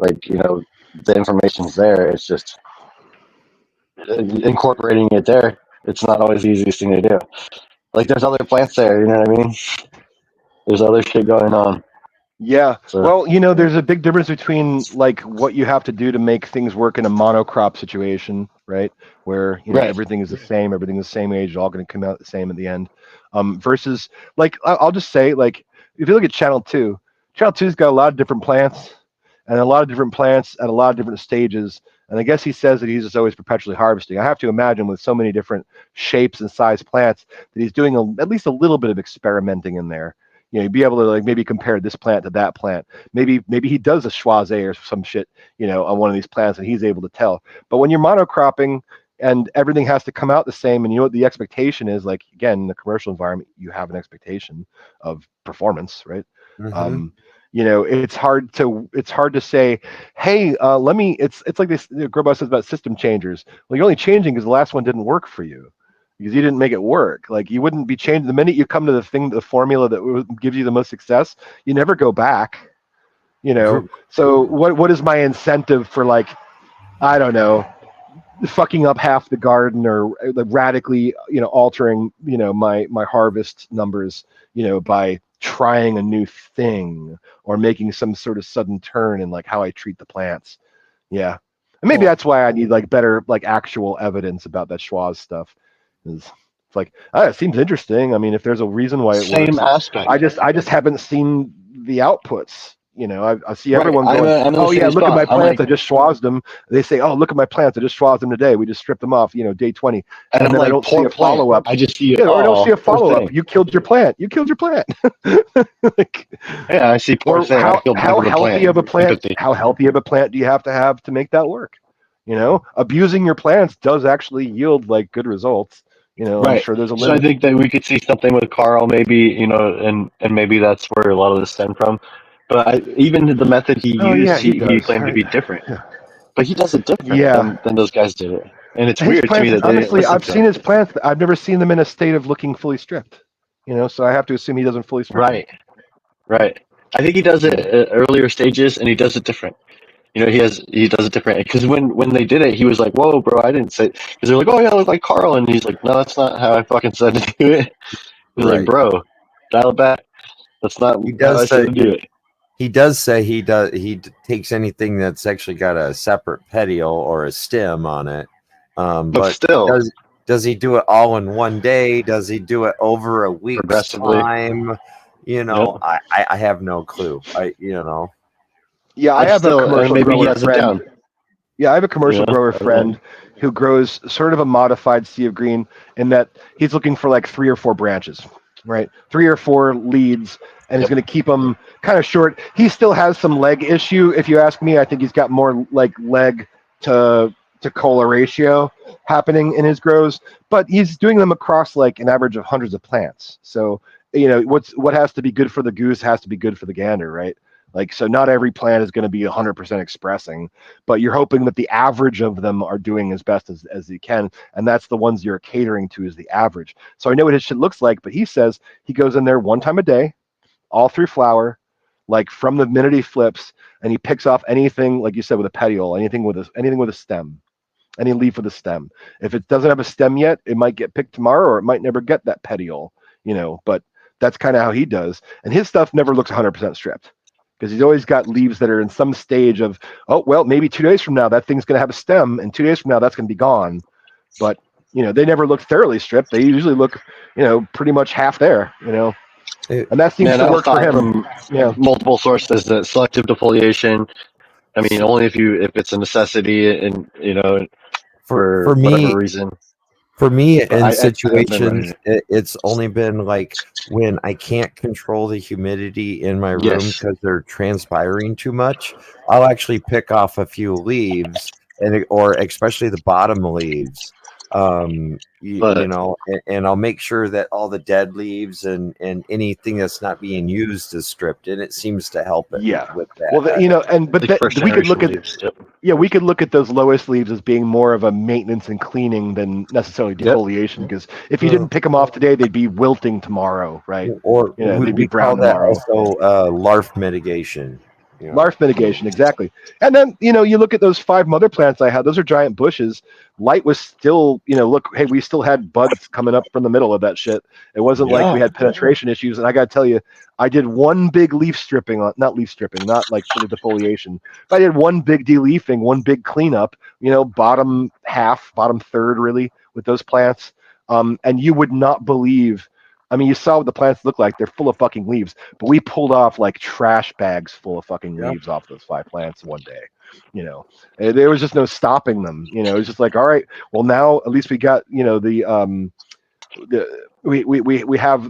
S5: Like the information's there. It's just incorporating it there. It's not always the easiest thing to do. Like there's other plants there. You know what I mean? There's other shit going on.
S4: Yeah.
S5: So
S4: Well, there's a big difference between like what you have to do to make things work in a monocrop situation, right? Where,
S5: right.
S4: everything is the same, everything's the same age, all going to come out the same at the end. Versus like, I'll just say, like, if you look at Channel 2, Channel 2's got a lot of different plants and a lot of different plants at a lot of different stages. And I guess he says that he's just always perpetually harvesting. I have to imagine with so many different shapes and size plants that he's doing at least a little bit of experimenting in there. You'd be able to like maybe compare this plant to that plant. Maybe he does a Schwaze or some shit, on one of these plants, and he's able to tell. But when you're monocropping and everything has to come out the same, and what the expectation is, like again, in the commercial environment, you have an expectation of performance, right?
S3: Mm-hmm.
S4: It's hard to say, hey, let me. It's like this. Grobau says about system changers. Well, you're only changing because the last one didn't work for you. Because you didn't make it work. Like you wouldn't be changed the minute you come to the formula that gives you the most success. You never go back. So what is my incentive for, like, I don't know, fucking up half the garden or radically altering my harvest numbers by trying a new thing or making some sort of sudden turn in like how I treat the plants. Yeah. And maybe that's why I need like better like actual evidence about that Schwaz stuff. It's like, it seems interesting. I mean, if there's a reason why it
S5: Same
S4: works,
S5: aspect.
S4: I just haven't seen the outputs. I see
S5: Right.
S4: everyone
S5: I'm
S4: going,
S5: in the
S4: oh yeah,
S5: same
S4: look at my
S5: spot. I'm
S4: plants.
S5: like,
S4: I just schwazzed them. They say, oh, look at my plants. I just schwazzed them today. We just stripped them off, day 20.
S5: and
S4: And
S5: I'm
S4: then I
S5: like,
S4: don't see
S5: poor
S4: a
S5: plant.
S4: follow up.
S5: I just see,
S4: Yeah, or I don't see a
S5: poor
S4: follow up.
S5: thing.
S4: You killed your plant. You killed your plant. Like,
S5: Yeah, I see poor
S4: or
S5: thing. I feel bad
S4: how
S5: for the
S4: healthy
S5: plant.
S4: of a plant?
S5: Empathy.
S4: How healthy of a plant do you have to make that work? Abusing your plants does actually yield like good results. I'm
S5: Right.
S4: sure there's a
S5: So I
S4: limit.
S5: think that we could see something with Carl, maybe, and maybe that's where a lot of this stemmed from. But even the method he
S4: Oh yeah,
S5: used,
S4: he
S5: he
S4: does.
S5: claimed to
S4: Right.
S5: be different. But he does it different
S4: Yeah.
S5: than those guys did it. And it's
S4: His
S5: weird to me
S4: plants,
S5: that they didn't
S4: honestly,
S5: listen
S4: I've
S5: to
S4: seen
S5: him.
S4: his plants. I've never seen them in a state of looking fully stripped. So I have to assume he doesn't fully strip them.
S5: Right. Right. I think he does it at earlier stages, and he does it different. He does it different because when they did it, he was like, "Whoa, bro, I didn't say." Because they're like, "Oh yeah, I look like Carl," and he's like, "No, that's not how I fucking said to do it." He's like,
S3: Right.
S5: "Bro, dial it back. That's not
S3: He
S5: how I
S3: does
S5: said
S3: say
S5: to do it."
S3: he does say takes anything that's actually got a separate petiole or a stem on it.
S5: But
S3: But
S5: still,
S3: does he do it all in one day? Does he do it over a week's
S5: progressively,
S3: time? I have no clue.
S4: Yeah, I
S5: but
S4: have a
S5: still, and
S4: commercial
S5: maybe he
S4: grower
S5: has it
S4: friend.
S5: down.
S4: Yeah, I have a commercial grower
S5: I don't know.
S4: friend who grows sort of a modified sea of green in that he's looking for like 3 or 4 branches. right? 3 or 4 leads, and he's going to keep them kind of short. He still has some leg issue, if you ask me. I think he's got more like leg to cola ratio happening in his grows, but he's doing them across like an average of hundreds of plants. So what has to be good for the goose has to be good for the gander, right? Like, so not every plant is going to be 100% expressing, but you're hoping that the average of them are doing as best as you can, and that's the ones you're catering to is the average. So I know what his shit looks like, but he says he goes in there 1 time a day, all through flower, like from the minute he flips, and he picks off anything, like you said, with a petiole, anything with a stem, any leaf with a stem. If it doesn't have a stem yet, it might get picked tomorrow, or it might never get that petiole, but that's kind of how he does. And his stuff never looks 100% stripped, because he's always got leaves that are in some stage of, oh, well, maybe 2 days from now that thing's going to have a stem, and 2 days from now that's going to be gone. But they never look thoroughly stripped. They usually look pretty much half there. And that seems to work for him.
S5: From multiple sources that selective defoliation. I mean, only if it's a necessity, and for
S3: me,
S5: whatever reason.
S3: For me,
S5: But
S3: in situations, it's only been like when I can't control the humidity in my room because they're transpiring too much. I'll actually pick off a few leaves, or especially the bottom leaves. And I'll make sure that all the dead leaves and anything that's not being used is stripped, and it seems to help it with that.
S4: Well, we could look at we could look at those lowest leaves as being more of a maintenance and cleaning than necessarily defoliation, because if you didn't pick them off today, they'd be wilting tomorrow, right?
S3: Or
S4: they'd be
S3: brown
S4: tomorrow.
S3: Also, larf mitigation.
S4: Larf mitigation, exactly. And then you look at those 5 mother plants I had; those are giant bushes. Light was still, look, hey, we still had buds coming up from the middle of that shit. It wasn't like we had penetration issues. And I got to tell you, I did one big leaf stripping not like for the defoliation, but I did one big deleafing, one big cleanup, bottom third really with those plants. And you would not believe. I mean, you saw what the plants look like. They're full of fucking leaves, but we pulled off like trash bags full of fucking leaves off those 5 plants one day. There was just no stopping them. It was just like, all right, well, now at least we got, we have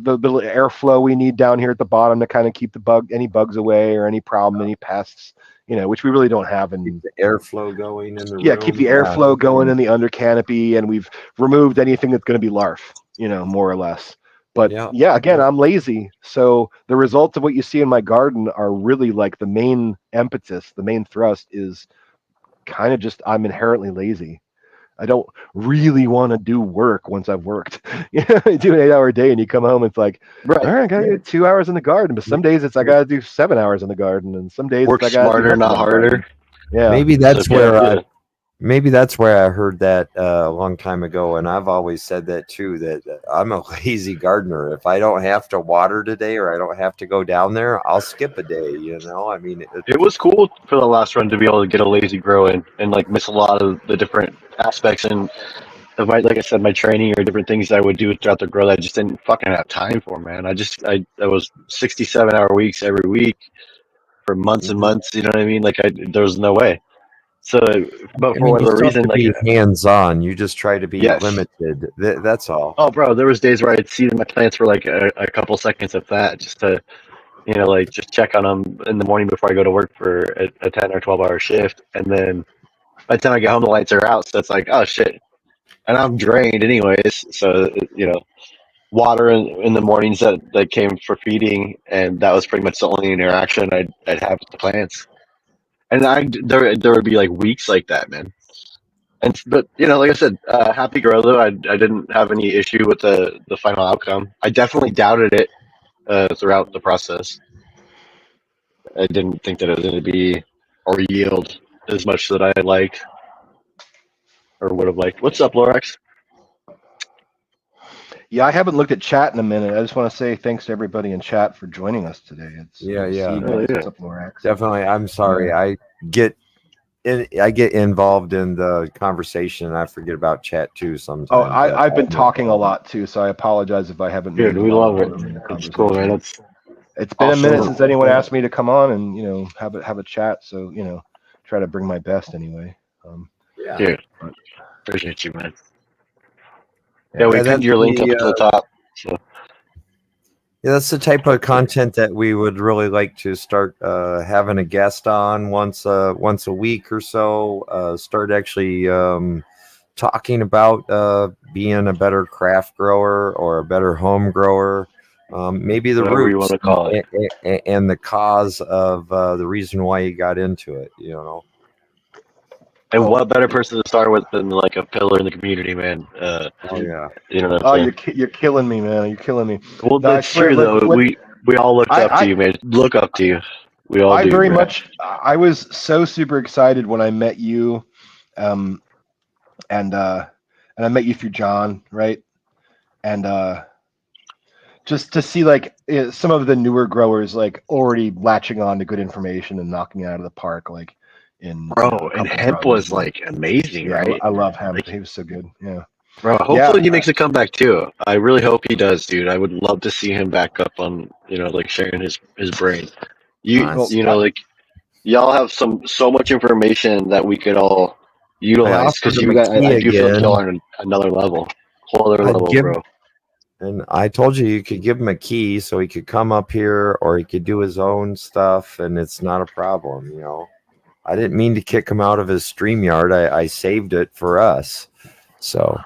S4: the little airflow we need down here at the bottom to kind of keep any bugs away or any problem, any pests, which we really don't have. And
S3: keep the airflow going in the room.
S4: Keep the airflow going in the under canopy, and we've removed anything that's going to be larf, more or less. But again, I'm lazy. So the results of what you see in my garden are really like the main impetus, the main thrust is kind of just I'm inherently lazy. I don't really want to do work once I've worked. You do an 8-hour day and you come home, it's like, all right, I got to get 2 hours in the garden. But some days I got to do 7 hours in the garden, and some days
S5: work
S4: I got
S5: smarter, not harder.
S4: Yeah,
S3: maybe that's Maybe that's where I heard that a long time ago, and I've always said that too, that I'm a lazy gardener. If I don't have to water today or I don't have to go down there, I'll skip a day, I mean,
S5: it was cool for the last run to be able to get a lazy grow in and like miss a lot of the different aspects and of my, like I said, my training or different things that I would do throughout the grow that I just didn't fucking have time for, man. I was 67-hour weeks every week for months and months, you know what I mean? Like there was no way. So, but for whatever reason,
S3: like be hands-on, you just try to be limited. That's all.
S5: Oh, bro, there was days where I'd see my plants for like a couple seconds of that, just to, like just check on them in the morning before I go to work for a 10 or 12-hour shift, and then by the time I get home, the lights are out, so it's like, oh shit, and I'm drained anyways. So water in the mornings that came for feeding, and that was pretty much the only interaction I'd have with the plants. And there would be like weeks like that, man. But like I said, happy grow though. I didn't have any issue with the final outcome. I definitely doubted it throughout the process. I didn't think that it was going to be or yield as much that I had liked or would have liked. What's up, Lorax?
S4: Yeah, I haven't looked at chat in a minute. I just want to say thanks to everybody in chat for joining us today. It's What's up, Lorax?
S3: Definitely. I'm sorry. I get involved in the conversation and I forget about chat too sometimes.
S4: Oh, I've been talking a lot too, so I apologize if I haven't.
S5: Dude, we love it. It's cool, man.
S4: It's been a minute since anyone asked me to come on and have a chat. So try to bring my best anyway.
S5: Dude, appreciate you, man. Yeah, we pinned your link up to the top. So.
S3: Yeah, that's the type of content that we would really like to start having a guest on once a week or so. Start actually talking about being a better craft grower or a better home grower. Maybe the
S5: Whatever you want
S3: roots
S5: to call it.
S3: and the cause of the reason why you got into it.
S5: And
S4: Oh,
S5: what better person to start with than like a pillar in the community, man?
S3: Oh yeah.
S5: You know what I'm
S4: oh,
S5: saying?
S4: you're killing me, man. You're killing me.
S5: Well,
S4: No, I
S5: that's
S4: swear.
S5: true though. We all looked up to
S4: I
S5: you, man. Look up to you. We all
S4: I
S5: do,
S4: very
S5: bro.
S4: much. I was so super excited when I met you, um, and I met you through John, right? And just to see like some of the newer growers like already latching on to good information and knocking it out of the park, like in a
S5: Bro, and
S4: couple
S5: hemp
S4: grows.
S5: was
S4: And
S5: like amazing,
S4: yeah,
S5: right?
S4: I love him.
S5: Like,
S4: He was so good. Yeah,
S5: bro,
S4: yeah.
S5: hopefully he makes a comeback too. I really hope he does, dude. I would love to see him back up on, like sharing his brain.
S4: Well,
S5: Like y'all have so much information that we could all
S3: I
S5: utilize
S3: offered
S5: because
S3: him
S5: you
S3: a
S5: guys,
S3: key
S5: I do feel like y'all
S3: again.
S5: are on another level, whole other
S3: I'd
S5: level,
S3: give,
S5: bro.
S3: and I told you could give him a key so he could come up here or he could do his own stuff, and it's not a problem. I didn't mean to kick him out of his StreamYard. I saved it for us. So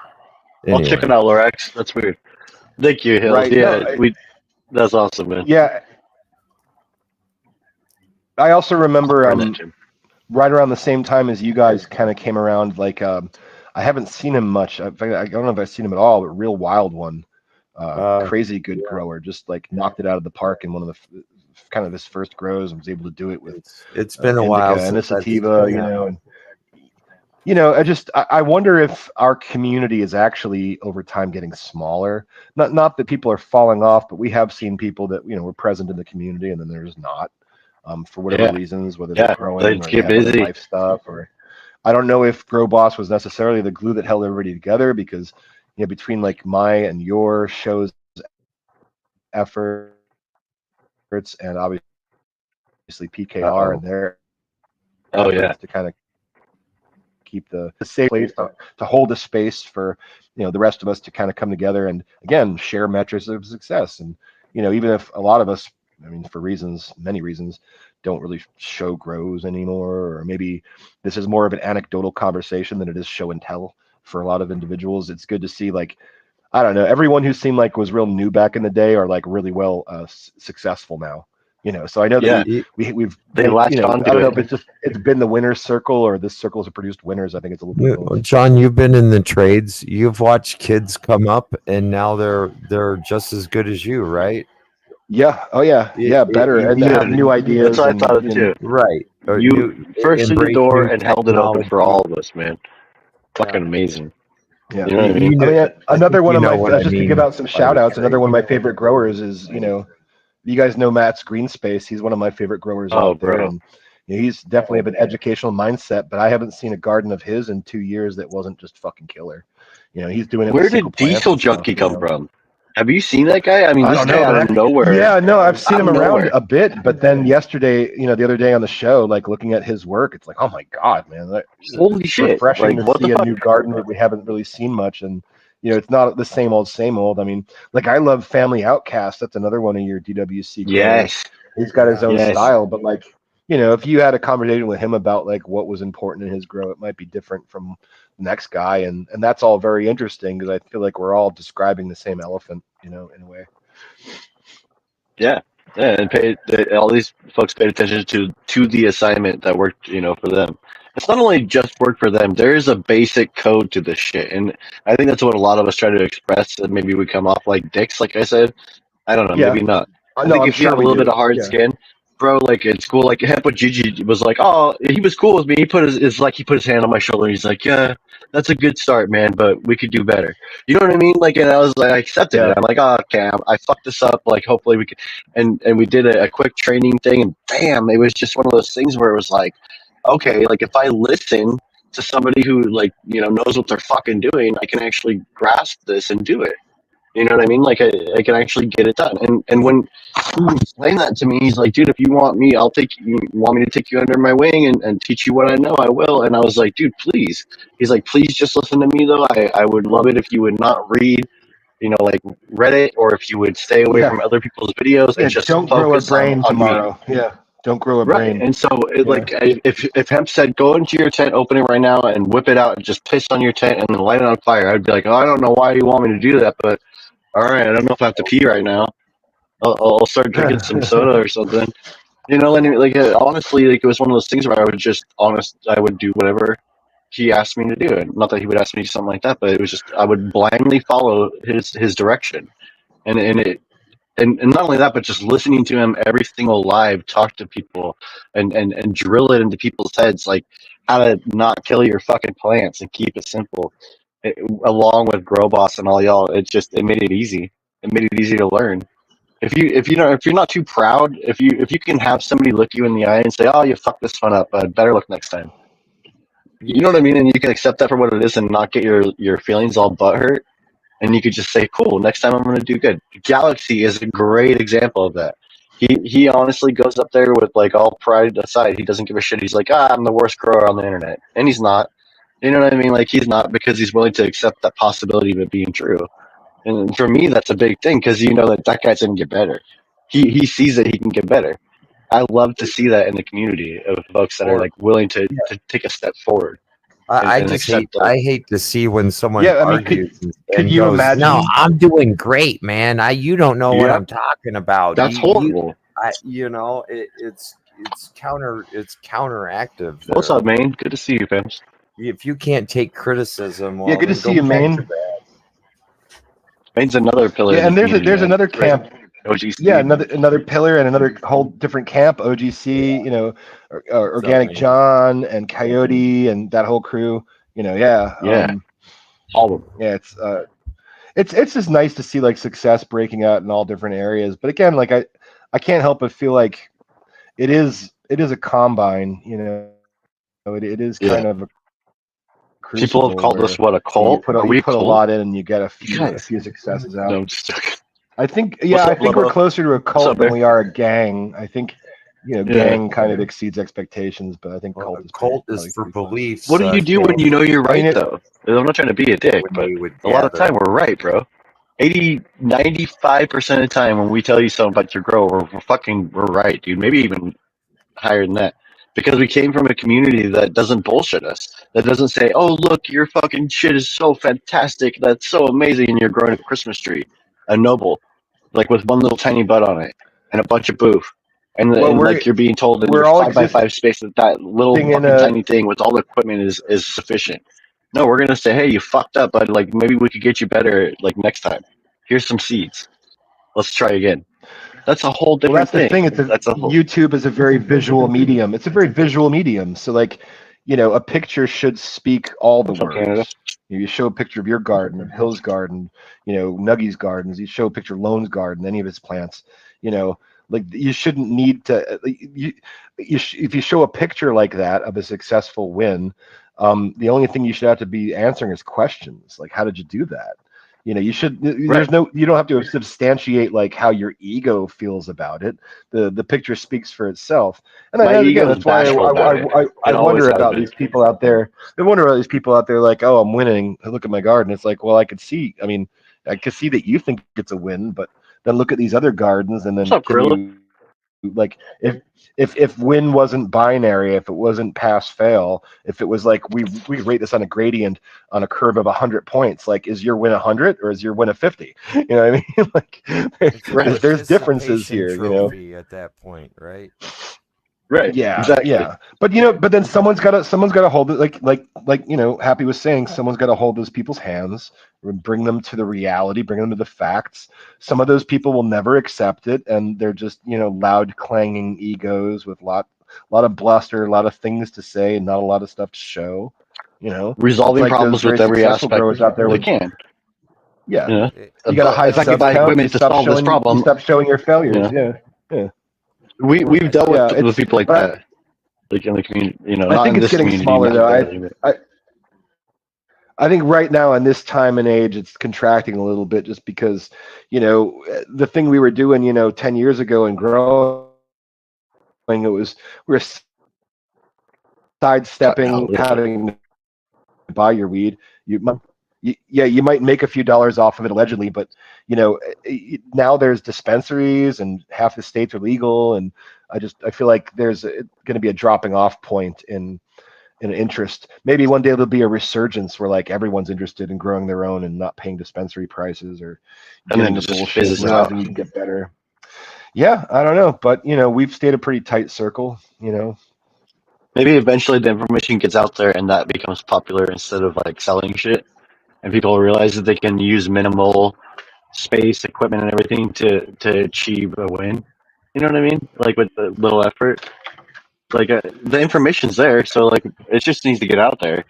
S5: I'll check it
S3: anyway,
S5: out, Lorax. That's weird. Thank you, Hills.
S4: right. No,
S5: Yeah, that's awesome, man.
S4: yeah. I also remember
S5: Burn that, Jim.
S4: right around the same time as you guys kind of came around. Like I haven't seen him much. In fact, I don't know if I've seen him at all. But Real Wild One, crazy good grower, just like knocked it out of the park in one of the kind of his first grows and was able to do it with
S3: it's been a
S4: indica
S3: while
S4: and a
S3: since I've
S4: sativa.
S3: seen him.
S4: And I wonder if our community is actually over time getting smaller. Not that people are falling off, but we have seen people that were present in the community and then there's not. For whatever
S5: Yeah,
S4: reasons, whether they're
S5: yeah.
S4: growing
S5: Let's
S4: or they
S5: get
S4: have other
S5: busy.
S4: life stuff, or I don't know if Grow Boss was necessarily the glue that held everybody together because between like my and your show's efforts and obviously PKR
S3: Uh-oh.
S4: and their
S5: Oh yeah,
S4: efforts to kind of keep the safe place to hold a space for the rest of us to kind of come together and again share metrics of success. And even if a lot of us, I mean, for many reasons, don't really show grows anymore, or maybe this is more of an anecdotal conversation than it is show and tell for a lot of individuals. It's good to see, like, I don't know, everyone who seemed like was real new back in the day are like really well successful now. So I know that
S5: yeah.
S4: we've
S5: They
S4: made,
S5: latched
S4: I
S5: onto
S4: don't know
S5: it.
S4: if it's been the winner's circle or this circle has produced winners. I think it's a little bit of both.
S3: John, you've been in the trades. You've watched kids come up, and now they're just as good as you, right?
S4: Yeah. Oh yeah. Yeah. Better and
S3: You
S4: have new
S5: That's
S4: ideas
S5: what I thought of
S4: and
S5: too.
S3: right.
S5: You first through the
S3: Embrace
S5: door
S3: new
S5: and held it open for
S3: technology.
S5: all of us, man.
S3: Yeah.
S5: Fucking amazing.
S4: yeah.
S5: You know what I mean?
S4: I mean,
S3: I think
S4: another one
S3: you
S4: of my
S3: know what I
S4: just to give
S3: mean
S4: out some
S3: by
S4: shout
S3: the
S4: outs. Another
S3: trade.
S4: one of my favorite growers is you guys know Matt's Green Space. He's one of my favorite growers
S5: Oh,
S4: out there,
S5: bro.
S4: and he's definitely of an educational mindset. But I haven't seen a garden of his in 2 years that wasn't just fucking killer. He's doing it with
S5: Where
S4: single
S5: did
S4: plants
S5: Diesel
S4: and stuff.
S5: Junkie come from? Have you seen that guy? I mean,
S4: I
S5: this
S4: don't
S5: guy
S4: know,
S5: out
S4: but
S5: of nowhere.
S4: yeah, no, I've seen
S5: Out
S4: him
S5: of
S4: around
S5: nowhere.
S4: a bit, but then yesterday, the other day on the show, like looking at his work, it's like, oh my god, man,
S5: Holy
S4: it's
S5: shit.
S4: refreshing
S5: Like,
S4: to
S5: what the
S4: see a
S5: fuck?
S4: new garden that we haven't really seen much, and it's not the same old, same old. I mean, like I love Family Outcast. That's another one of your DWC growers.
S5: Yes.
S4: He's got his own
S5: Yes.
S4: style, but like, if you had a conversation with him about like what was important in his grow, it might be different from the next guy, and that's all very interesting because I feel like we're all describing the same elephant, in a way.
S5: Yeah. Yeah, and all these folks paid attention to the assignment that worked, for them. It's not only just work for them. There is a basic code to this shit, and I think that's what a lot of us try to express. And maybe we come off like dicks, like I said. I don't know,
S4: Yeah,
S5: maybe not. I
S4: no,
S5: think
S4: I'm
S5: if you
S4: sure
S5: have a
S4: we
S5: little bit
S4: do.
S5: of hard
S4: Yeah.
S5: skin, bro, like it's cool. Like Hepa Gigi was like, oh, he was cool with me. He put he put his hand on my shoulder. And he's like, yeah, that's a good start, man, but we could do better. You know what I mean? Like, and I was like, I accepted it.
S4: Yeah.
S5: I'm like, oh, okay, I fucked this up. Like, hopefully we could. And we did a quick training thing, and damn, it was just one of those things where it was like, okay, like if I listen to somebody who knows what they're fucking doing, I can actually grasp this and do it. You know what I mean? Like I can actually get it done. And when he explained that to me, he's like, dude, if you want me, I'll take you. Want me to take you under my wing and teach you what I know? I will. And I was like, dude, please. He's like, please just listen to me though. I would love it if you would not read like Reddit, or if you would stay away from other people's videos and just
S4: don't grow a
S5: focus on
S4: brain
S5: me.
S4: tomorrow. Yeah, don't grow a
S5: Right.
S4: brain.
S5: And so, if Hemp said, go into your tent, open it right now, and whip it out and just piss on your tent and then light it on fire, I'd be like, oh, I don't know why you want me to do that, but all right, I don't know if I have to pee right now. I'll start drinking some soda or something. And honestly, like, it was one of those things where I would do whatever he asked me to do. And not that he would ask me to do something like that, but it was just, I would blindly follow his direction. And not only that, but just listening to him every single live talk to people and drill it into people's heads, like how to not kill your fucking plants and keep it simple. Along with Grow Boss and all y'all, it made it easy. It made it easy to learn. If you're not too proud, if you can have somebody look you in the eye and say, "Oh, you fucked this one up, better look next time." You know what I mean? And you can accept that for what it is and not get your feelings all butthurt. And you could just say, "Cool, next time I'm going to do good." Galaxy is a great example of that. He honestly goes up there with, like, all pride aside. He doesn't give a shit. He's like, I'm the worst grower on the internet, and he's not. You know what I mean? Like, he's not, because he's willing to accept that possibility of it being true. And for me, that's a big thing, because you know that guy's going to get better. He sees that he can get better. I love to see that in the community of folks that are, like, willing to take a step forward.
S3: I
S5: and
S3: just
S5: accept,
S3: I hate to see when someone
S4: Yeah, I mean,
S3: argues
S4: could
S3: and
S4: you
S3: goes,
S4: imagine?
S3: "No, I'm doing great, man. You don't know what
S5: Yeah.
S3: I'm talking about."
S5: That's horrible.
S3: It's counteractive.
S5: What's up, man? Good to see you, fam.
S3: If you can't take criticism, well,
S4: Yeah, good to
S3: then
S4: see
S3: go
S4: you,
S3: catch
S4: Maine.
S3: your bat.
S5: Maine's another pillar.
S4: Yeah,
S5: in
S4: and
S5: the
S4: there's
S5: community,
S4: another camp.
S5: OGC.
S4: Yeah, another pillar and another whole different camp. OGC, Organic
S3: man?
S4: John and Coyote and that whole crew.
S5: Yeah. All of them.
S4: Yeah, it's just nice to see, like, success breaking out in all different areas. But again, like, I can't help but feel like it is a combine. It is kind of a crucible.
S5: People have called us, what, a
S4: you
S5: cult?
S4: put
S5: Are we
S4: a
S5: cult?
S4: lot in and you get a
S5: Guys.
S4: few successes out.
S5: No, I'm just joking.
S4: I think
S5: What's up,
S4: we're
S5: Lobo?
S4: closer to a cult
S5: up,
S4: than
S5: Bear?
S4: we are a gang. I think gang kind of exceeds expectations, but I think
S3: Well,
S4: cult
S3: is for beliefs.
S5: What do you do when you know you're right,
S4: it-
S5: though? I'm not trying to be a dick,
S3: when
S5: but
S3: we would
S5: a lot of the
S3: gather.
S5: time we're right, bro. 95% of the time when we tell you something about your grow, we're right, dude. Maybe even higher than that. Because we came from a community that doesn't bullshit us. That doesn't say, "Oh, look, your fucking shit is so fantastic. That's so amazing." And you're growing a Christmas tree, a noble, like with one little tiny bud on it and a bunch of boof. And like, you're being told in your 5x5 space that little fucking tiny thing with all the equipment is sufficient. No, we're going to say, "Hey, you fucked up, but, like, maybe we could get you better, like, next time. Here's some seeds. Let's try again." That's a whole different
S4: that's the thing. YouTube is a very visual medium. It's a very visual medium. So, like, a picture should speak all the words.
S5: Canada?
S4: You show a picture of your garden, of Hill's garden, Nuggy's gardens. You show a picture of Lone's garden, any of his plants. Like, you shouldn't need to. If you show a picture like that of a successful win, the only thing you should have to be answering is questions like, how did you do that? You should. There's you don't have to substantiate, like, how your ego feels about it. The picture speaks for itself. And that's why I wonder about these people out there. I wonder about these people out there, like, "Oh, I'm winning. Look at my garden." It's like, well, I could see that you think it's a win, but then look at these other gardens, and then like, if win wasn't binary, if it wasn't pass fail, if it was like we rate this on a gradient on a curve of 100 points, like, is your win 100 or is your win a 50? You know what I mean? Like, there's differences here.
S3: At that point, right?
S5: Right.
S4: Yeah,
S5: exactly.
S4: Yeah. But then someone's got to hold it, like Happy was saying, someone's got to hold those people's hands, bring them to the reality, bring them to the facts. Some of those people will never accept it, and they're just, loud clanging egos with a lot of bluster, a lot of things to say, and not a lot of stuff to show.
S5: Resolving problems with every aspect
S4: growers out there
S5: they can.
S4: Yeah. You got a high sub count. You stop showing
S5: problem.
S4: You stop showing your failures. Yeah.
S5: We've dealt with people like that, like in the community.
S4: I think it's getting smaller, though. I think right now in this time and age, it's contracting a little bit, just because, the thing we were doing, 10 years ago and growing, we were sidestepping having to buy your weed. you might make a few dollars off of it allegedly, but now there's dispensaries and half the states are legal, and I feel like there's going to be a dropping off point in interest. Maybe one day there'll be a resurgence where like everyone's interested in growing their own and not paying dispensary prices or
S5: And
S4: getting
S5: then
S4: the
S5: it just
S4: bullshit
S5: fizzes out.
S4: realizing you can get better. Yeah, I don't know, but we've stayed a pretty tight circle.
S5: Maybe eventually the information gets out there and that becomes popular instead of like selling shit, and people realize that they can use minimal space, equipment, and everything to achieve a win. You know what I mean? Like with the little effort. Like the information's there, so like it just needs to get out there.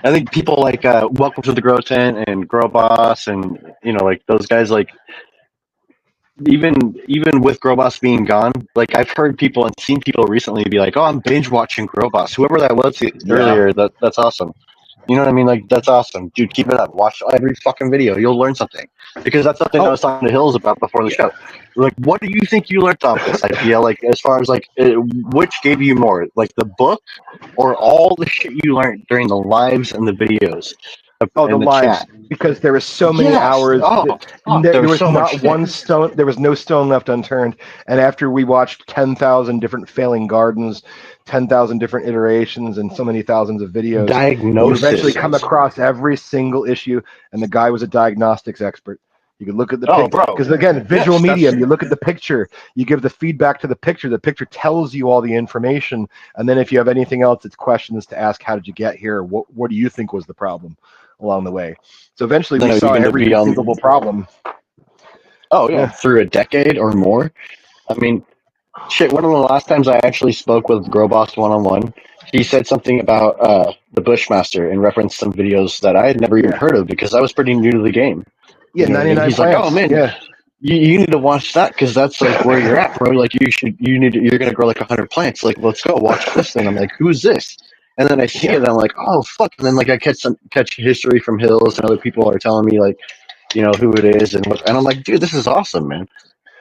S5: I think people like Welcome to the Grow Tent and Grow Boss, and like those guys, like even with Grow Boss being gone, like I've heard people and seen people recently be like, "Oh, I'm binge watching Grow Boss." Whoever that was earlier, that's awesome. You know what I mean? Like that's awesome, dude. Keep it up. Watch every fucking video. You'll learn something, because that's something I was talking to Hills about before the show. Like, what do you think you learned off this idea? Like, as far as like, which gave you more, like the book or all the shit you learned during the lives and the videos?
S4: Oh, the
S5: and
S4: lives,
S5: chat?
S4: because there was so many
S5: Yes.
S4: hours.
S5: Oh, fuck,
S4: There
S5: there was
S4: was
S5: so much
S4: not
S5: shit.
S4: one stone. There was no stone left unturned. And after we watched 10,000 different failing gardens, 10,000 different iterations, and so many thousands of videos, you
S5: Diagnosis.
S4: eventually come across every single issue. And the guy was a diagnostics expert. You could look at the picture, because again, visual medium. You look at the picture, you give the feedback to the picture tells you all the information, and then if you have anything else, it's questions to ask: how did you get here? What do you think was the problem along the way? So eventually we saw every conceivable problem.
S5: Oh yeah, through a decade or more. I mean, shit, one of the last times I actually spoke with Growboss one-on-one, he said something about the Bushmaster and referenced some videos that I had never even heard of because I was pretty new to the game.
S4: Yeah, 99
S5: He's
S4: plants.
S5: like, oh man, you need to watch that because that's like where you're at, bro. Like you're gonna grow like 100 plants. Like, let's go watch this thing. I'm like, who's this? And then I see it, and I'm like, oh fuck. And then like I catch history from Hills, and other people are telling me like, who it is, and I'm like, dude, this is awesome, man.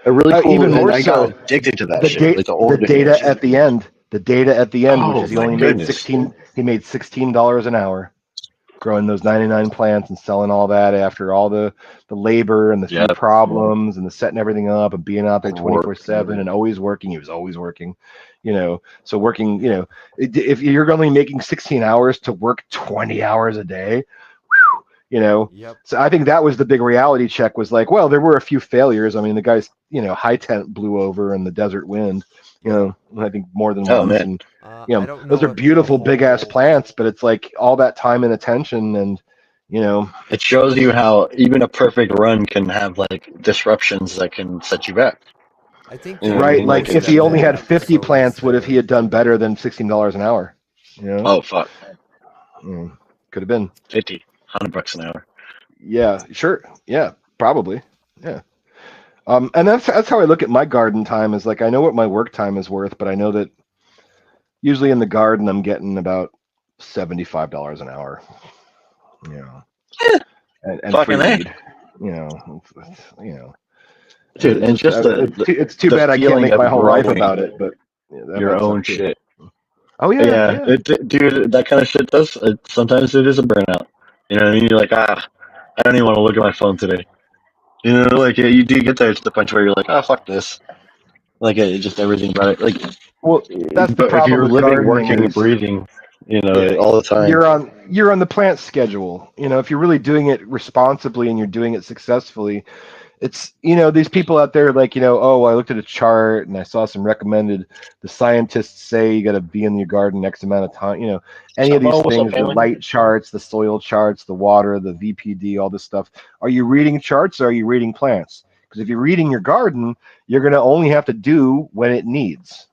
S5: A really cool.
S4: Even more
S5: I
S4: so,
S5: got addicted to that
S4: the
S5: shit. Like
S4: the data at the end. The data at the end, which is he only made 16. He made $16 an hour, growing those 99 plants and selling all that after all the labor and the few problems and the setting everything up and being out there 24/7 and always working. He was always working, so working, if you're only making 16 hours to work 20 hours a day, so I think that was the big reality check, was like, well, there were a few failures. I mean, the guy's, high tent blew over in the desert wind, I think more than once. And, those are beautiful big ass plants, but it's like all that time and attention, and,
S5: it shows you how even a perfect run can have like disruptions that can set you back.
S3: I think
S4: right. Like if he only had 50 plants, would have he had done better than $16 an hour?
S5: Oh fuck.
S4: Could have been
S5: 50, $100 an hour.
S4: Yeah, sure. Yeah, probably. Yeah. And that's how I look at my garden time, is like, I know what my work time is worth, but I know that usually in the garden I'm getting about $75 an hour. And free weed.
S5: Dude, and just
S4: it's too bad I can't make my whole life about it, but
S5: your own shit.
S4: Oh yeah.
S5: Dude, that kind of shit does. Sometimes it is a burnout. You know what I mean? You're like, I don't even want to look at my phone today. Like you do get there to the point where you're like, fuck this. Like just everything about it. Like,
S4: well, that's the problem.
S5: If you're
S4: with
S5: living, working, and breathing, all the time,
S4: you're on the plant schedule. If you're really doing it responsibly and you're doing it successfully, it's, these people out there like, oh, I looked at a chart and I saw some recommended, the scientists say you got to be in your garden X amount of time, any of these things, the light charts, the soil charts, the water, the VPD, all this stuff. Are you reading charts or are you reading plants? Because if you're reading your garden, you're going to only have to do when it needs,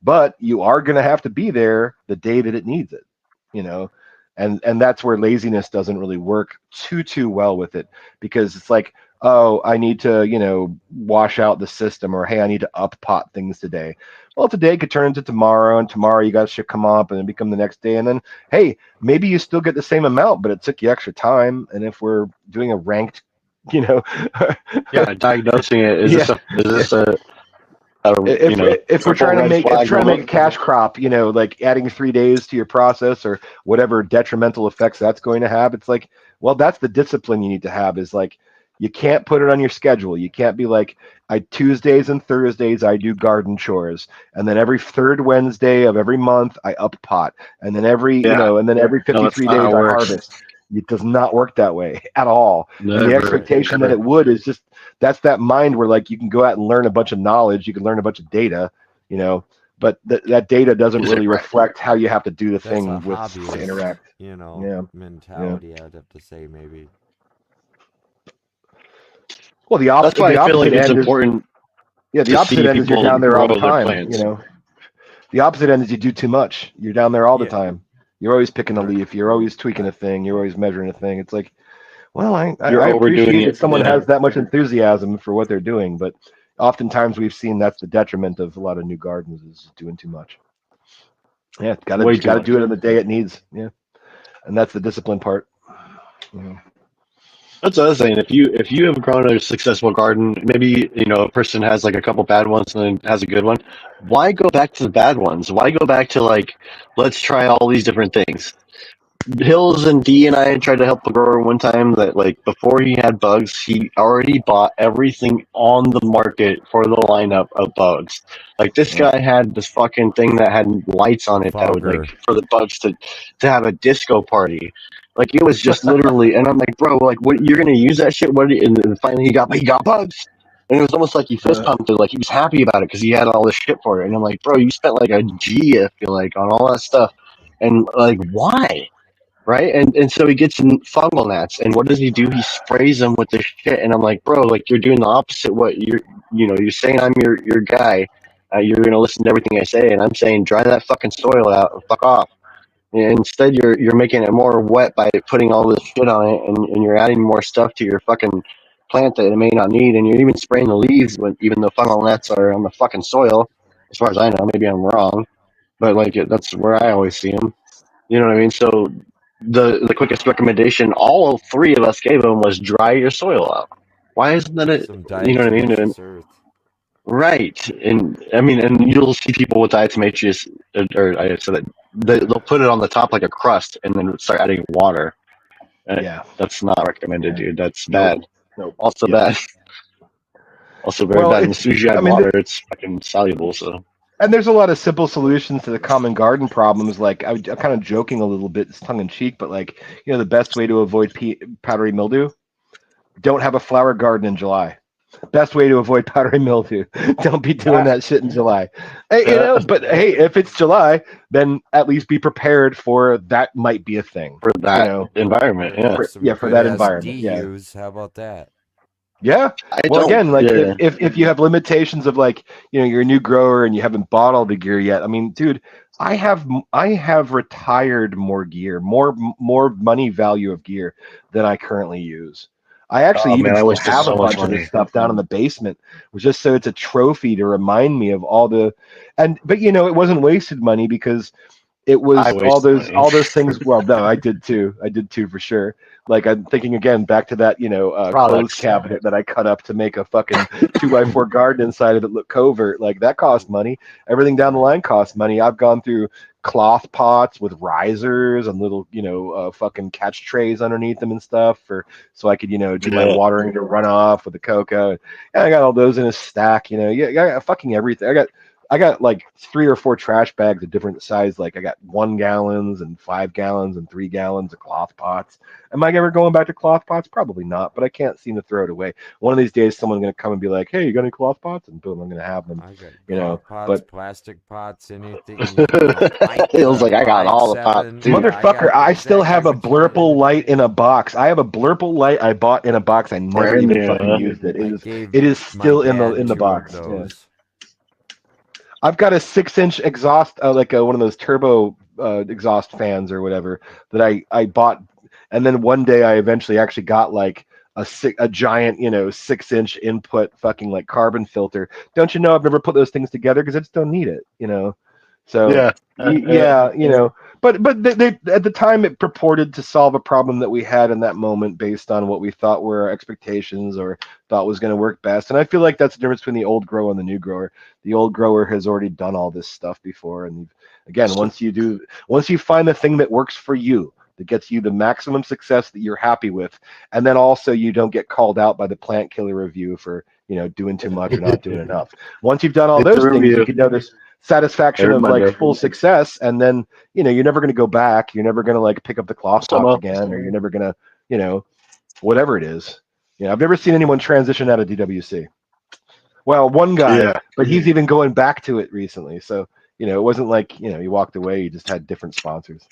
S4: but you are going to have to be there the day that it needs it, and that's where laziness doesn't really work too well with it, because it's like, oh, I need to, wash out the system, or hey, I need to up pot things today. Well, today could turn into tomorrow, and tomorrow you got shit come up and then become the next day. And then, hey, maybe you still get the same amount, but it took you extra time. And if we're doing a ranked,
S5: diagnosing it, is this a
S4: if we're trying to make a cash crop, like adding 3 days to your process or whatever detrimental effects that's going to have, it's like, Well, that's the discipline you need to have. Is like you can't put it on your schedule. You can't be like, I Tuesdays and Thursdays I do garden chores, and then every third Wednesday of every month I up pot, and then every and then every
S5: No, that's
S4: 53
S5: not how
S4: days
S5: it
S4: I
S5: works.
S4: harvest. It does not work that way at all. And the
S5: Never,
S4: expectation that
S5: never.
S4: it would is just that's that mind where like you can go out and learn a bunch of knowledge, you can learn a bunch of data, but that data doesn't
S5: Is it
S4: really
S5: right?
S4: reflect how you have to do the
S3: That's a
S4: thing with to
S3: hobbyist,
S4: interact.
S3: mentality. I'd have to say maybe.
S4: Well,
S5: That's why
S4: the
S5: I feel
S4: opposite
S5: like it's
S4: end is
S5: important
S4: the
S5: to
S4: opposite
S5: see
S4: end is you're
S5: people
S4: down there all
S5: grow
S4: the
S5: their
S4: time.
S5: plants.
S4: The opposite end is you do too much. You're down there all the
S3: Yeah.
S4: time. You're always picking a
S3: Right.
S4: leaf. You're always tweaking a thing. You're always measuring a thing. It's like, well,
S5: You're
S4: I
S5: overdoing
S4: appreciate that
S5: it.
S4: someone
S5: Yeah.
S4: has that much enthusiasm for what they're doing, but oftentimes we've seen that's the detriment of a lot of new gardens is doing too much. Yeah,
S5: Way too
S4: gotta
S5: much.
S4: do it on the day it needs. Yeah, and that's the discipline part. Yeah.
S5: That's the other thing. If you have grown a successful garden, maybe a person has like a couple bad ones and then has a good one. Why go back to the bad ones? Why go back to like let's try all these different things? Hills and D and I tried to help a grower one time that like before he had bugs, he already bought everything on the market for the lineup of bugs. Like this
S4: Yeah.
S5: guy had this fucking thing that had lights on it that would like
S3: Fogger.
S5: for the bugs to have a disco party. Like it was just literally, and I'm like, bro, like what you're gonna use that shit? What? And then finally he got bugs, and it was almost like he fist pumped it, like he was happy about it because he had all this shit for it. And I'm like, bro, you spent like a G, I feel like, on all that stuff, and like why? Right? And so he gets fungal gnats, and what does he do? He sprays them with this shit, and I'm like, bro, like you're doing the opposite. What you're saying I'm your guy. You're gonna listen to everything I say, and I'm saying dry that fucking soil out and fuck off. And instead, you're making it more wet by putting all this shit on it, and you're adding more stuff to your fucking plant that it may not need, and you're even spraying the leaves when even the fungal gnats are on the fucking soil. As far as I know, maybe I'm wrong, but like that's where I always see them. You know what I mean? So the quickest recommendation all three of us gave him was dry your soil out. Why isn't that
S3: Some
S5: you know what I mean? And,
S3: diatomaceous earth.
S5: right. And I mean, and you'll see people with diatomaceous, or I said that they'll put it on the top like a crust and then start adding water.
S4: Yeah.
S5: That's not recommended,
S4: Yeah.
S5: dude. That's
S4: Nope.
S5: bad.
S4: Nope.
S5: Also
S4: Yep.
S5: bad. Also very
S4: Well,
S5: bad. And as soon as you
S4: I
S5: add
S4: mean,
S5: water, it's fucking soluble. So
S4: and there's a lot of simple solutions to the common garden problems. Like I'm kind of joking a little bit, it's tongue in cheek, but like the best way to avoid powdery mildew, don't have a flower garden in July. Best way to avoid powdery mildew, don't be doing that shit in July. Hey, but hey, if it's July, then at least be prepared for that might be a thing.
S5: for that environment, yeah.
S3: Some
S4: For
S3: good
S4: that
S3: ass
S4: environment, yeah.
S3: DUs. How about that?
S4: Yeah.
S5: I
S4: Well,
S5: don't.
S4: again, like
S5: Yeah.
S4: if you have limitations of like you're a new grower and you haven't bought all the gear yet. I mean, dude, I have retired more gear, more money value of gear than I currently use. I actually
S5: Oh
S4: even
S5: man, I
S4: still
S5: wasted
S4: have a
S5: so much
S4: bunch of
S5: money.
S4: this stuff down in the basement, just so it's a trophy to remind me of all the but it wasn't wasted money because it
S5: I
S4: was
S5: wasted money.
S4: all those things. Well, no, I did too. I did too for sure. Like I'm thinking again back to that clothes
S5: Products.
S4: cabinet that I cut up to make a fucking 2x4 garden inside of it look covert. Like that cost money. Everything down the line costs money. I've gone through cloth pots with risers and little fucking catch trays underneath them and stuff so I could do my
S5: Yeah.
S4: watering to run off with the cocoa. And I got all those in a stack. I got fucking everything. I got like 3 or 4 trash bags of different size. Like I got 1 gallons and 5 gallons and 3 gallons of cloth pots. Am I ever going back to cloth pots? Probably not, but I can't seem to throw it away. One of these days, someone's going to come and be like, "Hey, you got any cloth pots?" And boom, I'm going to have them.
S3: I got cloth pots,
S4: But
S3: plastic pots, anything.
S5: It was like I got all the pots too.
S4: motherfucker, I still have a Blurple light in a box. I have a Blurple light I bought in a box. I never
S5: Brand
S4: even
S5: new,
S4: fucking
S5: huh?
S4: used it.
S3: I gave
S4: It is
S3: my
S4: still in
S3: dad
S4: the
S3: 2
S4: box.
S3: of
S4: Yeah.
S3: those.
S4: I've got a 6-inch exhaust, like one of those turbo exhaust fans or whatever that I bought, and then one day I eventually actually got like a giant 6-inch input fucking like carbon filter. Don't you know I've never put those things together because I just don't need it. So
S5: Yeah.
S4: yeah, but they at the time it purported to solve a problem that we had in that moment based on what we thought were our expectations or thought was going to work best. And I feel like that's the difference between the old grower and the new grower. The old grower has already done all this stuff before, and again, once you find the thing that works for you, that gets you the maximum success that you're happy with, and then also you don't get called out by the plant killer review for doing too much or not doing enough. Once you've done all
S5: It's a
S4: those things,
S5: review.
S4: you can know this satisfaction
S5: Every
S4: of
S5: Monday.
S4: like full success, and then you're never going to go back. You're never going to like pick up the cloth
S5: Some
S4: tops
S5: up.
S4: again, or you're never going to whatever it is. I've never seen anyone transition out of DWC. Well, one guy,
S5: Yeah.
S4: but he's even going back to it recently. So it wasn't like he walked away. He just had different sponsors.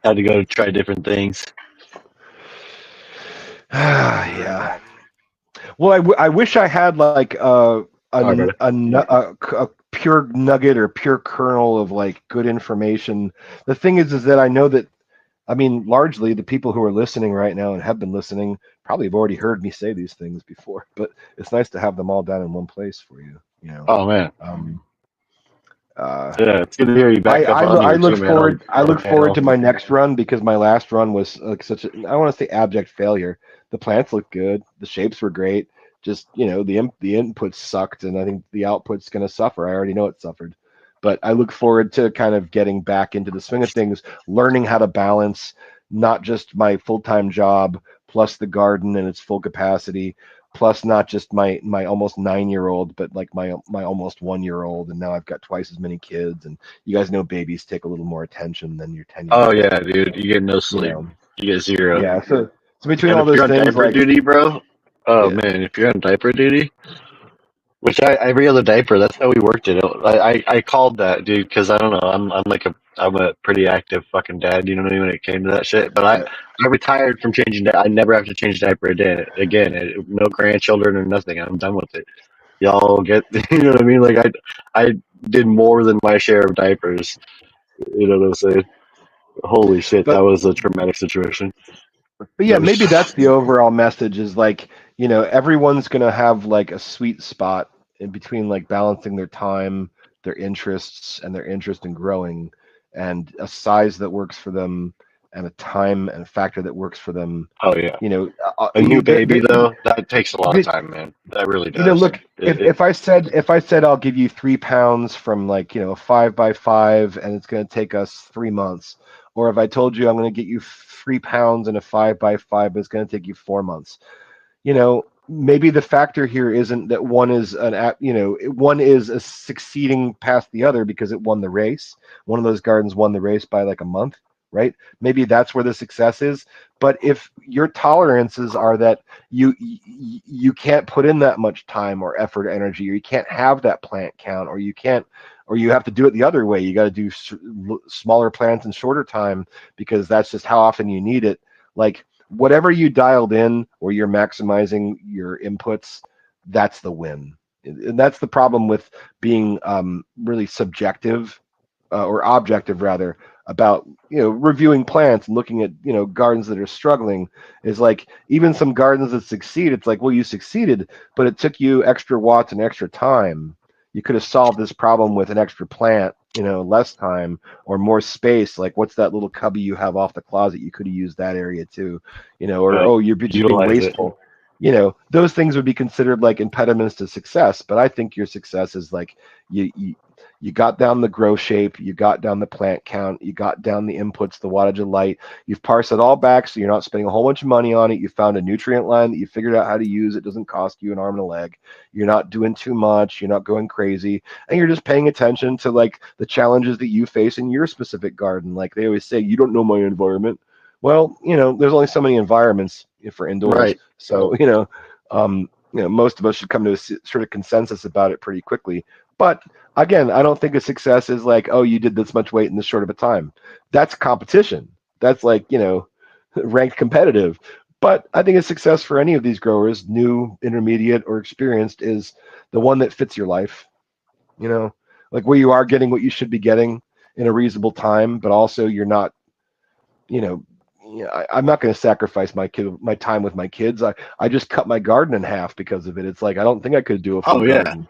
S5: Had to go try different things.
S4: Yeah. Well, I wish I had like a pure nugget or pure kernel of like good information. The thing is that I know that, I mean, largely the people who are listening right now and have been listening probably have already heard me say these things before, but it's nice to have them all down in one place for you.
S5: Oh man. Yeah, it's good to hear you back up on
S4: I
S5: here
S4: look
S5: too, man.
S4: forward. I
S5: on
S4: look forward to
S5: panel.
S4: my next run because my last run was like such a, I don't want to say abject failure. The plants looked good. The shapes were great. Just the inputs sucked, and I think the output's going to suffer. I already know it suffered, but I look forward to kind of getting back into the swing of things, learning how to balance not just my full-time job plus the garden and its full capacity, plus not just my almost 9-year-old, but like my almost 1-year-old, and now I've got twice as many kids. And you guys know babies take a little more attention than your 10-year-old.
S5: Oh yeah, dude. You get no sleep. You get zero.
S4: Yeah. So between
S5: And
S4: all
S5: if you're
S4: those
S5: on
S4: things,
S5: diaper
S4: like,
S5: duty, bro. Oh
S4: yeah.
S5: man, if you're on diaper duty, which every other diaper, that's how we worked it. I called that, dude, because I don't know. I'm a pretty active fucking dad. You know what I mean when it came to that shit. But I retired from changing. I never have to change diaper again. No grandchildren or nothing. I'm done with it. Y'all get, you know what I mean? Like I did more than my share of diapers. You know what I'm saying? Holy shit, that
S4: But
S5: was a traumatic situation.
S4: yeah, maybe that's the overall message is like, everyone's going to have like a sweet spot in between like balancing their time, their interests, and their interest in growing, and a size that works for them, and a time and a factor that works for them.
S5: Oh yeah. A
S4: You,
S5: new baby
S4: the,
S5: though, that takes a lot of
S4: the,
S5: time, man. That really does.
S4: look, if I said I'll give you 3 pounds from like, a 5x5 and it's going to take us 3 months, or if I told you I'm going to get you 3 pounds in a 5x5, but it's going to take you 4 months, maybe the factor here isn't that one is one is a succeeding past the other because it won the race. One of those gardens won the race by like a month, right? Maybe that's where the success is. But if your tolerances are that you can't put in that much time or effort or energy, or you can't have that plant count, or you have to do it the other way. You got to do smaller plants in shorter time because that's just how often you need it. Like, whatever you dialed in where you're maximizing your inputs, that's the win. And that's the problem with being really subjective or objective rather about reviewing plants and looking at gardens that are struggling, is like, even some gardens that succeed, it's like, well, you succeeded, but it took you extra watts and extra time. You could have solved this problem with an extra plant, less time or more space. Like, what's that little cubby you have off the closet? You could have used that area too, or
S5: Right.
S4: oh, you're just being
S5: Utilize it.
S4: wasteful. Those things would be considered like impediments to success. But I think your success is like you got down the grow shape, you got down the plant count, you got down the inputs, the wattage of light. You've parsed it all back, so you're not spending a whole bunch of money on it. You found a nutrient line that you figured out how to use. It doesn't cost you an arm and a leg. You're not doing too much. You're not going crazy, and you're just paying attention to like the challenges that you face in your specific garden. Like they always say, you don't know my environment. Well, there's only so many environments for indoors.
S5: Right.
S4: So most of us should come to a sort of consensus about it pretty quickly. But again, I don't think a success is like, oh, you did this much weight in this short of a time. That's competition. That's like, ranked competitive. But I think a success for any of these growers, new, intermediate, or experienced, is the one that fits your life. Like where you are getting what you should be getting in a reasonable time, but also you're not, I'm not going to sacrifice my time with my kids. I just cut my garden in half because of it. It's like, I don't think I could do a full garden.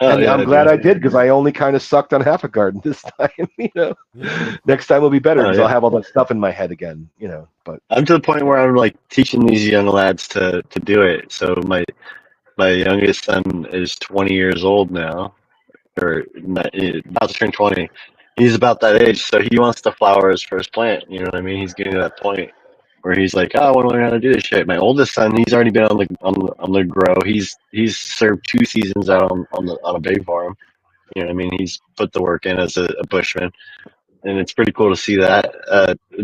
S5: Hell
S4: And
S5: yeah,
S4: I'm glad
S5: dude.
S4: I did, because I only kind of sucked on half a garden this time. Next time will be better because I'll have all that stuff in my head again. But
S5: I'm to the point where I'm like teaching these young lads to do it. So my youngest son is 20 years old now, or about to turn 20, he's about that age, so he wants to flower his first plant. You know what I mean? He's getting to that point where he's like, oh, I want to learn how to do this shit. My oldest son, he's already been on the grow. He's served 2 seasons out on a big farm. You know what I mean? He's put the work in as a bushman, and it's pretty cool to see that.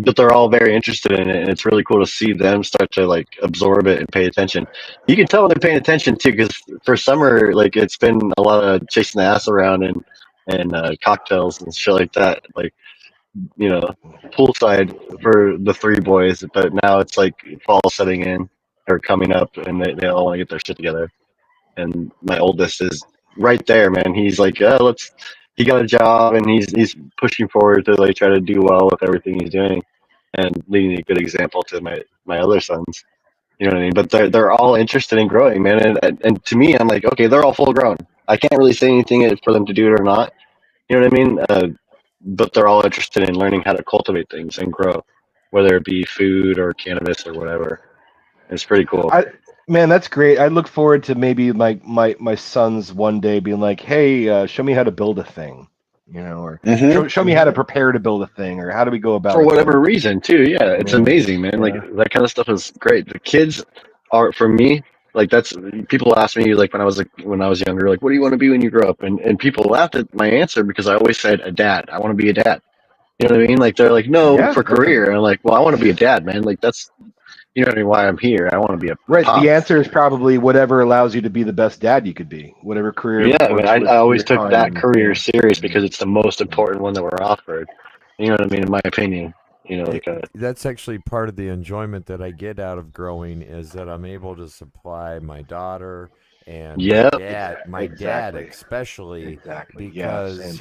S5: But they're all very interested in it, and it's really cool to see them start to like absorb it and pay attention. You can tell when they're paying attention too, because for summer, like it's been a lot of chasing the ass around and cocktails and shit like that. Like poolside for the three boys, but now it's like fall setting in or coming up, and they all want to get their shit together. And my oldest is right there, man. He's like, let's. He got a job, and he's pushing forward to like try to do well with everything he's doing, and leading a good example to my other sons. You know what I mean? But they're all interested in growing, man. And to me, I'm like, okay, they're all full grown. I can't really say anything for them to do it or not. You know what I mean? But they're all interested in learning how to cultivate things and grow, whether it be food or cannabis or whatever. It's pretty cool.
S4: Man, that's great. I look forward to maybe my sons one day being like, "Hey, show me how to build a thing," or show me how to prepare to build a thing, or how do we go about
S5: For
S4: it?
S5: whatever reason, too. Yeah, it's amazing, man.
S4: Yeah.
S5: Like that kind of stuff is great. The kids are, for me, like that's people ask me like when I was younger, like, what do you want to be when you grow up? And people laughed at my answer because I always said a dad. I want to be a dad. You know what I mean? Like they're like, no,
S4: Yeah,
S5: for career. And I'm like, well, I want to be a dad, man. Like that's what I mean, why I'm here. I want to be a
S4: right.
S5: pop.
S4: The answer is probably whatever allows you to be the best dad you could be. Whatever career.
S5: Yeah, man.
S4: works
S5: I
S4: with
S5: always
S4: your
S5: took
S4: time
S5: that
S4: and-
S5: career serious because it's the most important one that we're offered. You know what I mean? In my opinion,
S3: That's actually part of the enjoyment that I get out of growing is that I'm able to supply my daughter and my dad especially because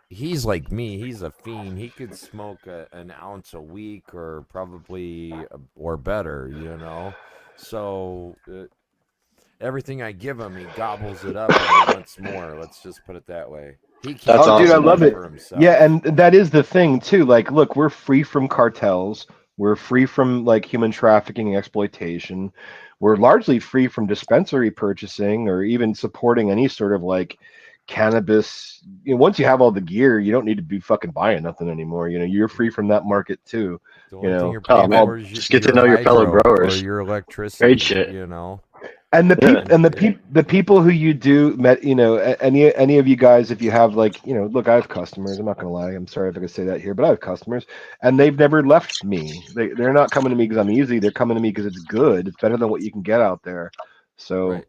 S3: he's like me. He's a fiend. He could smoke an ounce a week or probably or better, So everything I give him, he gobbles it up and he wants more. Let's just put it that way. He can't.
S5: That's
S4: dude, I
S5: awesome,
S4: love
S5: man.
S4: it.
S3: For himself.
S4: Yeah, and that is the thing too. Like, look, we're free from cartels. We're free from like human trafficking and exploitation. We're largely free from dispensary purchasing or even supporting any sort of like cannabis. Once you have all the gear, you don't need to be fucking buying nothing anymore. You're free from that market too.
S3: The only thing you're
S5: Oh
S3: paying
S5: man,
S3: for is
S5: just get to know your fellow
S3: hydro
S5: growers.
S3: or your electricity.
S5: Great shit.
S4: And the people who you do met, any of you guys, if you have like, look, I have customers. I'm not gonna lie. I'm sorry if I could say that here, but I have customers, and they've never left me. They're not coming to me because I'm easy. They're coming to me because it's good. It's better than what you can get out there. So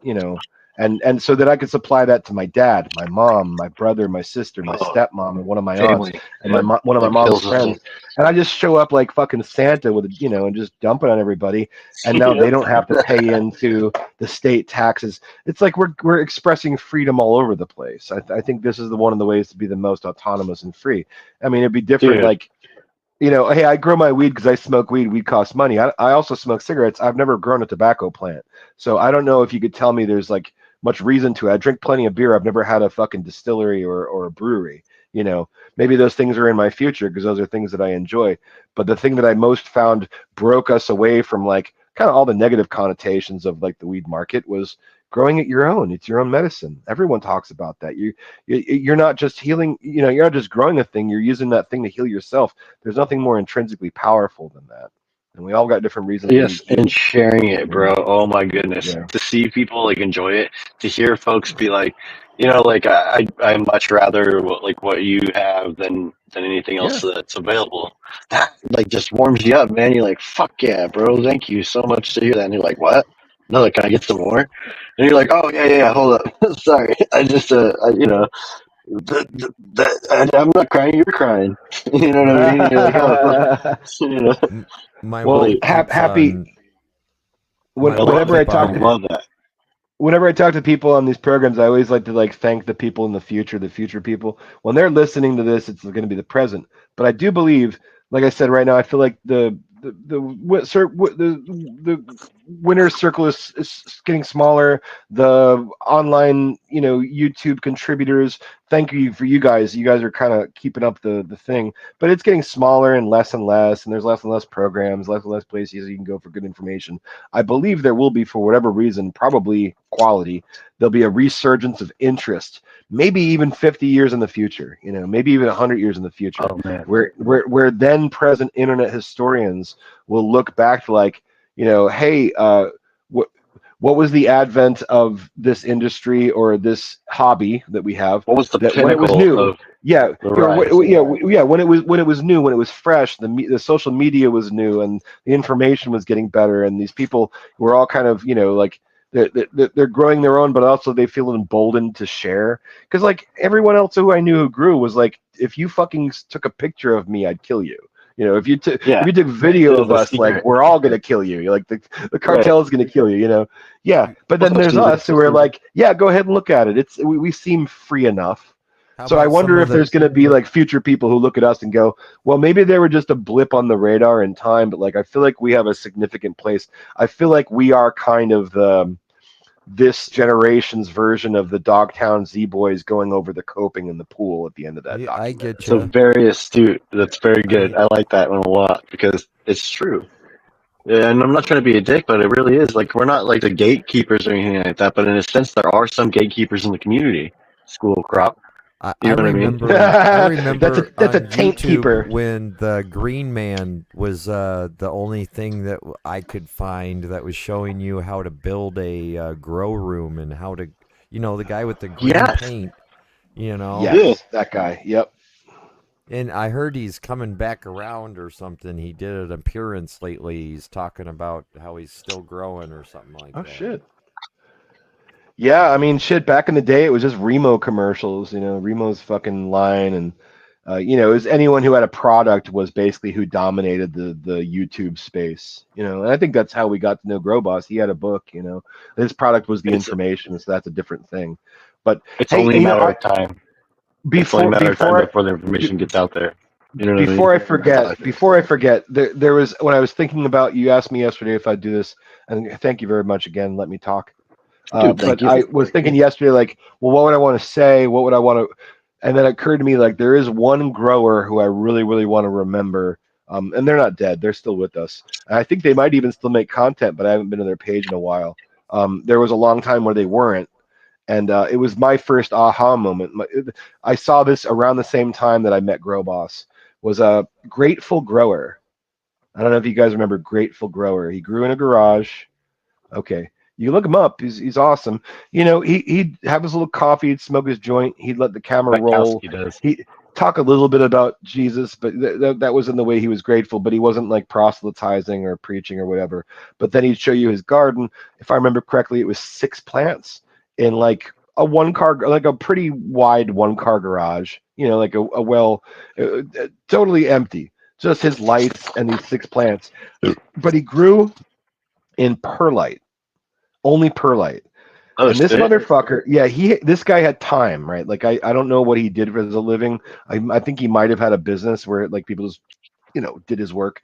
S4: and so that I could supply that to my dad, my mom, my brother, my sister, my stepmom, and one of my aunts, and one of my mom's friends. And I just show up like fucking Santa with and just dump it on everybody. And now they don't have to pay into the state taxes. It's like we're expressing freedom all over the place. I think this is one of the ways to be the most autonomous and free. I mean, it'd be different, like, hey, I grow my weed because I smoke weed. Weed costs money. I also smoke cigarettes. I've never grown a tobacco plant, so I don't know if you could tell me there's like much reason to it. I drink plenty of beer. I've never had a fucking distillery or a brewery. Maybe those things are in my future because those are things that I enjoy. But the thing that I most found broke us away from like kind of all the negative connotations of like the weed market was growing it your own. It's your own medicine. Everyone talks about that. You're not just healing, you're not just growing a thing, you're using that thing to heal yourself. There's nothing more intrinsically powerful than that. And we all got different reasons.
S5: Yes, and sharing it, bro. Oh my goodness.
S4: Yeah.
S5: To see people like enjoy it, to hear folks be like, like I much rather like what you have than anything else that's available. That like just warms you up, man. You're like, fuck yeah, bro. Thank you so much to hear that. And you're like, what? No, can I get some more? And you're like, oh yeah, hold up. Sorry. I just I'm not crying, you're crying. You know what I mean? You're like, oh,
S3: My
S4: happy. Whenever I talk,
S5: love that.
S4: Whenever I talk to people on these programs, I always like to like thank the people in the future people. When they're listening to this, it's going to be the present. But I do believe, like I said right now, I feel like the winner's circle is getting smaller. The online, YouTube contributors. Thank you for you guys. You guys are kind of keeping up the thing, but it's getting smaller and less, and there's less and less programs, less and less places you can go for good information. I believe there will be, for whatever reason, probably quality. There'll be a resurgence of interest, maybe even 50 years in the future, maybe even 100 years in the future,
S5: Oh man.
S4: where then present internet historians will look back to like, hey, what was the advent of this industry or this hobby that we have?
S5: What was the
S4: That when it was
S5: pinnacle
S4: new,
S5: of
S4: yeah,
S5: the
S4: or
S5: rise?
S4: when it was new, when it was fresh, the social media was new, and the information was getting better, and these people were all kind of, like they're growing their own, but also they feel emboldened to share. Because like everyone else who I knew who grew was like, if you fucking took a picture of me, I'd kill you. If you took video of
S5: The
S4: us, like
S5: secret.
S4: we're all gonna kill you. Like the cartel is gonna kill you. Yeah. But then
S5: What's up,
S4: there's
S5: Steven?
S4: us who are like, yeah, go ahead and look at it. We seem free enough.
S3: How
S4: So I
S3: about
S4: wonder
S3: some
S4: if
S3: of the
S4: there's going to be like future people who look at us and go, well, maybe they were just a blip on the radar in time, but like I feel like we have a significant place. I feel like we are kind of this generation's version of the Dogtown Z Boys going over the coping in the pool at the end of that
S3: I
S4: document.
S3: get
S5: So
S3: you.
S5: very astute. That's very good. I like that one a lot because it's true. Yeah, and I'm not trying to be a dick, but it really is. Like, we're not like the gatekeepers or anything like that, but in a sense, there are some gatekeepers in the community. School crop.
S3: I
S5: You know what I mean?
S3: remember
S4: that's a
S3: on
S4: taint
S3: YouTube
S4: keeper.
S3: when the Green Man was the only thing that I could find that was showing you how to build a grow room and how to, the guy with the green
S5: Yes.
S3: paint,
S4: Yes, that guy. Yep.
S3: And I heard he's coming back around or something. He did an appearance lately. He's talking about how he's still growing or something like that.
S4: Oh shit. Yeah, I mean, shit. Back in the day, it was just Remo commercials. Remo's fucking line, and it was anyone who had a product was basically who dominated the YouTube space. And I think that's how we got to know Growboss. He had a book. His product was the information, so that's a different thing. But
S5: It's
S4: hey,
S5: only a matter of time. It's only a
S4: before
S5: matter of time
S4: before
S5: before the information gets out there. You know what
S4: before
S5: I
S4: I
S5: mean?
S4: forget, there was when I was thinking about. You asked me yesterday if I'd do this, and thank you very much again. Let me talk.
S5: Dude, thank
S4: But
S5: you.
S4: I was thinking yesterday, like, well, what would I want to say? What would I want to? And then it occurred to me, like, there is one grower who I really, really want to remember. And they're not dead; they're still with us. And I think they might even still make content, but I haven't been to their page in a while. There was a long time where they weren't, and it was my first aha moment. I saw this around the same time that I met Growboss. Was a Grateful Grower. I don't know if you guys remember Grateful Grower. He grew in a garage. Okay. You look him up. He's awesome. He'd have his little coffee, he'd smoke his joint, he'd let the camera roll.
S5: Bukowski does.
S4: He'd talk a little bit about Jesus, but that was in the way he was grateful, but he wasn't like proselytizing or preaching or whatever. But then he'd show you his garden. If I remember correctly, it was 6 plants in like a like a pretty wide 1-car garage, like totally empty. Just his lights and these 6 plants. But he grew in perlite. Only perlite.
S5: Oh,
S4: And this
S5: shit.
S4: motherfucker, this guy had time, right? Like I don't know what he did for as a living. I think he might have had a business where like people just, did his work,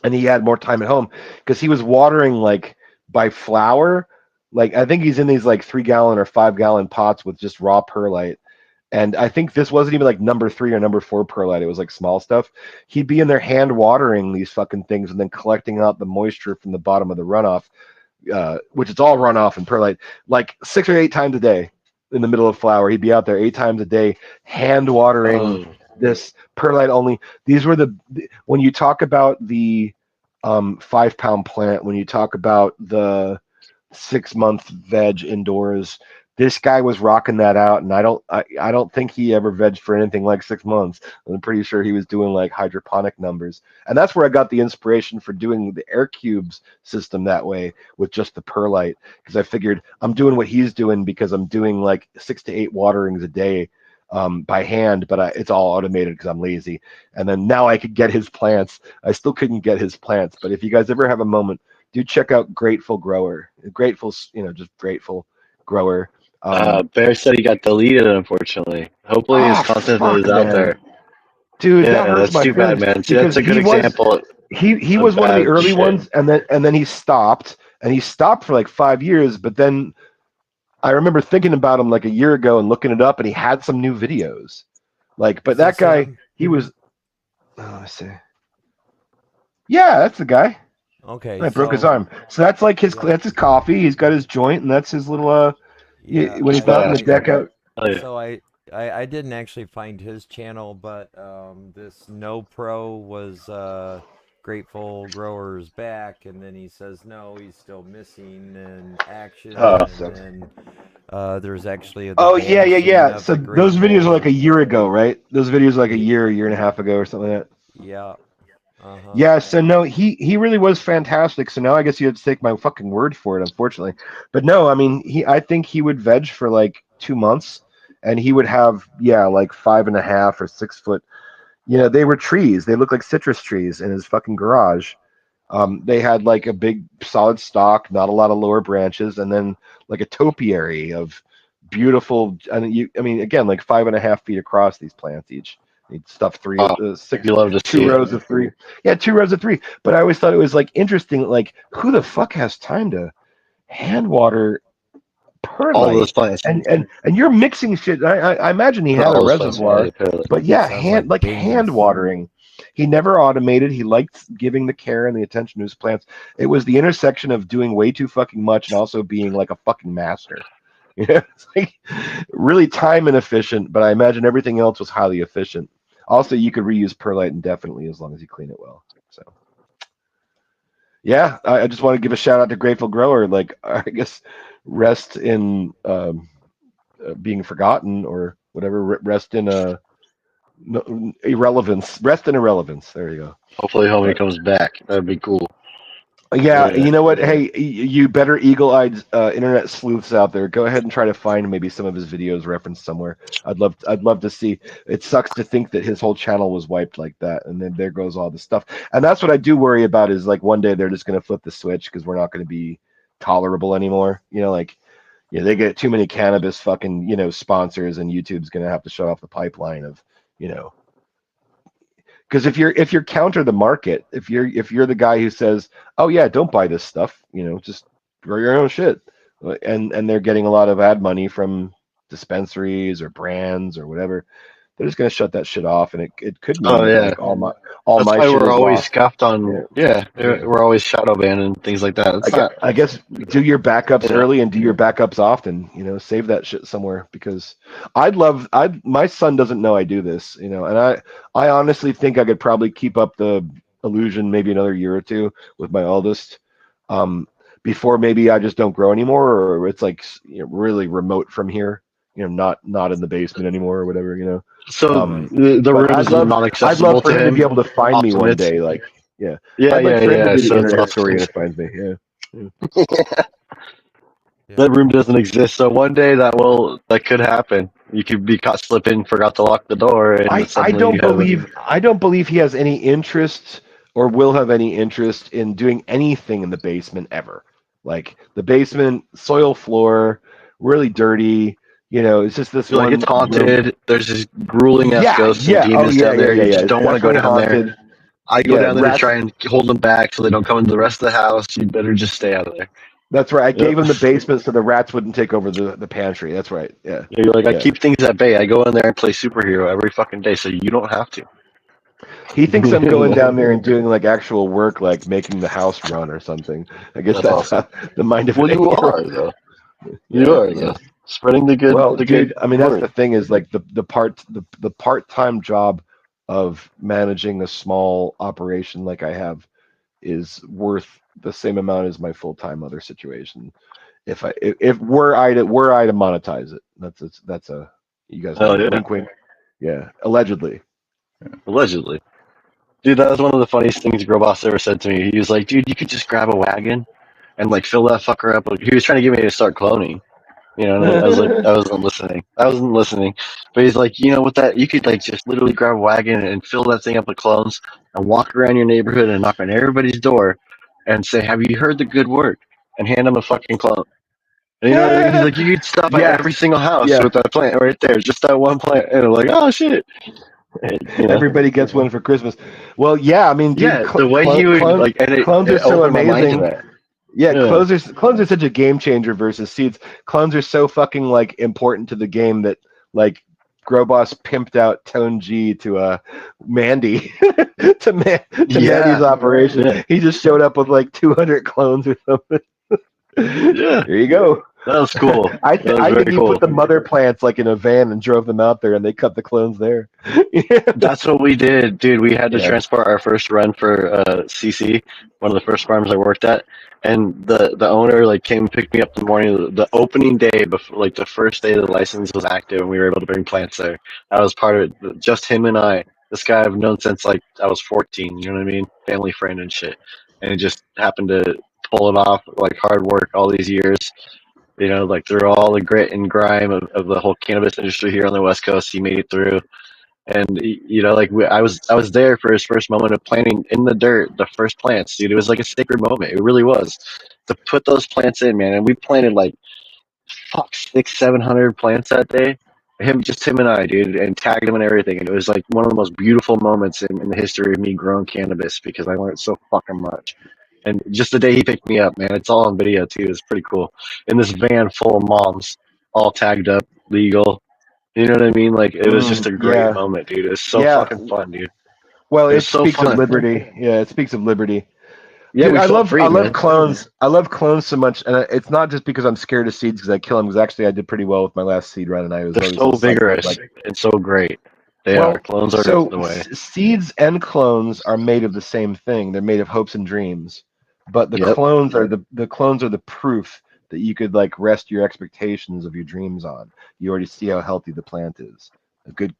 S4: and he had more time at home because he was watering like by flower. Like I think he's in these like 3-gallon or 5-gallon pots with just raw perlite. And I think this wasn't even like number 3 or number 4 perlite. It was like small stuff. He'd be in there hand watering these fucking things and then collecting out the moisture from the bottom of the runoff. Which is all runoff and perlite, like 6 or 8 times a day in the middle of flower. He'd be out there 8 times a day, hand watering this perlite only. These were when you talk about the 5-pound plant, when you talk about the 6-month veg indoors, this guy was rocking that out, and I don't think he ever vegged for anything like 6 months. I'm pretty sure he was doing like hydroponic numbers, and that's where I got the inspiration for doing the air cubes system that way with just the perlite, because I figured I'm doing what he's doing because I'm doing like 6 to 8 waterings a day by hand, but it's all automated because I'm lazy. And then now I could get his plants. I still couldn't get his plants, but if you guys ever have a moment, do check out Grateful Grower. Just Grateful Grower.
S5: Bear said he got deleted, unfortunately. Hopefully his content is out there.
S4: Dude,
S5: Yeah,
S4: that hurts
S5: that's
S4: my
S5: too bad,
S4: feelings
S5: man. See, that's a good example.
S4: He was one of the early ones, and then he stopped, and he stopped for like 5 years. But then I remember thinking about him like a year ago and looking it up, and he had some new videos. Like, but
S8: Is
S4: that
S8: this
S4: guy,
S8: him?
S4: he was. Oh, I see. Yeah, that's the guy.
S8: Okay,
S4: I broke his
S8: so
S4: arm. So that's like his.
S8: Yeah.
S4: That's his coffee. He's got his joint, and that's his little.
S8: yeah,
S4: When he's out on the deck out.
S5: Oh, yeah.
S8: So I didn't actually find his channel, but this No Pro was Grateful Growers back, and then he says no, he's still missing in action,
S4: Oh,
S8: and
S4: sucks.
S8: then there's actually the
S4: Oh yeah.
S8: vanishing of
S4: So
S8: the
S4: those videos are like a
S8: Grateful.
S4: year ago, right? Those videos are like a
S8: Ye-
S4: year and a half ago, or something like that.
S8: Yeah. Uh-huh.
S4: Yeah, so no, he really was fantastic. So now I guess you have to take my fucking word for it, unfortunately. But no, I mean, I think he would veg for like 2 months, and he would have like 5.5 or 6 foot. They were trees. They looked like citrus trees in his fucking garage. They had like a big solid stalk, not a lot of lower branches, and then like a topiary of beautiful. I mean, again, like 5.5 feet across these plants each. You'd stuff six,
S5: You love to see
S4: 2
S5: it.
S4: rows of 3. Yeah, 2 rows of 3. But I always thought it was like interesting. Like, who the fuck has time to hand water
S5: All
S4: perlite?
S5: those plants.
S4: And you're mixing shit. I imagine he
S5: Not
S4: had a
S5: all those plants,
S4: reservoir,
S5: apparently.
S4: but yeah,
S8: Sounds like
S4: hand
S8: babies.
S4: watering. He never automated. He liked giving the care and the attention to his plants. It was the intersection of doing way too fucking much and also being like a fucking master. It's like really time inefficient, but I imagine everything else was highly efficient. Also, you could reuse perlite indefinitely as long as you clean it well. So, yeah, I just want to give a shout out to Grateful Grower. Like, I guess rest in being forgotten or whatever. Rest in irrelevance. Rest in irrelevance. There you go.
S5: Hopefully, homie comes back. That'd be cool.
S4: Yeah,
S5: Yeah.
S4: you know what? Hey, you better eagle-eyed internet sleuths out there. Go ahead and try to find maybe some of his videos referenced somewhere. I'd love to see. It sucks to think that his whole channel was wiped like that, and then there goes all the stuff. And that's what I do worry about. Is like one day they're just going to flip the switch because we're not going to be tolerable anymore. They get too many cannabis fucking sponsors, and YouTube's going to have to shut off the pipeline of. Because if you're counter the market, if you're the guy who says, "Oh yeah, don't buy this stuff," just grow your own shit, and they're getting a lot of ad money from dispensaries or brands or whatever, they're just gonna shut that shit off, and it could mean
S5: Oh, yeah.
S4: like all
S5: That's
S4: my
S5: why
S4: shit
S5: we're
S4: is
S5: always
S4: lost.
S5: scuffed on.
S4: Yeah.
S5: We're always shadow banned and things like that. It's not.
S4: I guess do your backups
S5: Yeah.
S4: early and do your backups often. Save that shit somewhere because my son doesn't know I do this. And I honestly think I could probably keep up the illusion maybe another year or two with my oldest, before maybe I just don't grow anymore, or it's like really remote from here. Not in the basement anymore or whatever.
S5: So
S8: Right.
S5: the
S4: But
S5: room is not
S4: I'd
S5: accessible
S4: love for
S5: to
S4: him to be
S5: him.
S4: able to find me
S5: Often
S4: one
S5: it's-
S4: day. Like, yeah.
S5: Yeah,
S4: I'd like for him to be the
S5: So it's
S4: internet
S5: not-
S4: story that finds me. Yeah.
S8: Yeah.
S5: That room doesn't exist. So one day that could happen. You could be caught slipping, forgot to lock the door, and
S4: I
S5: suddenly
S4: don't
S5: you have
S4: believe he has any interest or will have any interest in doing anything in the basement ever. Like the basement, soil floor, really dirty. It's just this
S5: You're like
S4: one
S5: it's haunted.
S4: room.
S5: There's this grueling ass ghosts and
S4: Oh
S5: demons down there. You
S4: yeah.
S5: just
S4: It's
S5: don't want to go
S4: definitely
S5: down there.
S4: haunted.
S5: I go down there to
S4: rats.
S5: try and hold them back so they don't come into the rest of the house. You better just stay out of there.
S4: That's right. I gave
S5: Yep.
S4: him the basement so the rats wouldn't take over the pantry. That's right. Yeah.
S5: You're like, I
S4: Yeah.
S5: keep things at bay. I go in there and play superhero every fucking day, so you don't have to.
S4: He thinks I'm going down there and doing like actual work, like making the house run or something. I guess
S5: That's
S4: that's how the mind of
S5: Well,
S4: an
S5: you
S4: 8-year-old.
S5: are though. You are though. Spreading the good.
S4: Well,
S5: the
S4: dude,
S5: good
S4: I mean that's
S5: word.
S4: the thing is like the part-time job of managing a small operation like I have is worth the same amount as my full-time other situation. If were I to monetize it, that's a you guys know,
S5: Oh, yeah.
S4: wink wink. Yeah, allegedly.
S5: Allegedly. Dude, that was one of the funniest things Girl Boss ever said to me. He was like, dude, you could just grab a wagon and like fill that fucker up. He was trying to get me to start cloning. And I was like, I wasn't listening. But he's like, with that, you could like just literally grab a wagon and fill that thing up with clones and walk around your neighborhood and knock on everybody's door and say, have you heard the good word? And hand them a fucking clone. And he's like, you could stop at every single house with that plant right there, just that one plant. And I'm like, oh shit. And,
S4: Everybody gets one for Christmas. Well, yeah, I mean, dude,
S5: the way he would
S4: clones,
S5: like, and
S4: clones are
S5: it
S4: so
S5: opened my mind to
S4: amazing.
S5: that.
S4: Yeah, clones are such a game changer versus seeds. Clones are so fucking like important to the game that like Growboss pimped out Tone G to Mandy to Mandy's operation.
S5: Yeah.
S4: He just showed up with like 200 clones or something.
S5: Yeah.
S4: There you go.
S5: That was cool.
S4: I
S5: That was
S4: think
S5: very
S4: he
S5: cool.
S4: put the mother plants like in a van and drove them out there, and they cut the clones there.
S5: That's what we did, dude. We had to
S4: Yeah.
S5: transport our first run for CC, one of the first farms I worked at, and the owner like came and picked me up in the morning, the opening day before, like the first day the license was active, and we were able to bring plants there. I was part of it, just him and I. This guy I've known since like I was 14. You know what I mean? Family friend and shit, and it just happened to pull it off, like hard work all these years. You know, like through all the grit and grime of the whole cannabis industry here on the West Coast, he made it through. And you know, like I was there for his first moment of planting in the dirt, the first plants, dude. It was like a sacred moment. It really was to put those plants in, man. And we planted like fuck 600-700 plants that day. Him and I, dude, and tagged him and everything. And it was like one of the most beautiful moments in the history of me growing cannabis because I learned so fucking much. And just the day he picked me up, man, it's all on video too. It's pretty cool. In this van full of moms, all tagged up, legal. You know what I mean? Like it was just a great moment, dude. It was so fucking fun, dude.
S4: Well,
S5: It
S4: it
S5: was so
S4: speaks of
S5: fun.
S4: liberty. Yeah, it speaks of liberty.
S5: Yeah,
S4: Dude,
S5: we
S4: I
S5: felt free,
S4: love
S5: man.
S4: clones. I love clones so much, and it's not just because I'm scared of seeds because I kill them. Because actually, I did pretty well with my last seed run, and I was
S5: They're
S4: always
S5: so
S4: psyched,
S5: vigorous
S4: like,
S5: and so great. They
S4: well,
S5: are. Clones are
S4: so
S5: the way.
S4: seeds and clones are made of the same thing. They're made of hopes and dreams, but the
S5: Yep.
S4: clones are the clones are the proof that you could like rest your expectations of your dreams on. You already see how healthy the plant is.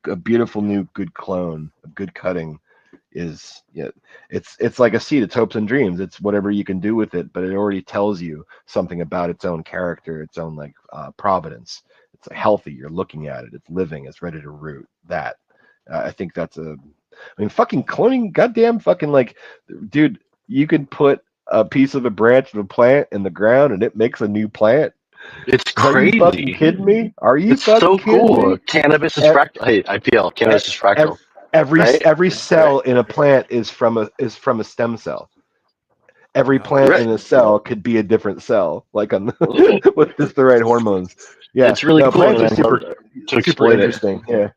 S4: A beautiful new good clone, a good cutting is, yeah, it's like a seed. It's hopes and dreams. It's whatever you can do with it, but it already tells you something about its own character, its own like providence. It's healthy. You're looking at it. It's living. It's ready to root. That I think that's a. I mean, fucking cloning. Goddamn, fucking like, dude. You can put a piece of a branch of a plant in the ground, and it makes a new plant.
S5: It's
S4: Are you fucking
S5: crazy.
S4: kidding me? Are you
S5: It's
S4: fucking
S5: so
S4: kidding
S5: cool.
S4: me?
S5: Cannabis is
S4: E-
S5: fractal. Hey, IPL. Cannabis is fractal, right?
S4: every cell in a plant is from a stem cell. Every plant
S5: Right.
S4: in a cell could be a different cell, like on with just the right hormones. Yeah,
S5: It's really
S4: no,
S5: cool,
S4: plants
S5: and
S4: are
S5: I love to
S4: super
S5: exploit it.
S4: interesting. Yeah,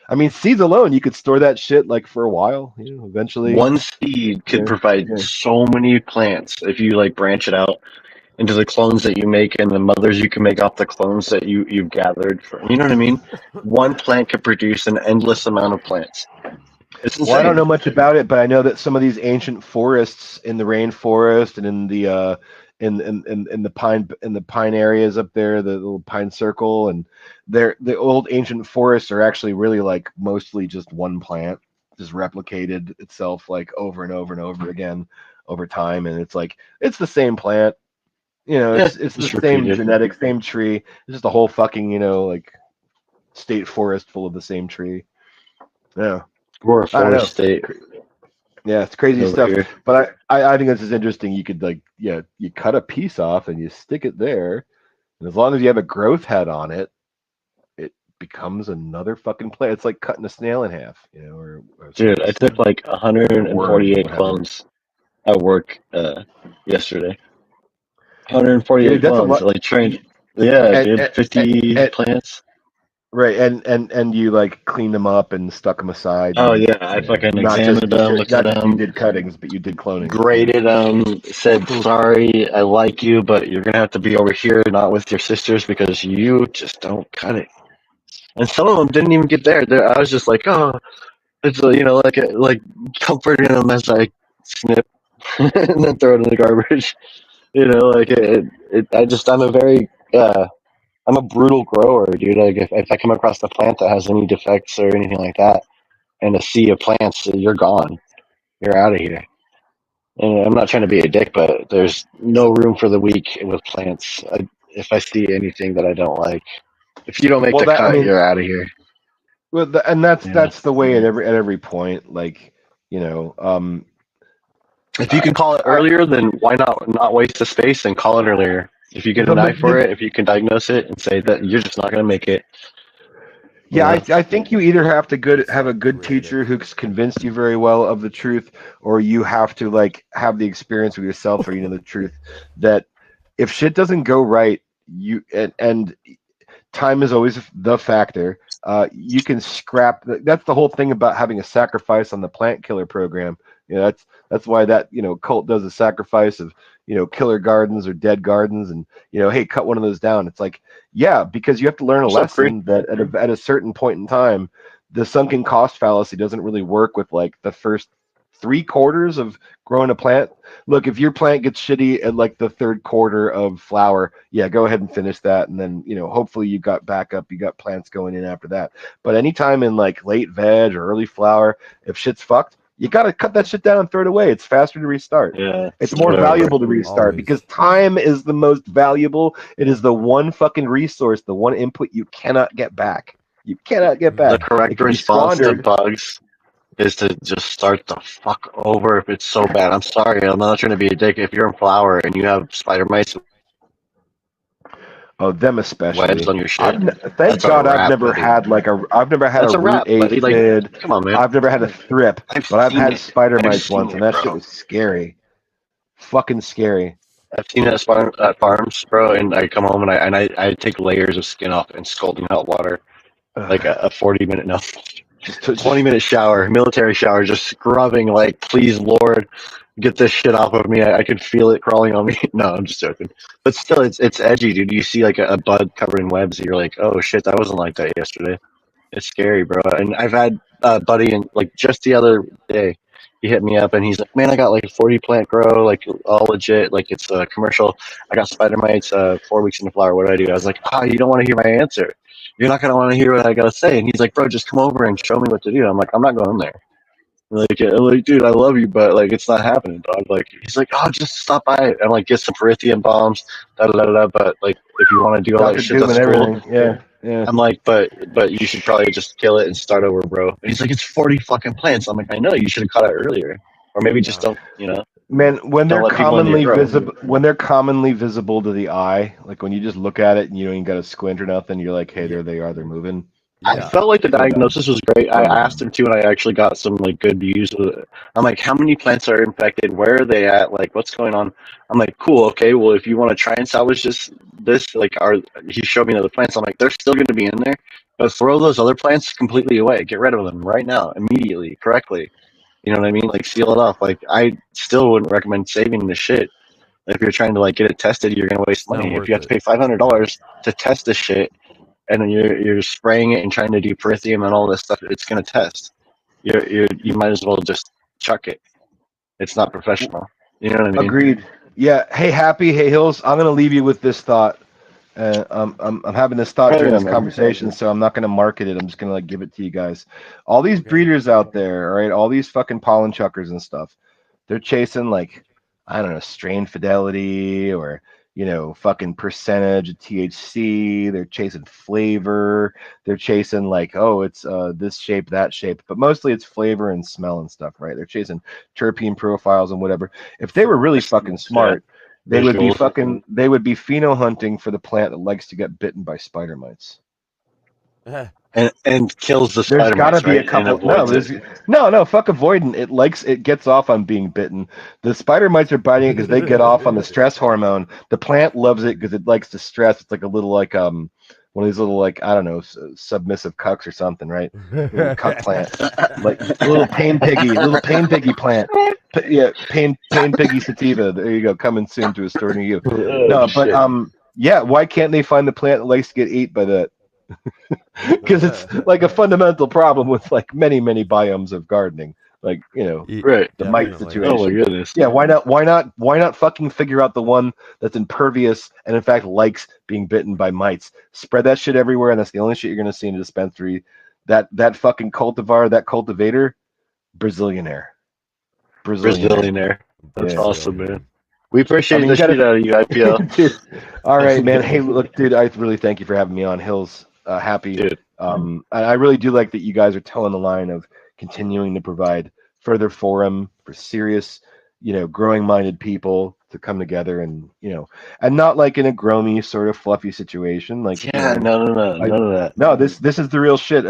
S4: I mean, seeds alone, you could store that shit like for a while. You know, eventually.
S5: One seed could
S4: Yeah,
S5: provide
S4: yeah.
S5: so many plants if you like branch it out into the clones that you make and the mothers you can make off the clones that you've gathered from. You know what I mean? One plant could produce an endless amount of plants. It's
S4: Well, I don't
S5: insane.
S4: know much about it, but I know that some of these ancient forests in the rainforest and in the in the pine areas up there, the little pine circle, and the old ancient forests are actually really like mostly just one plant, just replicated itself like over and over and over again over time, and it's like it's the same plant, you know,
S5: Yeah,
S4: it's the
S5: just
S4: same
S5: repeated.
S4: genetic, same tree, it's just a whole fucking, you know, like state forest full of the same tree. Yeah,
S5: We're a
S4: I don't know.
S5: forest state
S4: Yeah, it's crazy
S5: over
S4: stuff.
S5: here.
S4: But I think this is interesting. You could like, yeah, you cut a piece off and you stick it there, and as long as you have a growth head on it, it becomes another fucking plant. It's like cutting a snail in half, you know, or
S5: Dude, I took like
S4: a worm,
S5: 148
S4: what have you.
S5: clones at work yesterday.
S4: Dude,
S5: 148
S4: that's a
S5: clones.
S4: lot.
S5: Like trained. Yeah,
S4: And,
S5: dude, 50
S4: and,
S5: plants.
S4: right, and you like cleaned them up and stuck them aside,
S5: Oh
S4: and
S5: yeah, I
S4: you know,
S5: fucking examined them, looked at
S4: not just you
S5: them,
S4: did cuttings, but you did cloning.
S5: graded them, said sorry, I like you, but you're gonna have to be over here, not with your sisters, because you just don't cut it. And some of them didn't even get there. I was just like, oh, it's you know, like comforting them as I snip and then throw it in the garbage. You know, like I'm a very I'm a brutal grower, dude. Like if I come across a plant that has any defects or anything like that, and a sea of plants, you're gone. You're out of here. And I'm not trying to be a dick, but there's no room for the weak with plants. If I see anything that I don't like, if you don't make
S4: Well,
S5: the
S4: that I
S5: cut,
S4: mean,
S5: you're out of here.
S4: well, and
S5: You know,
S4: that's the way at every point. Like, you know,
S5: if you
S4: I,
S5: can call it
S4: I
S5: earlier, then why not waste the space and call it earlier? If you get
S4: the,
S5: an eye for
S4: the
S5: it, if you can diagnose it and say that you're just not going to make it, you
S4: yeah,
S5: know.
S4: I think you either have to have a
S8: Something
S4: good
S8: creative.
S4: teacher who's convinced you very well of the truth, or you have to like have the experience with yourself, or you know the truth that if shit doesn't go right, and time is always the factor. You can scrap. That's the whole thing about having a sacrifice on the plant killer program. That's why that cult does a sacrifice of killer gardens or dead gardens, and hey, cut one of those down. It's like, yeah, because you have to learn a lesson that at a certain point in time, the sunken cost fallacy doesn't really work with like the first 3/4 of growing a plant. Look, if your plant gets shitty at like the third quarter of flower, yeah, go ahead and finish that, and then hopefully you got backup, you got plants going in after that. But anytime in like late veg or early flower, if shit's fucked, you gotta cut that shit down and throw it away. It's faster to restart.
S5: Yeah,
S4: it's more valuable to restart
S8: Always.
S4: because time is the most valuable. It is the one fucking resource, the one input you cannot get back. You cannot get
S5: the
S4: back.
S5: correct response to bugs is to just start the fuck over if it's so bad. I'm sorry, I'm not trying to be a dick. If you're in flower and you have spider mites,
S4: Oh, them especially.
S5: webs on your shit.
S4: Thank God I've never had a root aphid.
S5: Come on, man.
S4: I've never had a thrip, but I've had spider mites once, and that
S5: bro.
S4: shit was scary. Fucking scary.
S5: I've seen it at farms, bro, and I come home and I take layers of skin off and scald in hot water, like a 40-minute, no, 20-minute shower, military shower, just scrubbing, like, please, Lord, get this shit off of me. I can feel it crawling on me. No, I'm just joking. But still, it's edgy, dude. You see like a bud covered in webs, you're like, oh shit, that wasn't like that yesterday. It's scary, bro. And I've had a buddy, and like just the other day, he hit me up and he's like, man, I got like 40 plant grow, like all legit, like it's a commercial. I got spider mites 4 weeks into flower. What do I do? I was like, you don't want to hear my answer. You're not going to want to hear what I got to say. And he's like, bro, just come over and show me what to do. I'm like, I'm not going there. Like, dude, I love you, but like, it's not happening, dog. Like, he's like, just stop by and like get some perithium bombs, But like, if you want to do all that shit, that's cool.
S4: Yeah.
S5: I'm like, but you should probably just kill it and start over, bro. And he's like, it's 40 fucking plants. I'm like, I know, you should have caught it earlier, or maybe just don't,
S4: Man, when they're
S5: let people into your
S4: commonly visible to the eye, like when you just look at it and you don't even got to squint or nothing, you're like, hey, there they are, they're moving.
S5: I felt like the diagnosis was great. I asked him too, and I actually got some like good views with it. I'm like, how many plants are infected? Where are they at? Like, what's going on? I'm like, cool, okay. Well, if you want to try and salvage this, like, he showed me the other plants. I'm like, they're still going to be in there, but throw those other plants completely away. Get rid of them right now, immediately, correctly. You know what I mean? Like, seal it off. Like, I still wouldn't recommend saving the shit. If you're trying to like get it tested, you're gonna waste money. If you have to pay $500 to test this shit, and then you're spraying it and trying to do perithium and all this stuff, it's gonna test. You might as well just chuck it. It's not professional. You know what I mean?
S4: Agreed. Yeah. Hey, Happy. Hey, Hills. I'm gonna leave you with this thought. I'm having this thought during this conversation, so I'm not gonna market it. I'm just gonna like give it to you guys. All these breeders out there, all right, all these fucking pollen chuckers and stuff, they're chasing like, I don't know, strain fidelity or fucking percentage of THC. They're chasing flavor. They're chasing like, oh, it's this shape, that shape, but mostly it's flavor and smell and stuff, right? They're chasing terpene profiles and whatever. If they were really fucking smart, they would be pheno hunting for the plant that likes to get bitten by spider mites.
S5: And kills the spider
S4: There's got to
S5: mites,
S4: be
S5: right?
S4: a couple. No, fuck avoidant. It gets off on being bitten. The spider mites are biting it because they get off on the stress hormone. The plant loves it because it likes to stress. It's like a little like one of these little like, I don't know, submissive cucks or something, right? Little cuck plant, like a little pain piggy plant. Yeah, pain piggy sativa. There you go, coming soon to a store near you. No, but yeah, why can't they find the plant that likes to get eaten by that? Because it's like a fundamental problem with like many biomes of gardening, like
S5: right,
S4: the mite situation.
S5: Oh my goodness.
S4: Yeah, why not fucking figure out the one that's impervious and in fact likes being bitten by mites? Spread that shit everywhere, and that's the only shit you're gonna see in a dispensary. That fucking cultivar, that cultivator, Brazilianaire.
S5: That's awesome, man. We appreciate the shit out of you, IPL.
S4: Dude, all right, man. Hey, look, dude, I really thank you for having me on. Hills. Happy.
S5: Dude.
S4: I really do like that you guys are towing the line of continuing to provide further forum for serious, growing minded people to come together and and not like in a groomy sort of fluffy situation. Like
S5: Yeah, no, none of that.
S4: no, this is the real shit.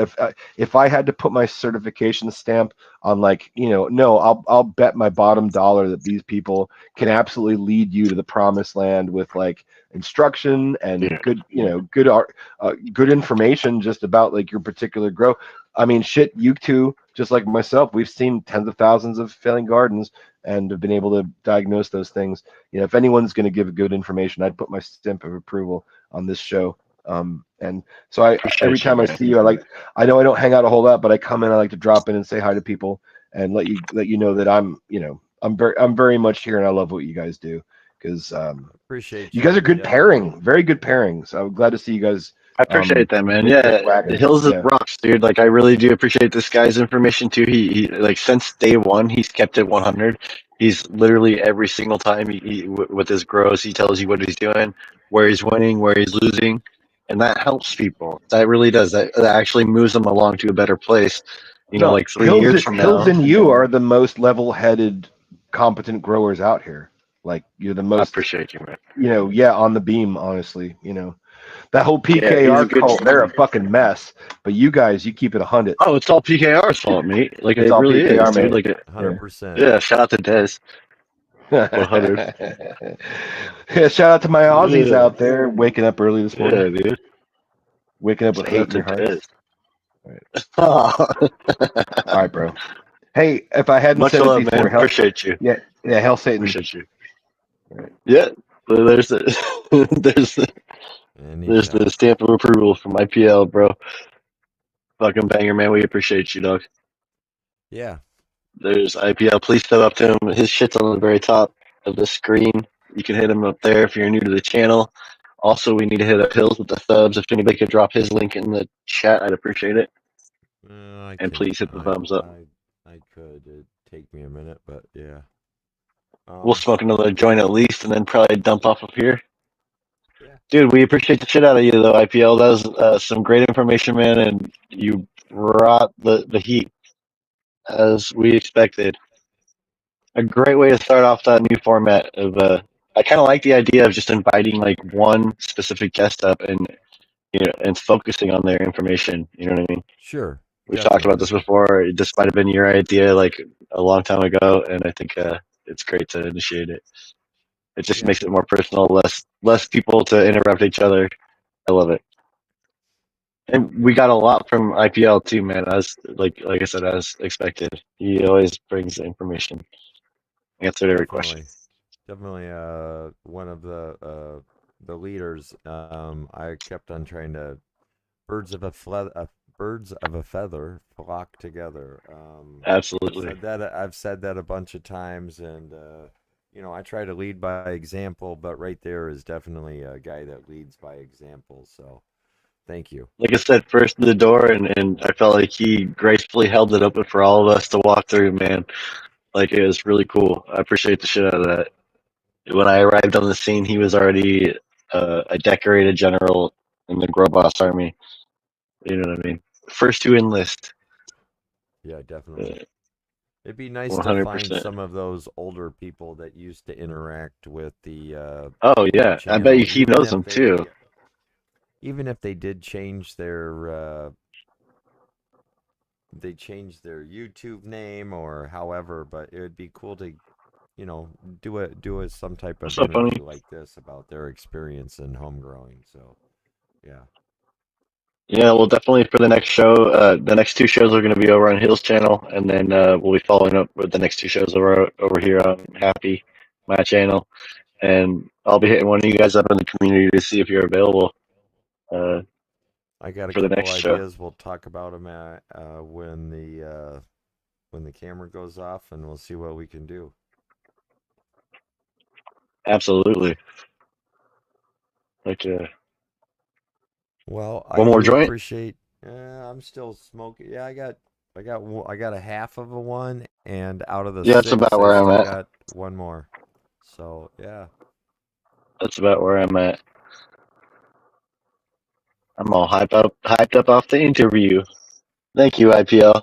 S4: If I had to put my certification stamp on, like, no, I'll bet my bottom dollar that these people can absolutely lead you to the promised land with like instruction and
S5: Yeah.
S4: good, good art, good information just about like your particular grow. I mean, shit, you two, just like myself, we've seen tens of thousands of failing gardens and have been able to diagnose those things. If anyone's going to give good information, I'd put my stamp of approval on this show. And so every
S5: Appreciate you,
S4: time I
S5: man.
S4: see you, I know I don't hang out a whole lot, but I come in, I like to drop in and say hi to people and let you know that I'm very much here and I love what you guys do, because
S8: Appreciate
S4: you guys are good
S8: definitely.
S4: pairing, very good pairing. So I'm glad to see you guys.
S5: I appreciate that, man.
S4: make this
S5: Yeah,
S4: wagon.
S5: Hills is
S4: Yeah.
S5: rocks, dude. Like, I really do appreciate this guy's information too. He like, since day one, he's kept it 100. He's literally every single time with his grows, he tells you what he's doing, where he's winning, where he's losing, and that helps people. That really does. That actually moves them along to a better place.
S4: No,
S5: Like 3 years from
S4: Hills
S5: now.
S4: and you are the most level-headed, competent growers out here. Like, you're the
S5: I
S4: most,
S5: appreciate you, man.
S4: on the beam, honestly. That whole
S5: Yeah, he's a
S4: PKR
S5: good.
S4: cult, they're a fucking mess. But you guys, you keep it 100.
S5: Oh, it's all PKR's fault, mate. Like,
S4: It's
S5: it
S4: all
S5: really is,
S4: PKR,
S5: dude.
S4: man.
S5: Like,
S8: 100%.
S5: yeah. Shout out to Dez. 100.
S4: Yeah, shout out to my Aussies
S5: Yeah,
S4: out there waking up early this morning,
S5: yeah, dude.
S4: waking up with
S5: Shout
S4: hate
S5: out
S4: in
S5: to
S4: their hearts.
S5: Dez.
S4: All right, bro. Hey, if I hadn't
S5: Much
S4: said it
S5: love, man.
S4: before,
S5: Appreciate you.
S4: yeah, hell Satan.
S5: Appreciate you. Yeah. There's the there's the, there's
S8: Anytime.
S5: the stamp of approval from IPL, bro. Fucking banger, man. We appreciate you, dog.
S8: Yeah.
S5: There's IPL. Please step up to him. His shit's on the very top of the screen. You can hit him up there if you're new to the channel. Also, we need to hit up Hills with the subs. If anybody could drop his link in the chat, I'd appreciate it.
S8: I
S5: And
S8: can.
S5: please hit the thumbs up.
S8: I could. It'd take me a minute, but yeah.
S5: We'll smoke another joint at least, and then probably dump off of here.
S8: Yeah.
S5: Dude, we appreciate the shit out of you, though, IPL. That was some great information, man, and you brought the heat as we expected. A great way to start off that new format of I kind of like the idea of just inviting like one specific guest up and focusing on their information. You know what I mean?
S8: Sure.
S5: We've talked about this before. This might have been your idea like a long time ago, and I think it's great to initiate it. It just makes it more personal, less people to interrupt each other. I love it. And we got a lot from IPL too, man. As like I said, as expected, he always brings the information, answered every question.
S8: Definitely one of the leaders. I kept on trying to birds of a feather flock together.
S5: Absolutely.
S8: I've said that a bunch of times, and I try to lead by example, but right there is definitely a guy that leads by example. So thank you.
S5: Like I said, first to the door, and I felt like he gracefully held it open for all of us to walk through, man. Like, it was really cool. I appreciate the shit out of that. When I arrived on the scene, he was already a decorated general in the Grow Boss Army. You know what I mean? First to enlist.
S8: Yeah, definitely. It'd be nice
S5: 100%.
S8: to find some of those older people that used to interact with the.
S5: Oh yeah, I bet you he knows them too.
S8: Even if they did change their YouTube name or however, but it would be cool to, do some type of interview like this about their experience in home growing. So, yeah.
S5: Yeah, well, definitely for the next show. The next two shows are going to be over on Hill's channel, and then we'll be following up with the next two shows over here on Happy, my channel, and I'll be hitting one of you guys up in the community to see if you're available.
S8: I got a
S5: for the
S8: couple
S5: next
S8: ideas.
S5: show.
S8: We'll talk about them when the camera goes off, and we'll see what we can do.
S5: Absolutely.
S8: Well,
S5: one more joint.
S8: Appreciate. I'm still smoking. Yeah, I got a half of a one, and out of the
S5: yeah,
S8: six,
S5: that's about where I'm at.
S8: Got one more. So yeah,
S5: that's about where I'm at. I'm all hyped up off the interview. Thank you, IPL.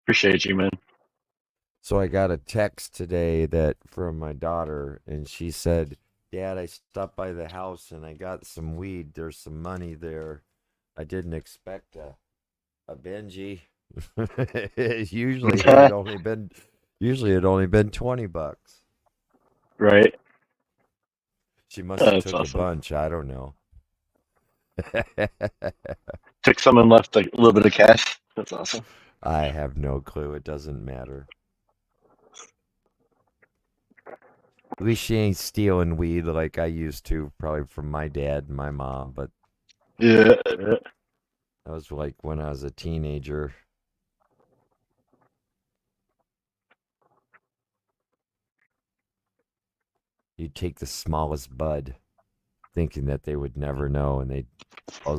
S5: Appreciate you, man.
S8: So I got a text today that from my daughter, and she said, "Dad, I stopped by the house and I got some weed. There's some money there. I didn't expect a Benji. Usually it only been $20.
S5: Right.
S8: She must have
S5: That's
S8: took a
S5: awesome.
S8: bunch. I don't know.
S5: Took some and left like a little bit of cash. That's awesome.
S8: I have no clue. It doesn't matter. At least she ain't stealing weed like I used to, probably from my dad and my mom. But
S5: Yeah.
S8: that was like when I was a teenager. You'd take the smallest bud, thinking that they would never know, and they